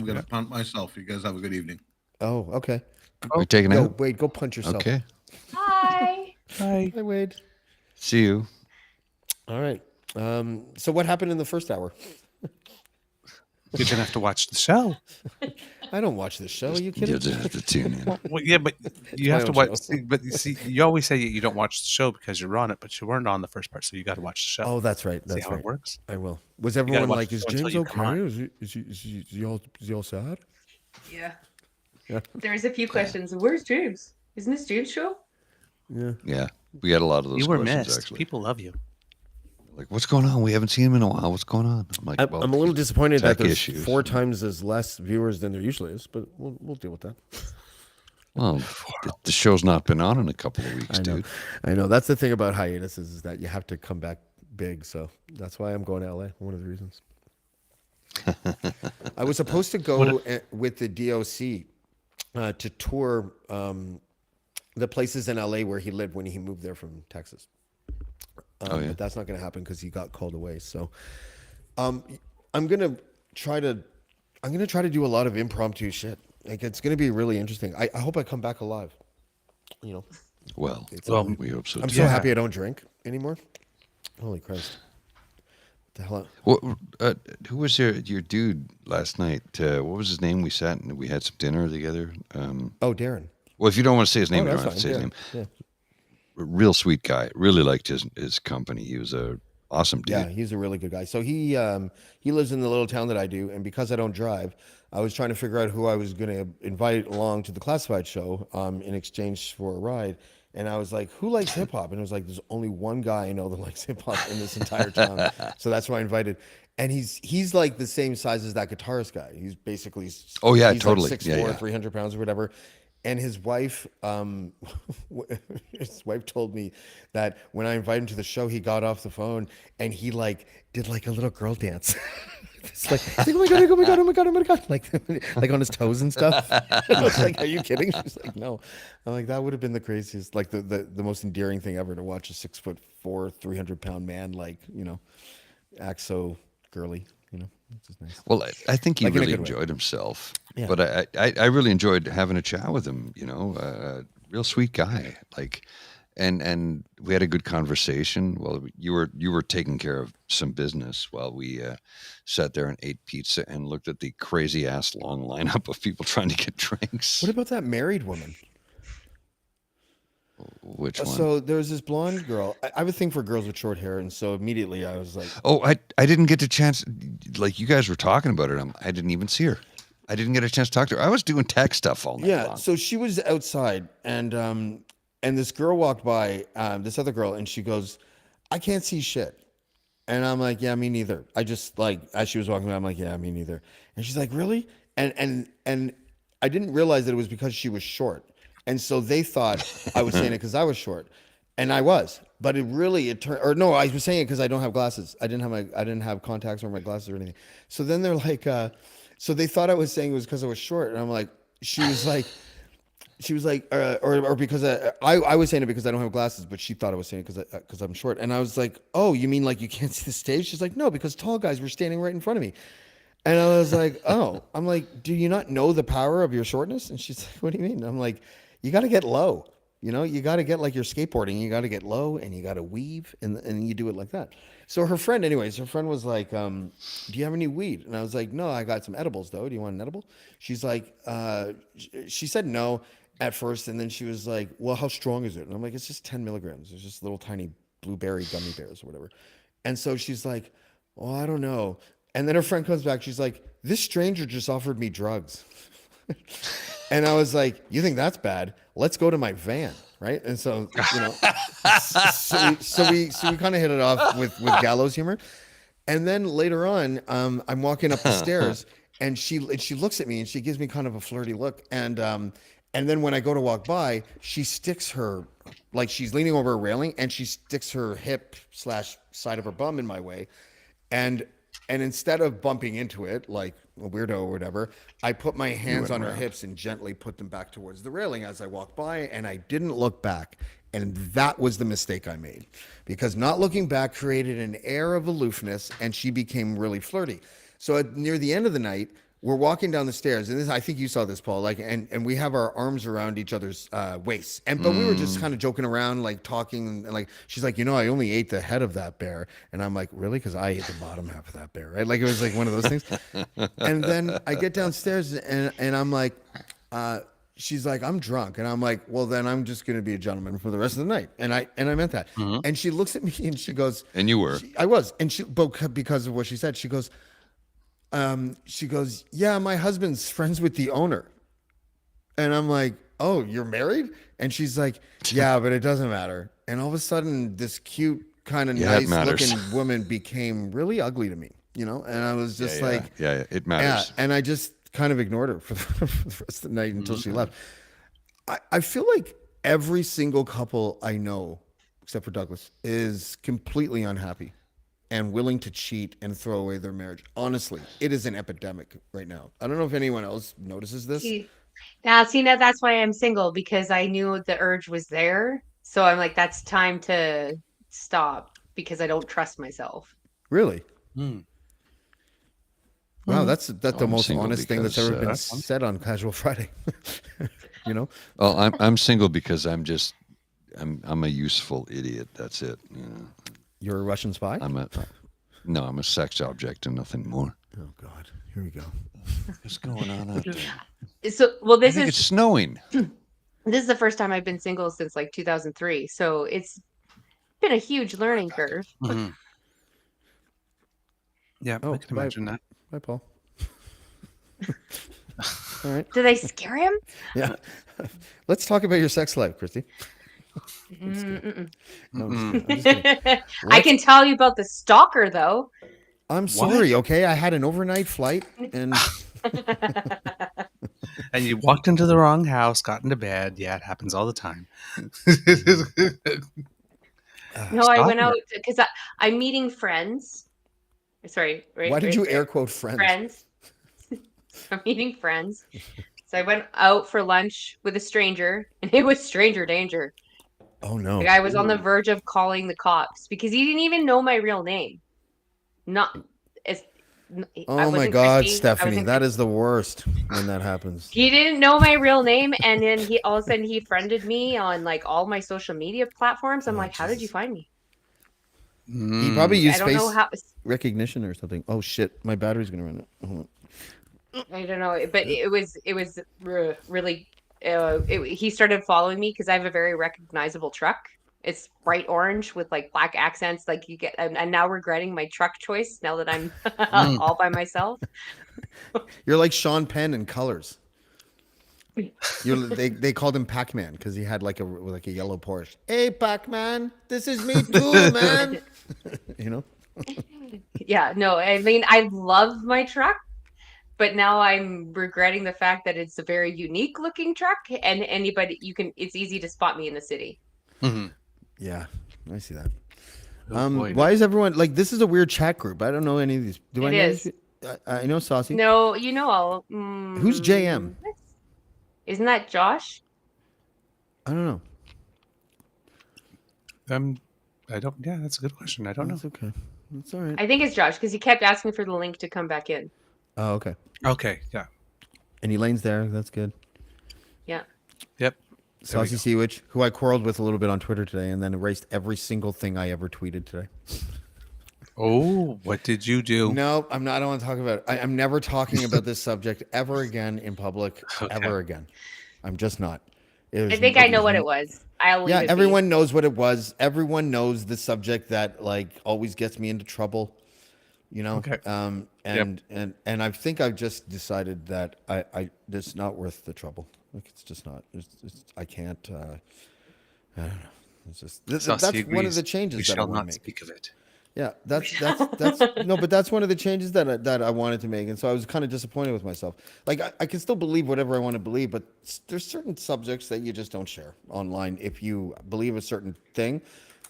going to punt myself. You guys have a good evening. Oh, okay. We're taking No, out. Wade, go punch yourself. Okay. Hi. Hi. Hi, Wade. See you. All right. So what happened in the first hour? You're gonna have to watch the show. I don't watch this show. Are you You kidding? just have to tune in. Well, yeah, but you my have to own watch. show. See, but you see, you always say you don't watch the show because you're on it, but you weren't on the first part, so you got to watch the show. Oh, that's right. see That's how right. it works. I will. Was gotta everyone watch like, the is show until James you come okay? on. Is he all sad? Yeah. Yeah. There's a few questions. Where's James? Isn't this James' show? Yeah. Yeah, we got a lot of those You were questions missed. actually. People love you. Like, what's going on? We haven't seen him in a while. What's going on? I'm like, I'm a little disappointed that tech there's issues. 4 times as less viewers than there usually is, but we'll deal with that. Well, the show's not been on in a couple of weeks, I know. dude. I know. That's the thing about hiatus is that you have to come back big. So that's why I'm going to LA. One of the reasons. I was supposed to go with the DOC to tour the places in LA where he lived when he moved there from Texas. But that's not going to happen because he got called away. So I'm gonna try to do a lot of impromptu shit. Like it's gonna be really interesting. I hope I come back alive. Well, Well, we hope so. I'm too. so Yeah. happy I don't drink anymore. Holy Christ! What the hell? What, who was your dude last night? What was his name? We sat and we had some dinner together. Oh, Darren. Well, if you don't want to say his name, you that's don't have to say his fine. name. Yeah. Real sweet guy. Really liked his company. He was a Awesome dude. Yeah, he's a really good guy. So he lives in the little town that I do, and because I don't drive, I was trying to figure out who I was going to invite along to the classified show in exchange for a ride. And I was like, "Who likes hip hop?" And it was like, "There's only one guy I know that likes hip hop in this entire town." So that's why I invited. And he's like the same size as that guitarist guy. He's basically Oh yeah, he's totally. like 6'4", Yeah, yeah. 300 pounds or whatever. And his wife, his wife told me that when I invited him to the show, he got off the phone and he like did like a little girl dance. It's like, oh my god, oh my god, oh my god, oh my god, like on his toes and stuff. I was like, are you kidding? She's like, no. I'm like, that would have been the craziest, like the most endearing thing ever to watch a 6'4", 300-pound man act so girly. It's just nice. Well, I think he Like in a really good way. enjoyed himself. Yeah. But I really enjoyed having a chat with him. Real sweet guy. Like, and we had a good conversation. Well, you were taking care of some business while we sat there and ate pizza and looked at the crazy ass long lineup of people trying to get drinks. What about that married woman? Which one? So there's this blonde girl. I have a thing for girls with short hair, and so immediately I was like, Oh, I didn't get a chance. Like you guys were talking about it. I didn't even see her. I didn't get a chance to talk to her. I was doing tech stuff all night yeah. long. So she was outside, and this girl walked by, this other girl, and she goes, "I can't see shit." And I'm like, "Yeah, me neither." I just like as she was walking by, I'm like, "Yeah, me neither." And she's like, "Really?" And I didn't realize that it was because she was short. And so they thought I was saying it because I was short, and I was. But it turned, or no, I was saying it because I don't have glasses. I didn't have contacts or my glasses or anything. So then they're like, so they thought I was saying it was because I was short, and I'm like, she was like, or because I was saying it because I don't have glasses, but she thought I was saying it because I'm short, and I was like, oh, you mean like you can't see the stage? She's like, no, because tall guys were standing right in front of me. And I was like, oh, I'm like, do you not know the power of your shortness? And she's like, what do you mean? I'm like, you got to get low. You got to get like you're skateboarding. You got to get low and you got to weave and you do it like that. So her friend was like, do you have any weed? And I was like, no, I got some edibles though. Do you want an edible? She's like, she said no at first. And then she was like, well, how strong is it? And I'm like, it's just 10 milligrams. It's just little tiny blueberry gummy bears or whatever. And so she's like, well, I don't know. And then her friend comes back. She's like, this stranger just offered me drugs. And I was like, you think that's bad? Let's go to my van, right? And so, so we kind of hit it off with gallows humor. And then later on, I'm walking up the stairs, and she looks at me and she gives me kind of a flirty look. And then when I go to walk by, she sticks her, like she's leaning over a railing, and she sticks her hip / side of her bum in my way, and instead of bumping into it like a weirdo or whatever, I put my hands on her hips and gently put them back towards the railing as I walked by, and I didn't look back. And that was the mistake I made, because not looking back created an air of aloofness, and she became really flirty. So near the end of the night, we're walking down the stairs, and I think you saw this, Paul. Like, and we have our arms around each other's waists, but we were just kind of joking around, like talking, and like she's like, I only ate the head of that bear, and I'm like, really? Because I ate the bottom half of that bear, right? Like it was like one of those things. And then I get downstairs, and I'm like, she's like, I'm drunk, and I'm like, well, then I'm just gonna be a gentleman for the rest of the night, and I meant that. Mm-hmm. And she looks at me and she goes, and you were, I was, and but because of what she said, she goes, yeah, my husband's friends with the owner. And I'm like, oh, you're married? And she's like, yeah, but it doesn't matter. And all of a sudden, this cute, kind of nice looking woman became really ugly to me, And I was just yeah, it matters. Yeah, and I just kind of ignored her for the rest of the night until she left. I feel like every single couple I know, except for Douglas, is completely unhappy and willing to cheat and throw away their marriage. Honestly, it is an epidemic right now. I don't know if anyone else notices this. Now, that's why I'm single, because I knew the urge was there. So I'm like, that's time to stop, because I don't trust myself. Really? Wow, that's the most honest thing that's ever been said on Casual Friday. Well, I'm single because I'm a useful idiot. That's it. You're a Russian spy? I'm a sex object and nothing more. Oh God, here we go. What's going on out there? So, well, it's snowing. This is the first time I've been single since like 2003. So it's been a huge learning curve. Mm-hmm. Yeah, Oh, I can imagine that. Bye, Paul. All right. Did I scare him? Yeah. Let's talk about your sex life, Kristy. Mm-mm. No, I'm just kidding. I'm just kidding. I can tell you about the stalker, though. I'm sorry, okay? I had an overnight flight and And you walked into the wrong house, got into bed. Yeah, it happens all the time. No, I went Stalker. out because I'm meeting friends. Sorry, right? why did right, you right. air quote friends? Friends. I'm meeting friends. So I went out for lunch with a stranger, and it was stranger danger. Oh no. Like I was on the verge of calling the cops because he didn't even know my real name. Not as. I Oh my wasn't God, Kristy. I Stephanie, wasn't that Kristy. is the worst when that happens. He didn't know my real name, and then he all of a sudden he friended me on like all my social media platforms. I'm Oh, like, how did you Jesus. find me? He probably used I don't know face how. recognition or something. Oh shit, my battery's gonna run out. Hold on. I don't know, but it was really. He started following me because I have a very recognizable truck. It's bright orange with like black accents. Like you get, I'm now regretting my truck choice now that I'm all by myself. You're like Sean Penn in Colors. They called him Pac-Man because he had like a yellow Porsche. Hey, Pac-Man, this is me too, man. You know. Yeah, no, I mean I love my truck, but now I'm regretting the fact that it's a very unique looking truck, and it's easy to spot me in the city. Mm-hmm. Yeah, I see that. Oh, boy. Why is everyone like this? Is a weird chat group. I don't know any of these. Do I It know? is. These? I know Saucy. No, you know all. Who's JM? Isn't that Josh? I don't know. I don't. Yeah, that's a good question. I don't know. That's okay. That's all right. I think it's Josh because he kept asking for the link to come back in. Oh, okay. Okay. Yeah. And Elaine's there. That's good. Yeah. Yep. Saucy Seawitch, who I quarreled with a little bit on Twitter today, and then erased every single thing I ever tweeted today. Oh, what did you do? No, I'm not. I don't want to talk about it. I'm never talking about this subject ever again in public. Okay. Ever again. I'm just not. I think I know what it was. I'll leave Yeah, it be. everyone knows what it was. Everyone knows the subject that like always gets me into trouble. You know. Okay. And I think I've just decided that I it's not worth the trouble. Like it's just not. I can't. I don't know. It's just that's Saucy one of agrees. the changes We that I shall want to not make. speak of it. Yeah, that's no, but that's one of the changes that I wanted to make, and so I was kind of disappointed with myself. Like I can still believe whatever I want to believe, but there's certain subjects that you just don't share online if you believe a certain thing,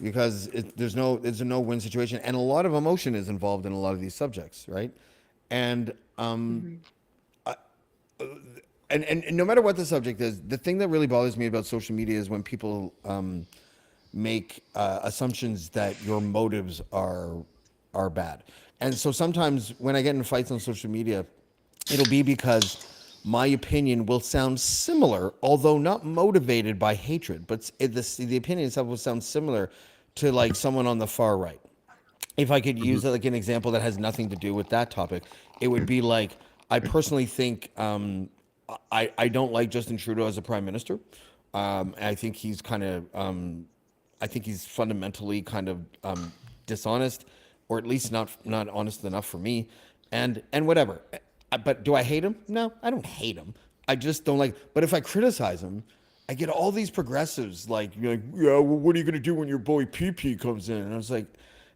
because there's a no-win situation, and a lot of emotion is involved in a lot of these subjects, right? And and no matter what the subject is, the thing that really bothers me about social media is when people make assumptions that your motives are bad. And so sometimes when I get in fights on social media, it'll be because my opinion will sound similar, although not motivated by hatred, but the opinion itself will sound similar to like someone on the far right. If I could use like an example that has nothing to do with that topic, it would be like, I personally think I don't like Justin Trudeau as a prime minister. I think he's kind of I think he's fundamentally kind of dishonest, or at least not honest enough for me, and whatever. But do I hate him? No, I don't hate him. I just don't like. But if I criticize him, I get all these progressives like, you're like, yeah, well, what are you gonna do when your boy PP comes in? And I was like,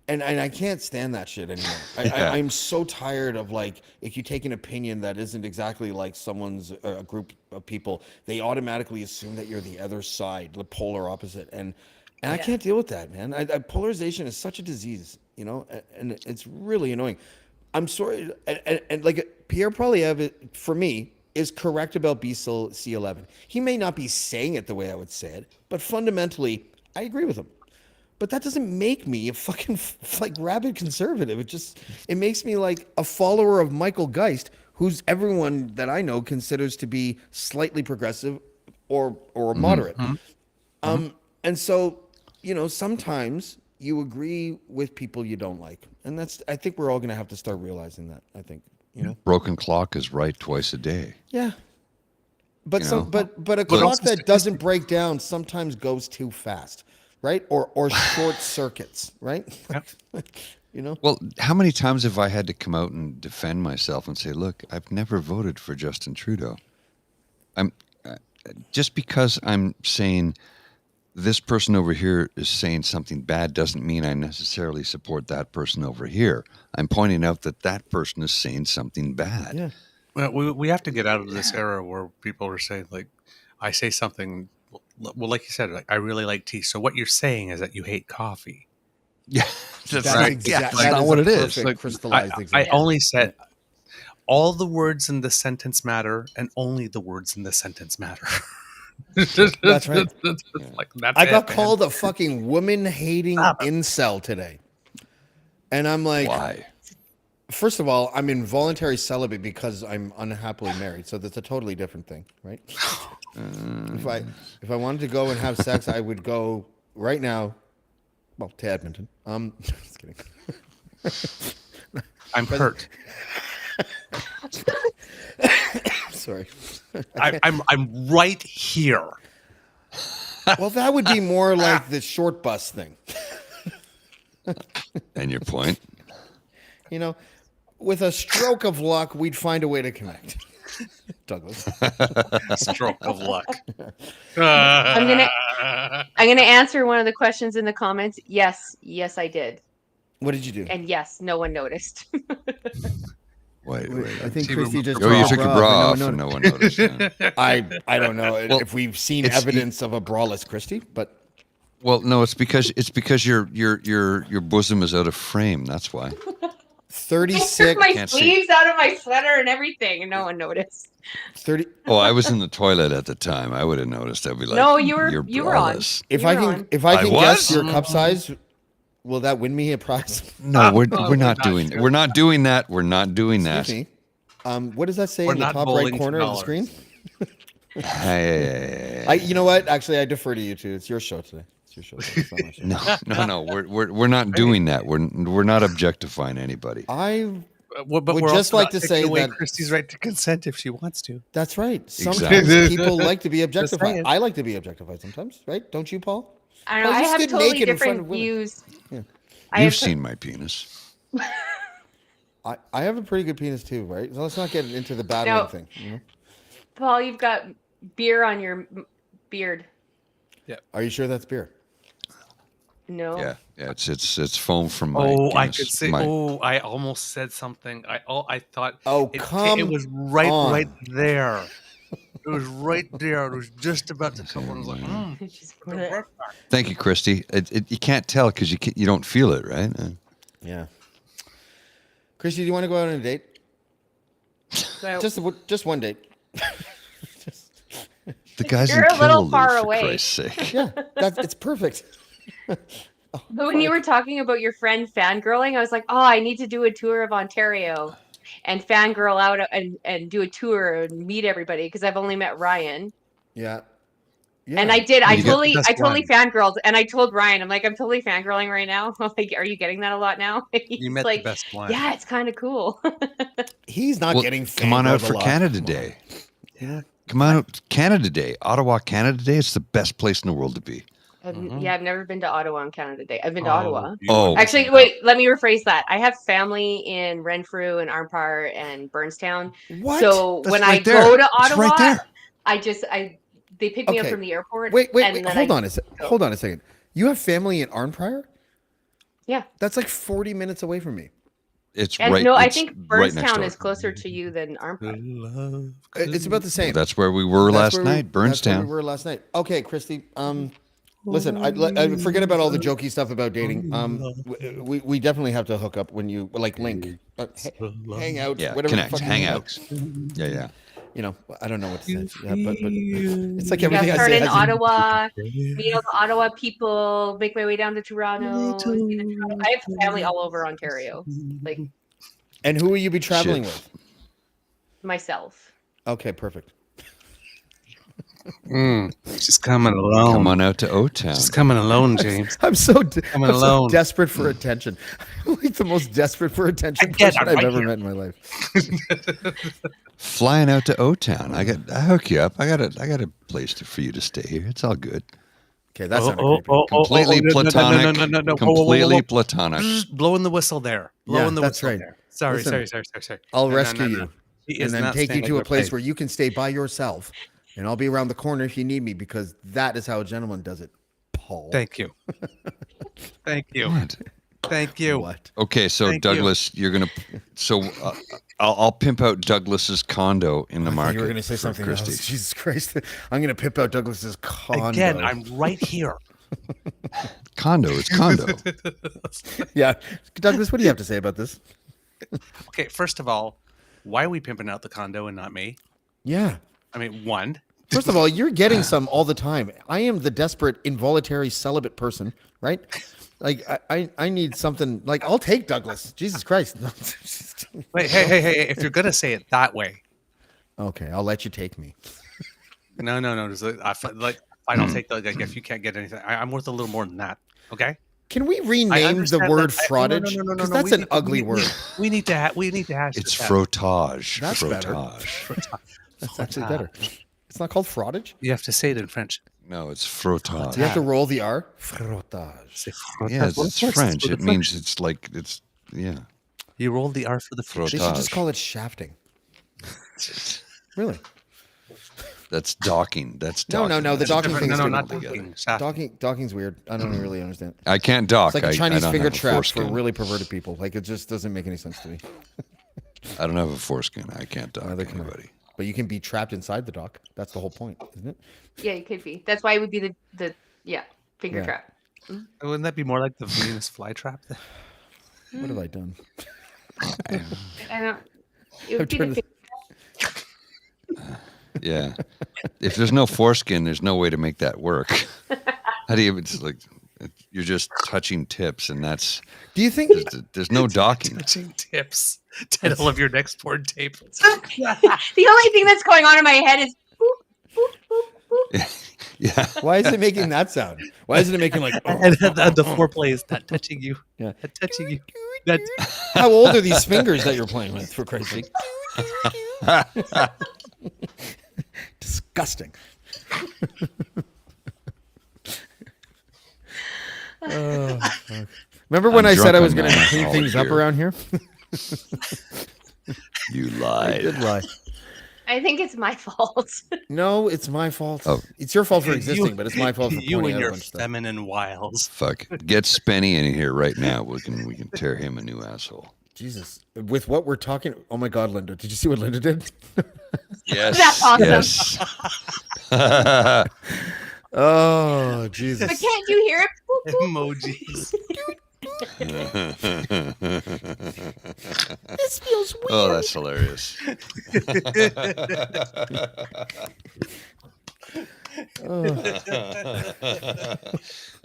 and I can't stand that shit anymore. I'm so tired of like, if you take an opinion that isn't exactly like someone's a group of people, they automatically assume that you're the other side, the polar opposite, and I can't deal with that, man. Polarization is such a disease, you know, and it's really annoying. I'm sorry, and like Pierre Poilievre, for me, is correct about BC11. He may not be saying it the way I would say it, but fundamentally, I agree with him. But that doesn't make me a fucking like rabid conservative. It makes me like a follower of Michael Geist, who's everyone that I know considers to be slightly progressive or moderate. And so, you know, sometimes you agree with people you don't like, and I think we're all going to have to start realizing that. I think, you know, Broken clock is right twice a day. yeah. But You know? but a clock that doesn't break down sometimes goes too fast. right? Or short circuits, right? You know? Well, how many times have I had to come out and defend myself and say, look, I've never voted for Justin Trudeau. I'm just because I'm saying this person over here is saying something bad doesn't mean I necessarily support that person over here. I'm pointing out that that person is saying something bad. Yeah. Well, we have to get out of this era where people are saying, like, I say something, well, like you said, like, I really like tea. So what you're saying is that you hate coffee. Yeah, That's right. exact- That's that not is what a it is. perfect Like, crystallized I example. only said all the words in the sentence matter, and only the words in the sentence matter. That's right. Like, that's I it, got man. called a fucking woman-hating Stop it. incel today. And I'm like, Why? first of all, I'm involuntary celibate because I'm unhappily married. So that's a totally different thing, right? If I wanted to go and have sex, I would go right now. Well, to Edmonton. Just kidding. I'm hurt. Sorry. I'm right here. Well, that would be more like the short bus thing. And your point? You know, with a stroke of luck, we'd find a way to connect. Douglas. Stroke of luck. I'm gonna answer one of the questions in the comments. Yes, I did, What did you do? and yes, no one noticed. Wait. I think She Kristy removed just her Oh, you took took your her bra off off and and no one noticed. Yeah. I don't know Well, if we've seen it's- evidence of a braless Kristy, but Well, no, it's because your bosom is out of frame. That's why. I took 36, my Can't see. sleeves out of my sweater and everything, and no one noticed. 30. Oh, I was in the toilet at the time. I would have noticed. I'd be like, No, you were- you're you were on. braless." If You I were can on. if I I can was? guess your cup size, will that win me a prize? No, we're we're not not doing. doing We're not doing that. We're not doing that. Excuse me. What does that say We're in the not top right bowling for corner of the dollars. screen? Hey, You know what? Actually, I defer to you two. It's your show today. It's your show today. It's not my show. no. We're not doing that. We're not objectifying anybody. I But Would we're just also like not to taking say away that- Christy's right to consent if she wants to. That's right. Sometimes Exactly. people like to be objectified. saying. I like to be objectified sometimes, right? Don't you, Paul? I don't know. Well, I you have stood totally naked in front different of women. views. Yeah. I You've have seen my penis. I have a pretty good penis too, right? So let's not get into the battling No. thing. You know? Paul, you've got beer on your beard. Are you sure that's beer? No. Yeah. It's foam from my. Oh, I penis. could say. My- I almost said something. I thought. Oh, It was right on. there. It was right there. It was just about to come. I was like, Just put it- Thank you, Kristy. You can't tell because you don't feel it, right? Yeah. Kristy, do you want to go out on a date? so- Just one date. The guy's You're in a little Killaloe, far for away. Christ's sake. Yeah, it's perfect. But when you were talking about your friend fangirling, I was like, oh, I need to do a tour of Ontario and fangirl out and do a tour and meet everybody because I've only met Ryan. Yeah. And I did. I You got totally the best fangirled. And I told Ryan, I'm like, I'm totally fangirling right now. I'm like, are you getting that a lot now? He's you met like, the best one. yeah, it's kind of cool. He's not Well, getting come on out fangirled a for lot. Canada Come on. Day. Yeah. Come on out, Canada Day, Ottawa, Canada Day. It's the best place in the world to be. Yeah, I've never been to Ottawa on Canada Day. I've been to Oh, Ottawa. you Oh. were Actually, missing wait, let me rephrase that. I have family in Renfrew and Armpar and Burnstown. What? So That's when right I there. go to It's Ottawa, right there. they pick me up Okay. from the airport. Wait. and then Hold I on a second. You have family in Arnprior? Yeah. That's like 40 minutes away from me. It's And right. no, I it's think right next Burnstown door. is closer to you than Armpar. Love. It's about the same. That's where we were That's last where night, That's where we Burnstown. were last night. Okay, Kristy. Listen, I forget about all the jokey stuff about dating. We definitely have to hook up when you link, hang out, Yeah, whatever. the connect, fuck hang you out. Yeah. You know, I don't know what to say. Yeah, but it's like Yeah, everything I start say. in has a- Ottawa, meet all the Ottawa people, make my way down to Toronto. See the Toronto. I have family all over Ontario, like And who will you be traveling with? myself. Okay, perfect. She's coming alone. Come on out to O-Town. She's coming alone, James. I'm so Coming alone. desperate for attention. I'm like the most desperate for attention I get person it, I've right ever here. met in my life. Flying out to O-Town. I hook you up. I got a place for you to stay here. It's all good. Okay, that's not creepy. Completely platonic. Completely platonic. Blowing the whistle there. Blowing the that's whistle right. there. Sorry, Listen, sorry. I'll No, rescue no. you He and is then not take you staying to a like place that. where you can stay by yourself, and I'll be around the corner if you need me, because that is how a gentleman does it, Paul. Thank you. Thank you. What? Thank you. What? Okay, so Thank Douglas, you're gonna. So I'll pimp out Douglas's condo in the I thought market. you were going to say for something Kristy. else. Jesus Christ. I'm going to pimp out Douglas's condo. Again, I'm right here. Condo, it's condo. Yeah. Douglas, what do you have to say about this? Okay, first of all, why are we pimping out the condo and not me? Yeah. I mean, one. First of all, you're getting some all the time. I am the desperate, involuntary celibate person, right? Like, I need something. Like, I'll take Douglas. Jesus Christ. Wait, hey, if you're going to say it that way. Okay, I'll let you take me. No. I don't take the, like, if you can't get anything, I'm worth a little more than that. Okay. Can we I rename the understand word that. fraudage? No. Because that's an ugly word. We need to hash It's this out. frottage. That's better. frottage. That's actually better. It's not called fraudage? You have to say it in French. No, it's frottage. Do you have to roll the R? Frottage. Yeah, it's French. It means it's like it's yeah. You roll the R for the French. They should just call it shafting. Really? That's docking. That's No. docking. The That's docking different. thing's No, not together. docking. Docking's weird. I don't really understand. I can't dock. It's like a I Chinese don't finger have a trap for foreskin. really perverted people. Like, it just doesn't make any sense to me. I don't have a foreskin. I can't dock Neither can I. anybody. But you can be trapped inside the dock. That's the whole point, isn't it? Yeah, it could be. That's why it would be the finger Yeah. trap. Wouldn't that be more like the Venus flytrap? What have I done? I don't. It would be turned the Yeah. If there's no foreskin, there's no way to make that work. How do you? It's like you're just touching tips, and that's Do you think there's no docking. Touching tips. Title of your next board tape. the only thing that's going on in my head is boop, boop, boop, boop. Yeah. why is it making that sound? Why isn't it making like And the foreplay is that touching you. Yeah. That touching you. That How old are these fingers that you're playing with, for Christ's sake? Disgusting. Remember when I'm I said drunk I was on going to that clean all things up year. around here? You I lied. did lie. I think it's my fault. No, it's my fault. Oh. It's your fault for You- existing, but it's my fault for you pointing and out a your bunch of stuff. feminine wiles. Fuck. Get Spenny in here right now. We can tear him a new asshole. Jesus. With what we're talking, oh my God, Linda. Did you see what Linda did? Yes. That's awesome. Yes. Oh, Jesus. But can't you hear it? Boop, boop. Emojis. This feels weird. Oh, that's hilarious.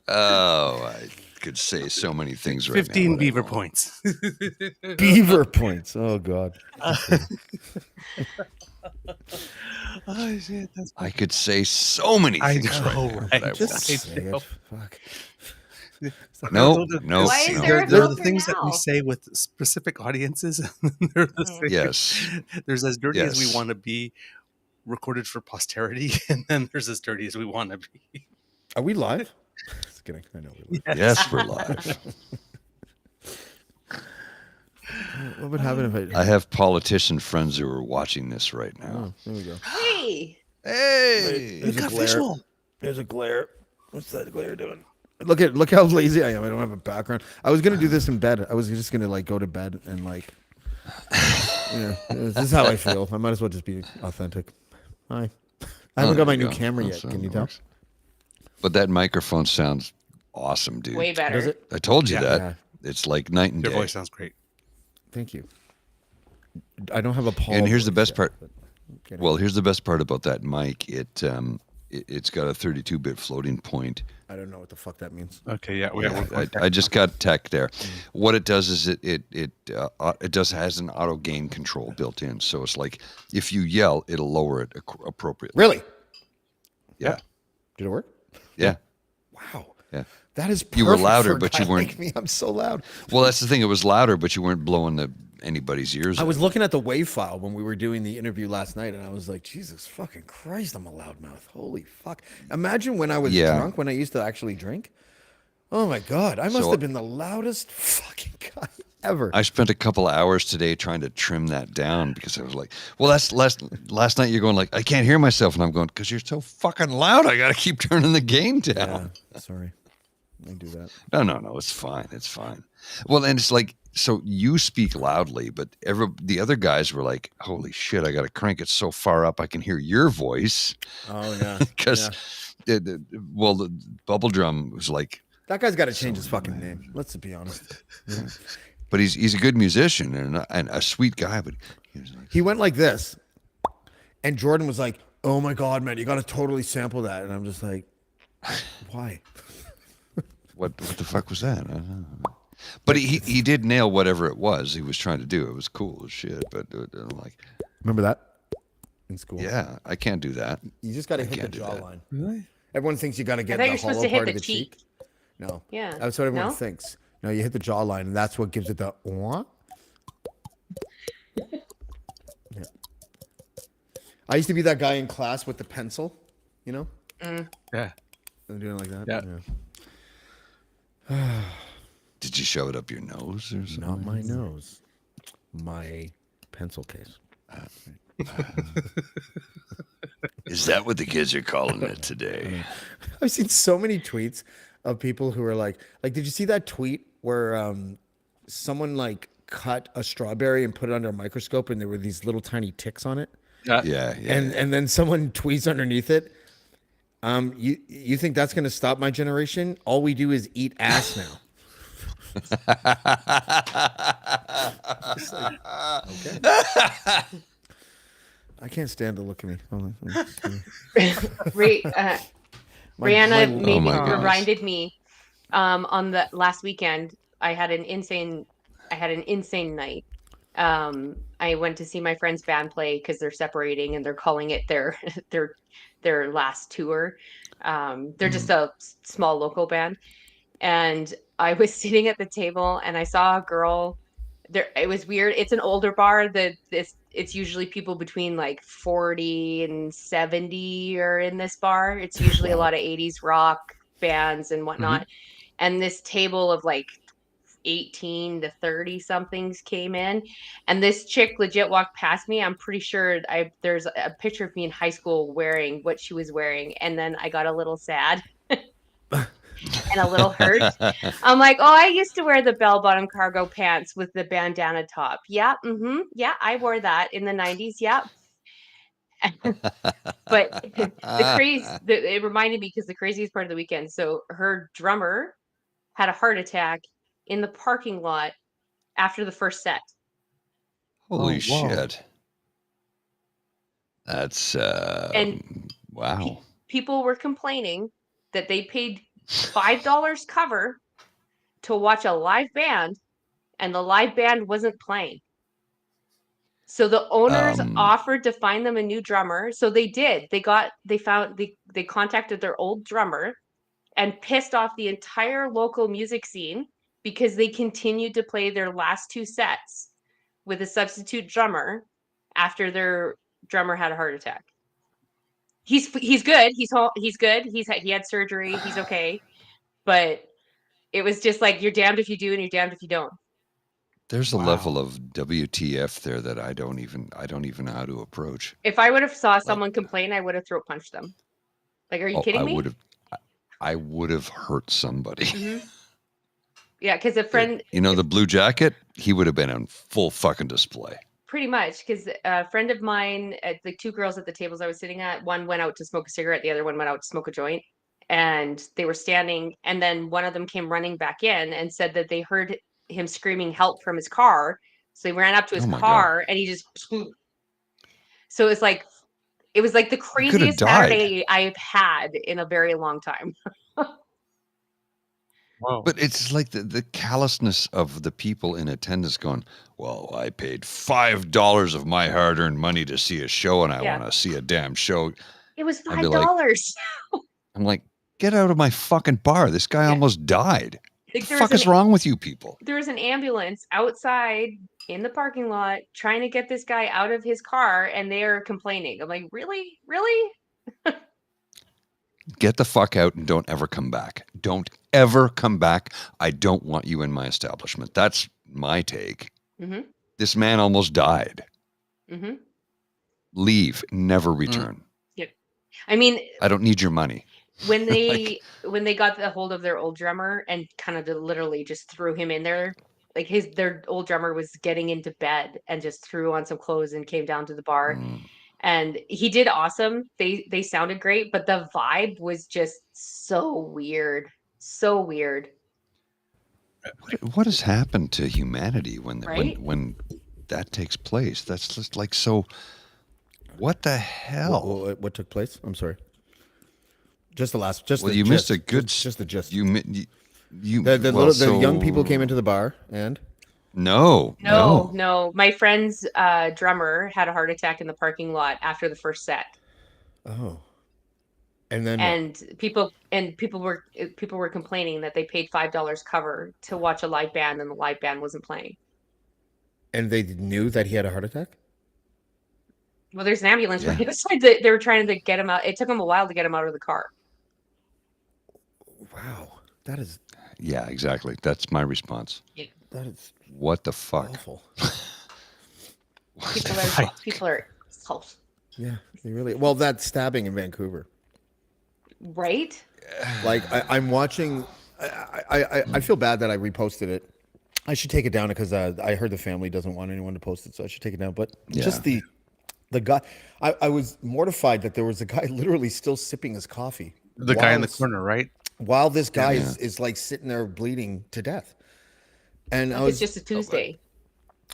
Oh, I could say so many things right 15 now. beaver points. Beaver points. Oh, God. Oh, shit. That's I could say so many I things know, right now. right? but I Just won't. say know. it. Fuck. No, no, Why is no. there a There are the filter things that we now? say with specific audiences. And then there are the things- Yes. There's as dirty as we Yes. want to be, recorded for posterity, and then there's as dirty as we want to be. Are we live? Just kidding. I know we're live. Yes, we're live. What would happen if I have politician friends who are watching this right now. Oh, there we go. Hey, Hey! There's a got glare. visual. There's a glare. What's that glare doing? Look how lazy I am. I don't have a background. I was gonna do this in bed. I was just gonna like go to bed and like, this is how I feel. I might as well just be authentic. Hi. I haven't got my new camera yet. Can you tell? But that microphone sounds awesome, dude. way better. Does it? I told you Yeah. that. Yeah. It's like night and Your day. voice sounds great. Thank you. I don't have a Paul. And here's the voice best yet, part. but okay. Well, here's the best part about that mic. It's got a 32-bit floating point. I don't know what the fuck that means. Okay, yeah. I just got tech there. What it does is it has an auto gain control built in. So it's like if you yell, it'll lower it appropriately. Really? Yeah. Did it work? Yeah. Wow. Yeah. That is perfect You were louder, for a but guy you weren't- like me. I'm so loud. Well, that's the thing. It was louder, but you weren't blowing the anybody's ears. I was out. looking at the WAV file when we were doing the interview last night, and I was like, Jesus fucking Christ, I'm a loudmouth. Holy fuck. Imagine when I was drunk, when I used to actually drink. Oh my God, I must have been the loudest fucking guy ever. I spent a couple of hours today trying to trim that down because I was like, well, that's last night you're going like, I can't hear myself. And I'm going, because you're so fucking loud. I got to keep turning the game down. Yeah, sorry. I do that. No, it's fine. It's fine. Well, and it's like, so you speak loudly, but the other guys were like, holy shit, I got to crank it so far up I can hear your voice. Oh, yeah. Because, the bubble drum was like. That guy's got to change his fucking name. Let's be honest. Yeah. But he's a good musician and a sweet guy. But he went like this. And Jordan was like, oh my God, man, you got to totally sample that. And I'm just like, why? What the fuck was that? I don't know. But he did nail whatever it was he was trying to do. It was cool as shit. But I'm like, remember that in school? Yeah, I can't do that. You just got to hit the jawline. Really? Everyone thinks you got to get the hollow part of the cheek. No. Yeah. That's what everyone thinks. No, you hit the jawline, and that's what gives it the what? Yeah. I used to be that guy in class with the pencil, you know? Yeah. I'm doing it like that. Yeah. Did you shove it up your nose or something? Not my nose. My pencil case. Is that what the kids are calling it today? I've seen so many tweets of people who are like, did you see that tweet where someone like cut a strawberry and put it under a microscope and there were these little tiny ticks on it? Yeah. And then someone tweets underneath it, you think that's going to stop my generation? All we do is eat ass now. Okay. I can't stand to look at me. Rihanna reminded me on the last weekend. I had an insane night. I went to see my friend's band play because they're separating and they're calling it their last tour. They're just a small local band, and I was sitting at the table and I saw a girl. There, it was weird. It's an older bar. It's usually people between like 40 and 70 are in this bar. It's usually a lot of 80s rock bands and whatnot. Mm-hmm. And this table of like 18 to 30 somethings came in, and this chick legit walked past me. I'm pretty sure there's a picture of me in high school wearing what she was wearing, and then I got a little sad. And a little hurt. I'm like, oh, I used to wear the bell-bottom cargo pants with the bandana top. Yeah, yeah, I wore that in the 90s. Yeah. But it reminded me because the craziest part of the weekend. So her drummer had a heart attack in the parking lot after the first set. Holy shit. That's and wow. People were complaining that they paid $5 cover to watch a live band, and the live band wasn't playing. So the owners offered to find them a new drummer. So they did. They contacted their old drummer and pissed off the entire local music scene because they continued to play their last two sets with a substitute drummer after their drummer had a heart attack. He's good. He's good. He had surgery. He's okay. But it was just like, you're damned if you do and you're damned if you don't. There's a level of WTF there that I don't even know how to approach. If I would have saw someone complain, I would have throat punched them. Like, are you kidding me? I would have hurt somebody. Mm-hmm. Yeah, because a friend, the blue jacket, he would have been on full fucking display. Pretty much, because a friend of mine, the two girls at the tables I was sitting at, one went out to smoke a cigarette, the other one went out to smoke a joint, and they were standing, and then one of them came running back in and said that they heard him screaming help from his car, so he ran up to his car God. And he just so it was like the craziest Saturday I've had in a very long time. Wow. But it's like the callousness of the people in attendance going, well, I paid $5 of my hard-earned money to see a show, and I want to see a damn show. It was $5. I'm like, get out of my fucking bar. This guy almost died. What the fuck is wrong with you people? There was an ambulance outside in the parking lot trying to get this guy out of his car, and they are complaining. I'm like, really? Really? Get the fuck out and don't ever come back. Don't ever come back. I don't want you in my establishment. That's my take. Mm-hmm. This man almost died. Mm-hmm. Leave. Never return. Yep. I mean, I don't need your money. when they got the hold of their old drummer and kind of literally just threw him in there, like their old drummer was getting into bed and just threw on some clothes and came down to the bar. And he did awesome. They sounded great, but the vibe was just so weird. So weird. What has happened to humanity Right? when that takes place? That's just like so. What the hell? What took place? I'm sorry. Just the last. Just Well, the you gist. missed a good. Just the gist. You The young people came into the bar and. No. My friend's drummer had a heart attack in the parking lot after the first set. Oh. And then people were complaining that they paid $5 cover to watch a live band and the live band wasn't playing. And they knew that he had a heart attack? Well, there's an ambulance right outside. They were trying to get him out. It took them a while to get him out of the car. Wow. That is. Yeah, exactly. That's my response. Yeah. That is. What the fuck? Awful. People are assholes. Yeah, they really. Well, that stabbing in Vancouver. Right? Like I'm watching. I feel bad that I reposted it. I should take it down because I heard the family doesn't want anyone to post it, so I should take it down. But just the guy, I was mortified that there was a guy literally still sipping his coffee. The guy in the corner, right? While this guy is like sitting there bleeding to death. And it's just a Tuesday.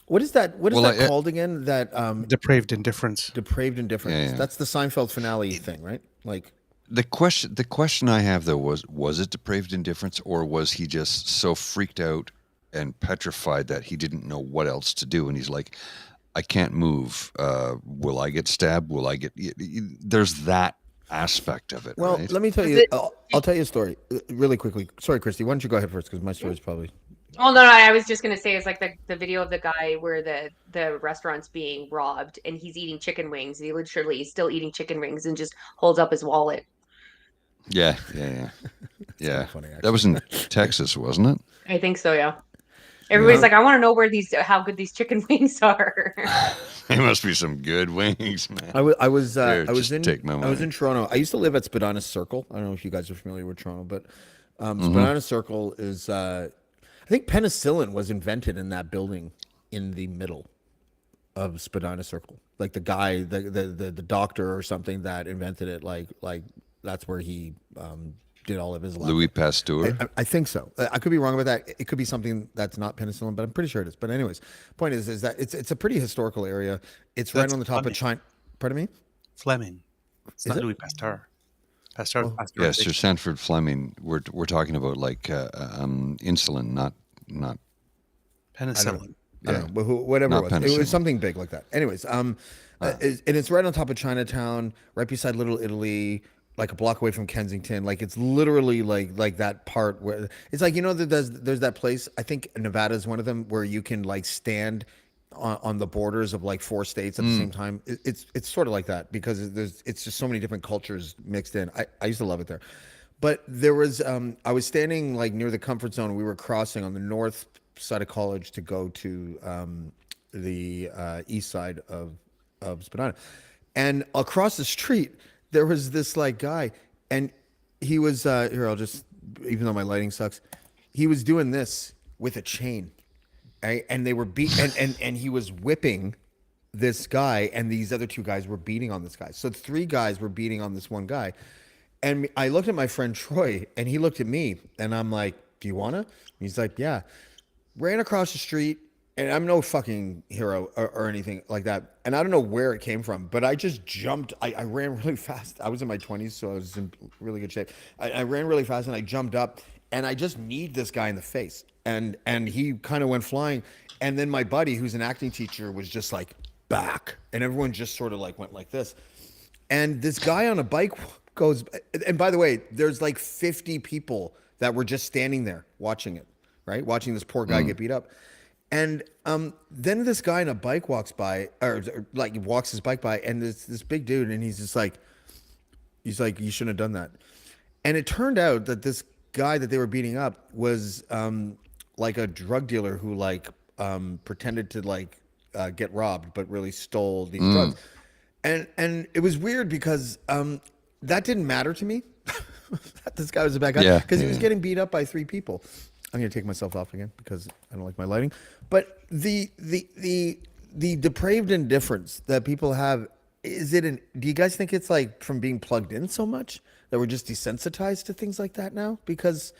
What is that? What is that called again? That depraved indifference. Depraved indifference. Yeah. That's the Seinfeld finale thing, right? Like the question I have though was it depraved indifference, or was he just so freaked out and petrified that he didn't know what else to do, and he's like, I can't move. Will I get stabbed? Will I get? There's that aspect of it. Well, right? let me tell you. I'll tell you a story really quickly. Sorry, Kristy. Why don't you go ahead first? Because my story is probably. Oh no, I was just gonna say it's like the video of the guy where the restaurant's being robbed and he's eating chicken wings. He literally is still eating chicken wings and just holds up his wallet. Yeah. Funny, that was in Texas, wasn't it? I think so. Yeah. Everybody's like, I want to know how good these chicken wings are. There must be some good wings, man. I was in Toronto. I used to live at Spadina Circle. I don't know if you guys are familiar with Toronto, but Spadina Circle is. I think penicillin was invented in that building in the middle of Spadina Circle. Like the guy, the doctor or something that invented it. Like that's where he did all of his lab. Louis Pasteur. I think so. I could be wrong about that. It could be something that's not penicillin, but I'm pretty sure it is. But anyways, point is that it's a pretty historical area. It's right on the top of China. Pardon me? Fleming. It's not Louis Pasteur. Pasteur. Yes, Sir Sanford Fleming. We're talking about like insulin, not penicillin. I don't know, but whatever it was. Penicillin. It was something big like that. Anyways, and it's right on top of Chinatown, right beside Little Italy, like a block away from Kensington. Like it's literally like that part where it's like, there's that place. I think Nevada is one of them where you can like stand on the borders of like 4 states at the same time. It's sort of like that because it's just so many different cultures mixed in. I used to love it there. But there was, I was standing like near the comfort zone. We were crossing on the north side of College to go to the east side of Spadina. And across the street, there was this like guy. And he was, here, I'll just, even though my lighting sucks, he was doing this with a chain. Right? And they were and he was whipping this guy. And these other 2 guys were beating on this guy. So 3 guys were beating on this one guy. And I looked at my friend Troy, and he looked at me, and I'm like, do you want to? He's like, yeah. Ran across the street, and I'm no fucking hero or anything like that. And I don't know where it came from, but I just jumped. I ran really fast. I was in my 20s, so I was in really good shape. I ran really fast, and I jumped up, and I just kneed this guy in the face. And he kind of went flying. And then my buddy, who's an acting teacher, was just like, back. And everyone just sort of like went like this. And this guy on a bike goes, and by the way, there's like 50 people that were just standing there watching it, right? Watching this poor guy get beat up. And then this guy on a bike walks by, or like walks his bike by, and this big dude, and he's like, you shouldn't have done that. And it turned out that this guy that they were beating up was like a drug dealer who like pretended to like get robbed, but really stole these drugs. And it was weird because that didn't matter to me. This guy was a bad guy because he was getting beat up by 3 people. I'm gonna take myself off again because I don't like my lighting. But the depraved indifference that people have, do you guys think it's like from being plugged in so much that we're just desensitized to things like that now? Because,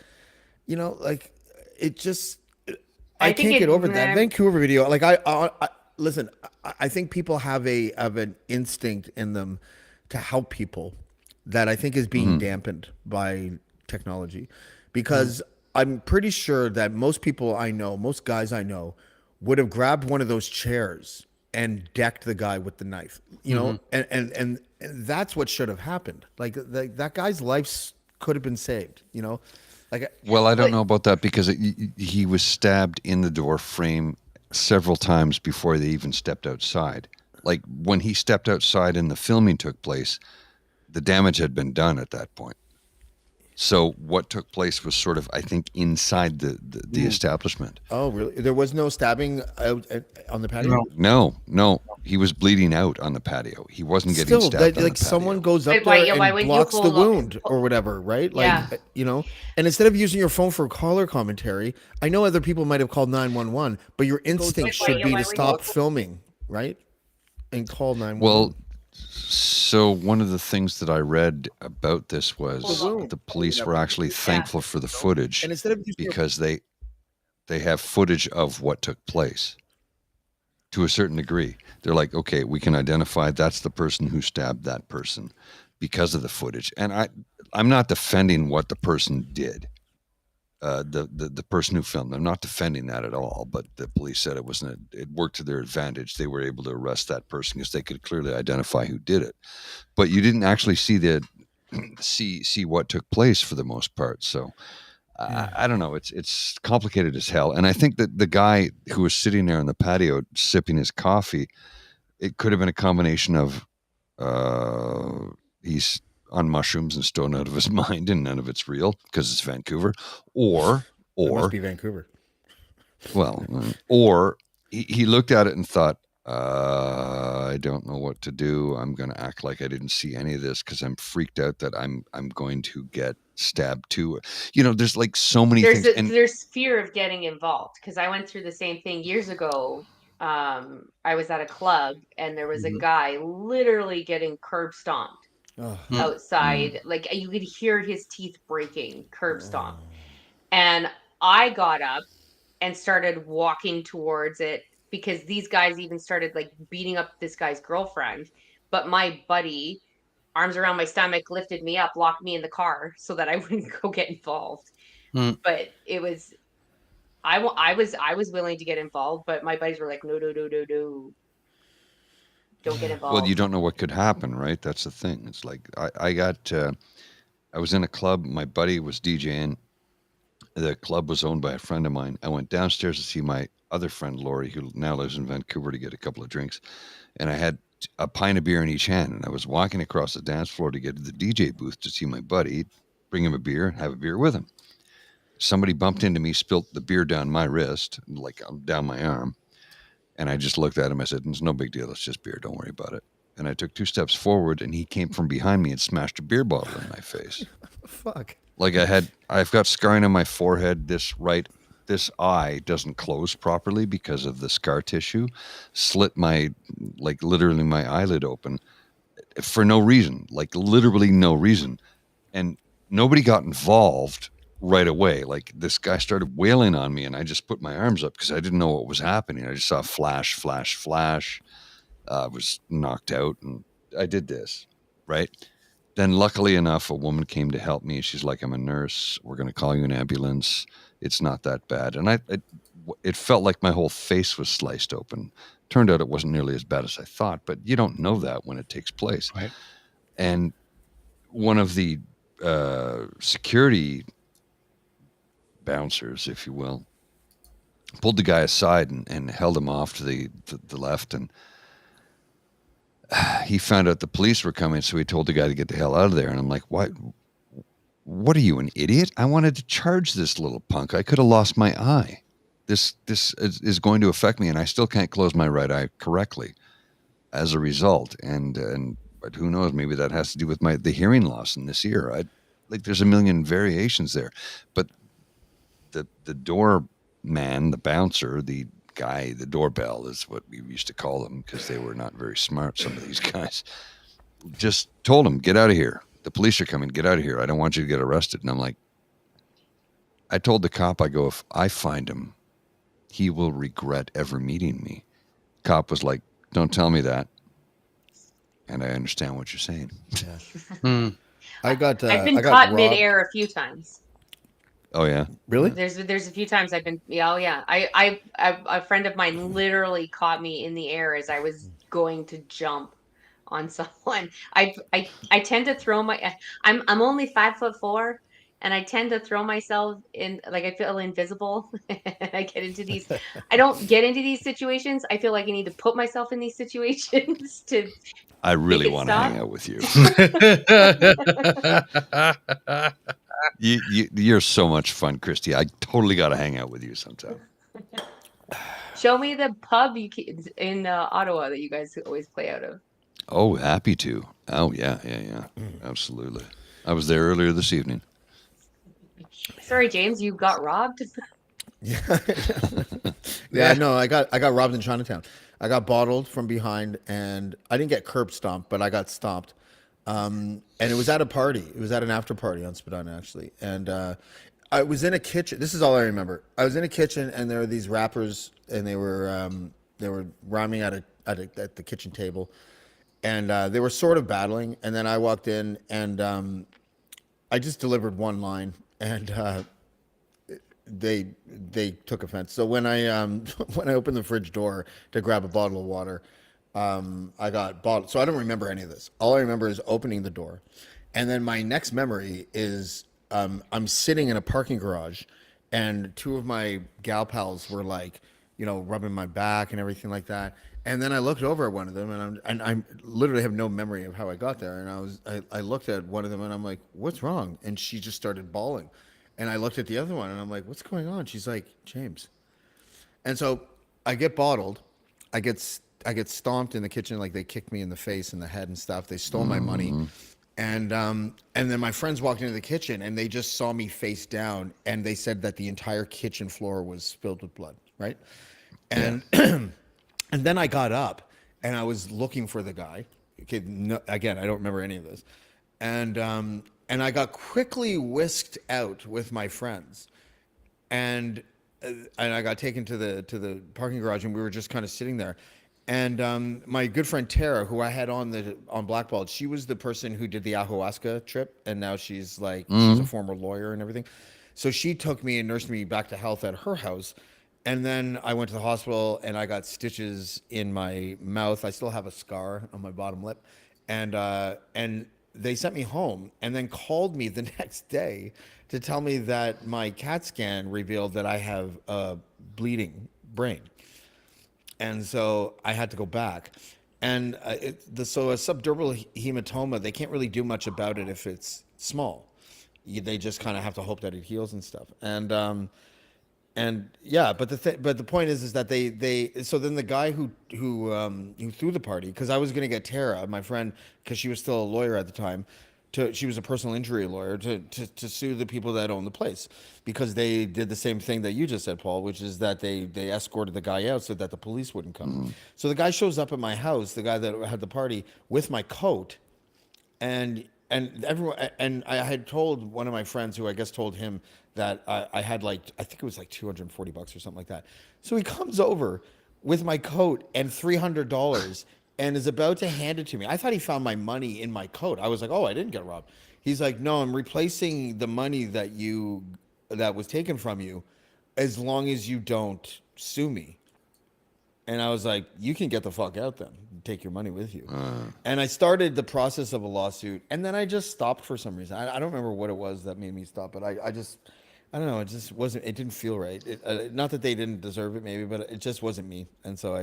you know, like it just, I can't get over that Vancouver video. Like I listen, I think people have an instinct in them to help people that I think is being dampened by technology, because I'm pretty sure that most people I know, most guys I know, would have grabbed one of those chairs and decked the guy with the knife, you know, and that's what should have happened. Like that guy's life could have been saved, you know. Like, well, I don't know about that because he was stabbed in the door frame several times before they even stepped outside. Like when he stepped outside and the filming took place, the damage had been done at that point. So what took place was sort of, I think, inside the establishment. Oh, really? There was no stabbing out on the patio? No. He was bleeding out on the patio. He wasn't getting stabbed on like the patio. someone goes up there and blocks the wound or whatever, right? Like, you know, and instead of using your phone for caller commentary, I know other people might have called 911, but your instinct should be to stop filming, right? And call 911. Well, so one of the things that I read about this was the police were actually thankful for the footage, and instead of because they have footage of what took place to a certain degree. They're like, okay, we can identify that's the person who stabbed that person because of the footage. And I'm not defending what the person did. The person who filmed. I'm not defending that at all, but the police said it worked to their advantage. They were able to arrest that person because they could clearly identify who did it. But you didn't actually see what took place for the most part. So I don't know. It's complicated as hell. And I think that the guy who was sitting there on the patio sipping his coffee, it could have been a combination of he's on mushrooms and stoned out of his mind and none of it's real because it's Vancouver, or it must be Vancouver. Well, or he looked at it and thought, I don't know what to do. I'm going to act like I didn't see any of this because I'm freaked out that I'm going to get stabbed too. You know, there's like so many things. There's fear of getting involved, because I went through the same thing years ago. I was at a club and there was a guy literally getting curb stomped outside. Like you could hear his teeth breaking, curb stomp. And I got up and started walking towards it because these guys even started like beating up this guy's girlfriend. But my buddy, arms around my stomach, lifted me up, locked me in the car so that I wouldn't go get involved. But it was, I was willing to get involved, but my buddies were like, no, don't get involved. Well, you don't know what could happen, right? That's the thing. It's like I was in a club. My buddy was DJing. The club was owned by a friend of mine. I went downstairs to see my other friend, Lori, who now lives in Vancouver, to get a couple of drinks. And I had a pint of beer in each hand. And I was walking across the dance floor to get to the DJ booth to see my buddy, bring him a beer, and have a beer with him. Somebody bumped into me, spilt the beer down my wrist, like down my arm. And I just looked at him. I said, it's no big deal. It's just beer. Don't worry about it. And I took 2 steps forward, and he came from behind me and smashed a beer bottle in my face. Fuck. Like I've got scarring on my forehead. This eye doesn't close properly because of the scar tissue. Slit literally my eyelid open for no reason, like literally no reason. And nobody got involved right away. Like this guy started wailing on me and I just put my arms up because I didn't know what was happening. I just saw flash, flash, flash. I was knocked out and I did this, right? Then luckily enough, a woman came to help me. She's like, I'm a nurse. We're going to call you an ambulance. It's not that bad. And it felt like my whole face was sliced open. Turned out it wasn't nearly as bad as I thought, but you don't know that when it takes place. Right. And one of the security bouncers, if you will, pulled the guy aside and held him off to the left, and he found out the police were coming, so he told the guy to get the hell out of there. And I'm like, what are you, an idiot? I wanted to charge this little punk. I could have lost my eye. This is going to affect me, and I still can't close my right eye correctly as a result. But who knows? Maybe that has to do with the hearing loss in this ear. There's a million variations there. But the doorman, the bouncer, the guy, the doorbell is what we used to call them because they were not very smart. Some of these guys just told him, "Get out of here. The police are coming. Get out of here. I don't want you to get arrested." And I'm like, I told the cop, I go, if I find him, he will regret ever meeting me. Cop was like, "Don't tell me that." And I understand what you're saying. Yeah. I've been caught midair a few times. Oh yeah, really? There's a few times I've been. Yeah, oh yeah. I a friend of mine literally caught me in the air as I was going to jump on someone. I tend to throw I'm only 5'4", and I tend to throw myself in, like, I feel invisible. I don't get into these situations. I feel like I need to put myself in these situations to. I really want to hang out with you. You're so much fun, Kristy. I totally got to hang out with you sometime. Show me the pub in Ottawa that you guys always play out of. Oh, happy to. Oh, yeah. Absolutely. I was there earlier this evening. Sorry, James, you got robbed? Yeah, no, I got robbed in Chinatown. I got bottled from behind, and I didn't get curb stomped, but I got stomped. And it was at a party. It was at an after party on Spadina, actually. And I was in a kitchen. This is all I remember. I was in a kitchen, and there were these rappers, and they were rhyming at the kitchen table, and they were sort of battling. And then I walked in, and I just delivered one line, and they took offense. So when I opened the fridge door to grab a bottle of water, I got bottled. So I don't remember any of this. All I remember is opening the door, and then my next memory is I'm sitting in a parking garage, and two of my gal pals were like, rubbing my back and everything like that. And then I looked over at one of them, and I literally have no memory of how I got there. And I looked at one of them, and I'm like, "What's wrong?" And she just started bawling. And I looked at the other one, and I'm like, "What's going on?" She's like, "James." And so I get bottled. I get stomped in the kitchen, like they kicked me in the face and the head and stuff. They stole my money. And then my friends walked into the kitchen, and they just saw me face down, and they said that the entire kitchen floor was filled with blood, right? And and then I got up, and I was looking for the guy. Okay, no, again, I don't remember any of this. And I got quickly whisked out with my friends, and I got taken to the parking garage, and we were just kind of sitting there. And my good friend Tara, who I had on BlackBalled, she was the person who did the ayahuasca trip, and now she's she's a former lawyer and everything. So she took me and nursed me back to health at her house. And then I went to the hospital, and I got stitches in my mouth. I still have a scar on my bottom lip, and they sent me home, and then called me the next day to tell me that my CAT scan revealed that I have a bleeding brain. And so I had to go back. And so a subdural hematoma, they can't really do much about it if it's small. They just kind of have to hope that it heals and stuff. And yeah, but the point is that so then the guy who threw the party, because I was going to get Tara, my friend, because she was still a lawyer at the time, she was a personal injury lawyer, to sue the people that own the place, because they did the same thing that you just said, Paul, which is that they escorted the guy out so that the police wouldn't come. So the guy shows up at my house, the guy that had the party, with my coat, and everyone, and I had told one of my friends, who I guess told him that I had I think it was like $240 or something like that. So he comes over with my coat and $300 and is about to hand it to me. I thought he found my money in my coat. I was like, "Oh, I didn't get robbed." He's like, "No, I'm replacing the money that was taken from you, as long as you don't sue me." And I was like, "You can get the fuck out then. Take your money with you." And I started the process of a lawsuit, and then I just stopped for some reason. I don't remember what it was that made me stop, but I don't know. It just wasn't. It didn't feel right. Not that they didn't deserve it, maybe, but it just wasn't me, and so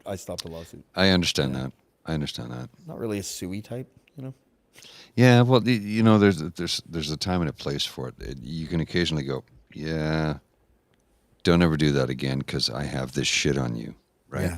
I stopped the lawsuit. I understand that. I understand that. Not really a suey type, you know. Yeah, well, you know, there's a time and a place for it. You can occasionally go, yeah, don't ever do that again because I have this shit on you, right? Yeah.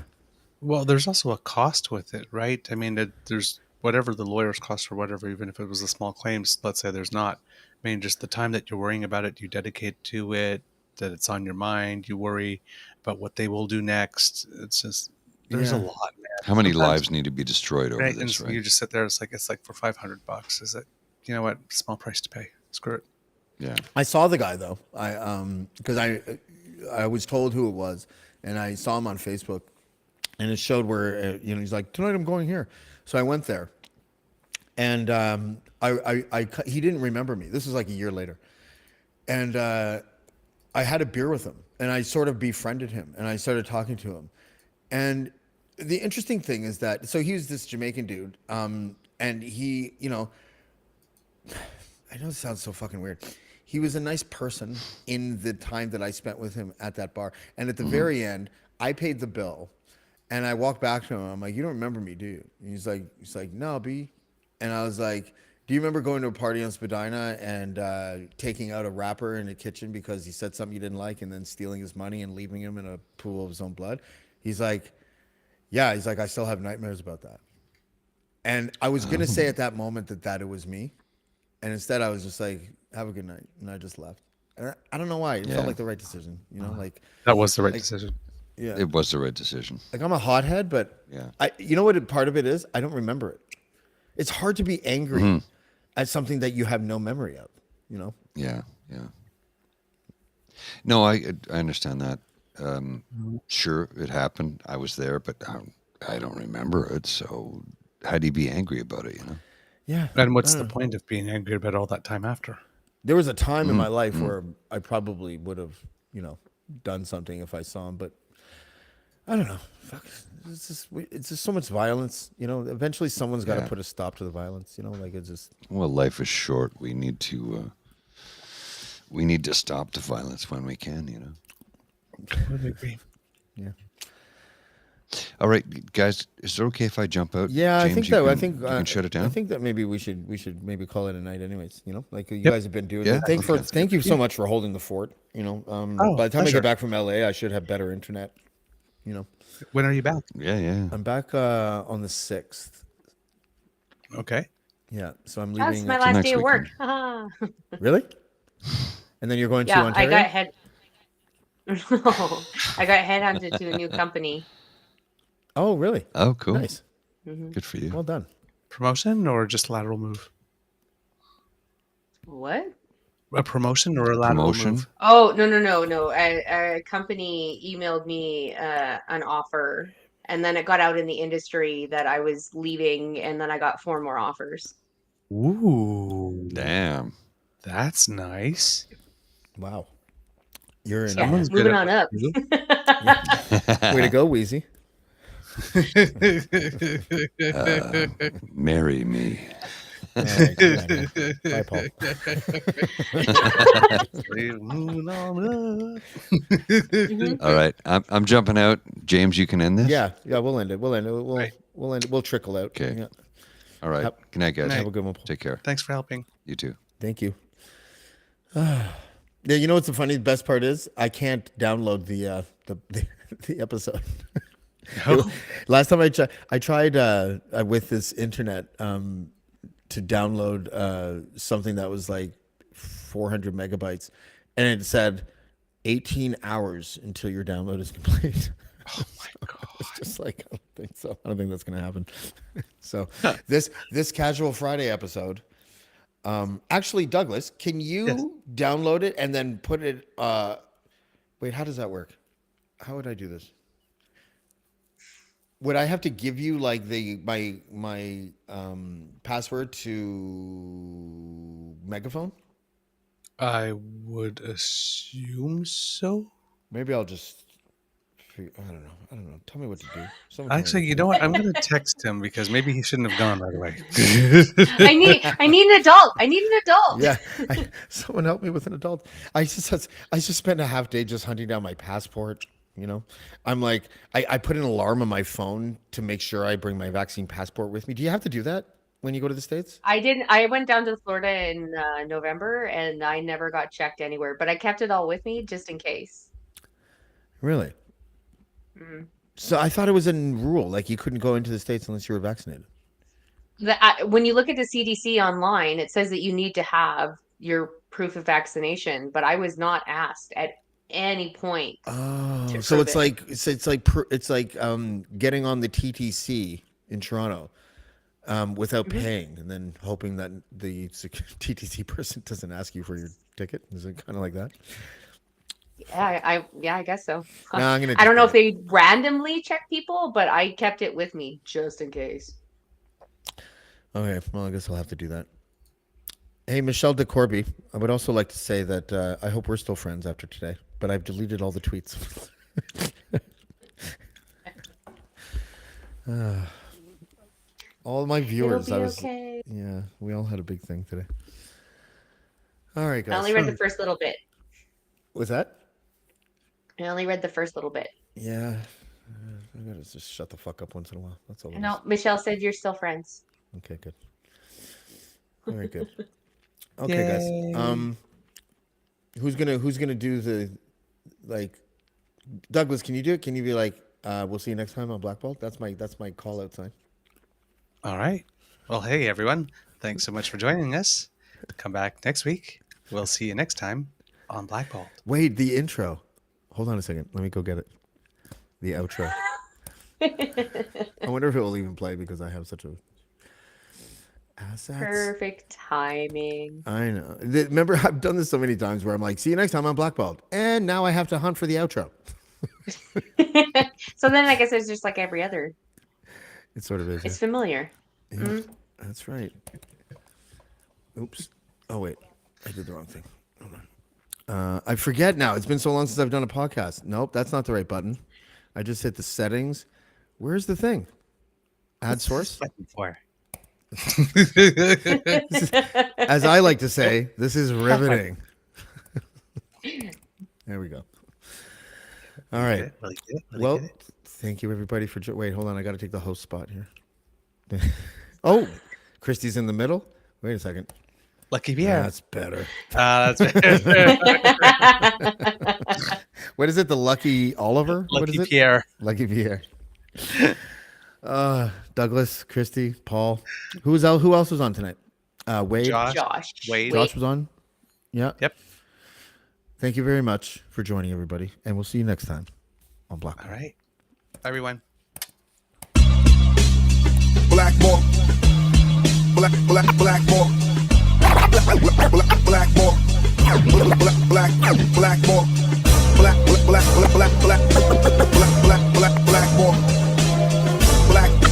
Well, there's also a cost with it, right? I mean, there's whatever the lawyer's cost or whatever, even if it was a small claims, let's say there's not. I mean, just the time that you're worrying about it, you dedicate to it, that it's on your mind, you worry about what they will do next. It's just, there's a Yeah. lot, man. How many Sometimes- lives need to be destroyed over Right, and this, so right? you just sit there. It's like for $500. Is it? You know what? Small price to pay. Screw it. Yeah. I saw the guy though. Because I was told who it was, and I saw him on Facebook, and it showed where he's like, tonight I'm going here. So I went there, and he didn't remember me. This was like a year later, and I had a beer with him, and I sort of befriended him, and I started talking to him, and the interesting thing is that so he was this Jamaican dude, and he, I know it sounds so fucking weird. He was a nice person in the time that I spent with him at that bar. And at the very end, I paid the bill, and I walked back to him. I'm like, "You don't remember me, do you?" And he's like, "No, B." And I was like, "Do you remember going to a party on Spadina and taking out a rapper in the kitchen because he said something you didn't like, and then stealing his money and leaving him in a pool of his own blood?" He's like, "Yeah." He's like, "I still have nightmares about that." And I was gonna say at that moment that it was me, and instead I was just like, "Have a good night," and I just left. And I don't know why. It Yeah. felt like the right decision, like That was the right Like- decision. yeah. It was the right decision. Like I'm a hothead, but Yeah. you know what part of it is? I don't remember it. It's hard to be angry at something that you have no memory of, Yeah. Yeah. No, I understand that. Sure, it happened. I was there, but I don't remember it. So how do you be angry about it? Yeah. And what's the point of being angry about all that time after? There was a time in my life where I probably would have, done something if I saw him, but I don't know. Fuck. It's just so much violence, Eventually someone's got to Yeah. put a stop to the violence, like it's just Well, life is short. We need to stop the violence when we can. I would agree. yeah. All right, guys, is it okay if I jump out? Yeah, I James, think you that can, I think you can shut it down. I think that maybe we should maybe call it a night, anyways. Like you guys have been doing. Yeah, Thank okay. you so much for holding the fort. By the time I pleasure. get back from LA, I should have better internet. When are you back? Yeah. I'm back on the 6th. Okay. Yeah, so I'm That's leaving. my It's last next day of work. weekend. Really? And then you're going to Yeah, Ontario? I got headhunted to a new company. Oh, really? Oh, cool. Nice. Good for you. Well done. Promotion or just lateral move? What? A promotion or a lateral Promotion? move? Oh, no. A company emailed me an offer, and then it got out in the industry that I was leaving, and then I got 4 more offers. Ooh, Damn. that's nice. Wow. You're in. Yeah, Someone's good moving at on what up. they do. Way to go, Wheezy. Marry me. All right, good night, man. Bye, Paul. Moving on up. All right, I'm jumping out. James, you can end this. Yeah, we'll end it. We'll end it. We'll trickle out. Okay. Yeah. All right. Good night, guys. Have a good one, Paul. Take care. Thanks for helping. You too. Thank you. Yeah, you know what's the funny? Best part is I can't download the episode. Last time I tried with this internet to download something that was like 400 megabytes, and it said 18 hours until your download is complete. Oh my god. It's just like, I don't think so. I don't think that's gonna happen. So this Casual Friday episode. Actually, Douglas, can you download it and then put it? Wait, how does that work? How would I do this? Would I have to give you like my password to Megaphone? I would assume so. Maybe I'll just don't know. Tell me what to do. Someone tell me Actually, what you to know what? I'm going to text him because maybe he shouldn't have gone right away. I need an adult. I need an adult. do. Yeah, someone help me with an adult. I just spent a half day just hunting down my passport. You know, I'm like, I put an alarm on my phone to make sure I bring my vaccine passport with me. Do you have to do that when you go to the States? I didn't. I went down to Florida in November, and I never got checked anywhere. But I kept it all with me just in case. Really? Mm. So I thought it was a rule, like you couldn't go into the States unless you were vaccinated. When you look at the CDC online, it says that you need to have your proof of vaccination. But I was not asked at any point. Oh, to so prove it's it. like getting on the TTC in Toronto without Mhm. paying, and then hoping that the TTC person doesn't ask you for your ticket. Is it kind of like that? Yeah, I guess so. No, I'm gonna. I don't know just if they randomly check people, but I kept it with me just in case. Okay, well, I guess I'll have to do that. Hey, Michelle de Corby, I would also like to say that I hope we're still friends after today, but I've deleted all the tweets. All my viewers, It'll be okay. yeah, we all had a big thing today. All right, guys. I only read the first little bit. Was that? I only read the first little bit. Yeah. I gotta just shut the fuck up once in a while. That's all. No, Michelle said you're still friends. Okay, good. Very good. Okay, guys. Who's gonna do the, like, Douglas? Can you do it? Can you be like, we'll see you next time on BlackBalled? That's my call out sign. All right. Well, hey, everyone. Thanks so much for joining us. Come back next week. We'll see you next time on BlackBalled. Wait, the intro. Hold on a second. Let me go get it. The outro. I wonder if it will even play because I have such a assets. Perfect timing. I know. Remember, I've done this so many times where I'm like, see you next time on BlackBalled. And now I have to hunt for the outro. So then I guess it's just like every other. It sort of is. It's familiar. Yeah. Mm. That's right. Oops. Oh, wait. I did the wrong thing. Hold on. I forget now. It's been so long since I've done a podcast. Nope, that's not the right button. I just hit the settings. Where's the thing? Add source? For? As I like to say, this is riveting. There we go. All right. Well, thank you, everybody, for... Wait, hold on. I got to take the host spot here. Oh, Kristy's in the middle. Wait a second. Lucky Pierre. That's better. That's better. What is it? The Lucky Oliver? What is Lucky it? Pierre. Lucky Pierre. Douglas, Kristy, Paul. Who else was on tonight? Wade. Josh. Wade. Josh was on. Yeah. Yep. Thank you very much for joining, everybody, and we'll see you next time on BlackBalled. All right. Bye, everyone. BlackBalled. BlackBalled. BlackBalled. BlackBalled.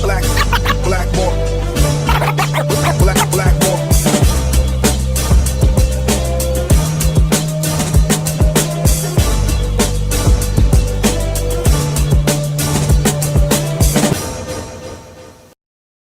BlackBalled.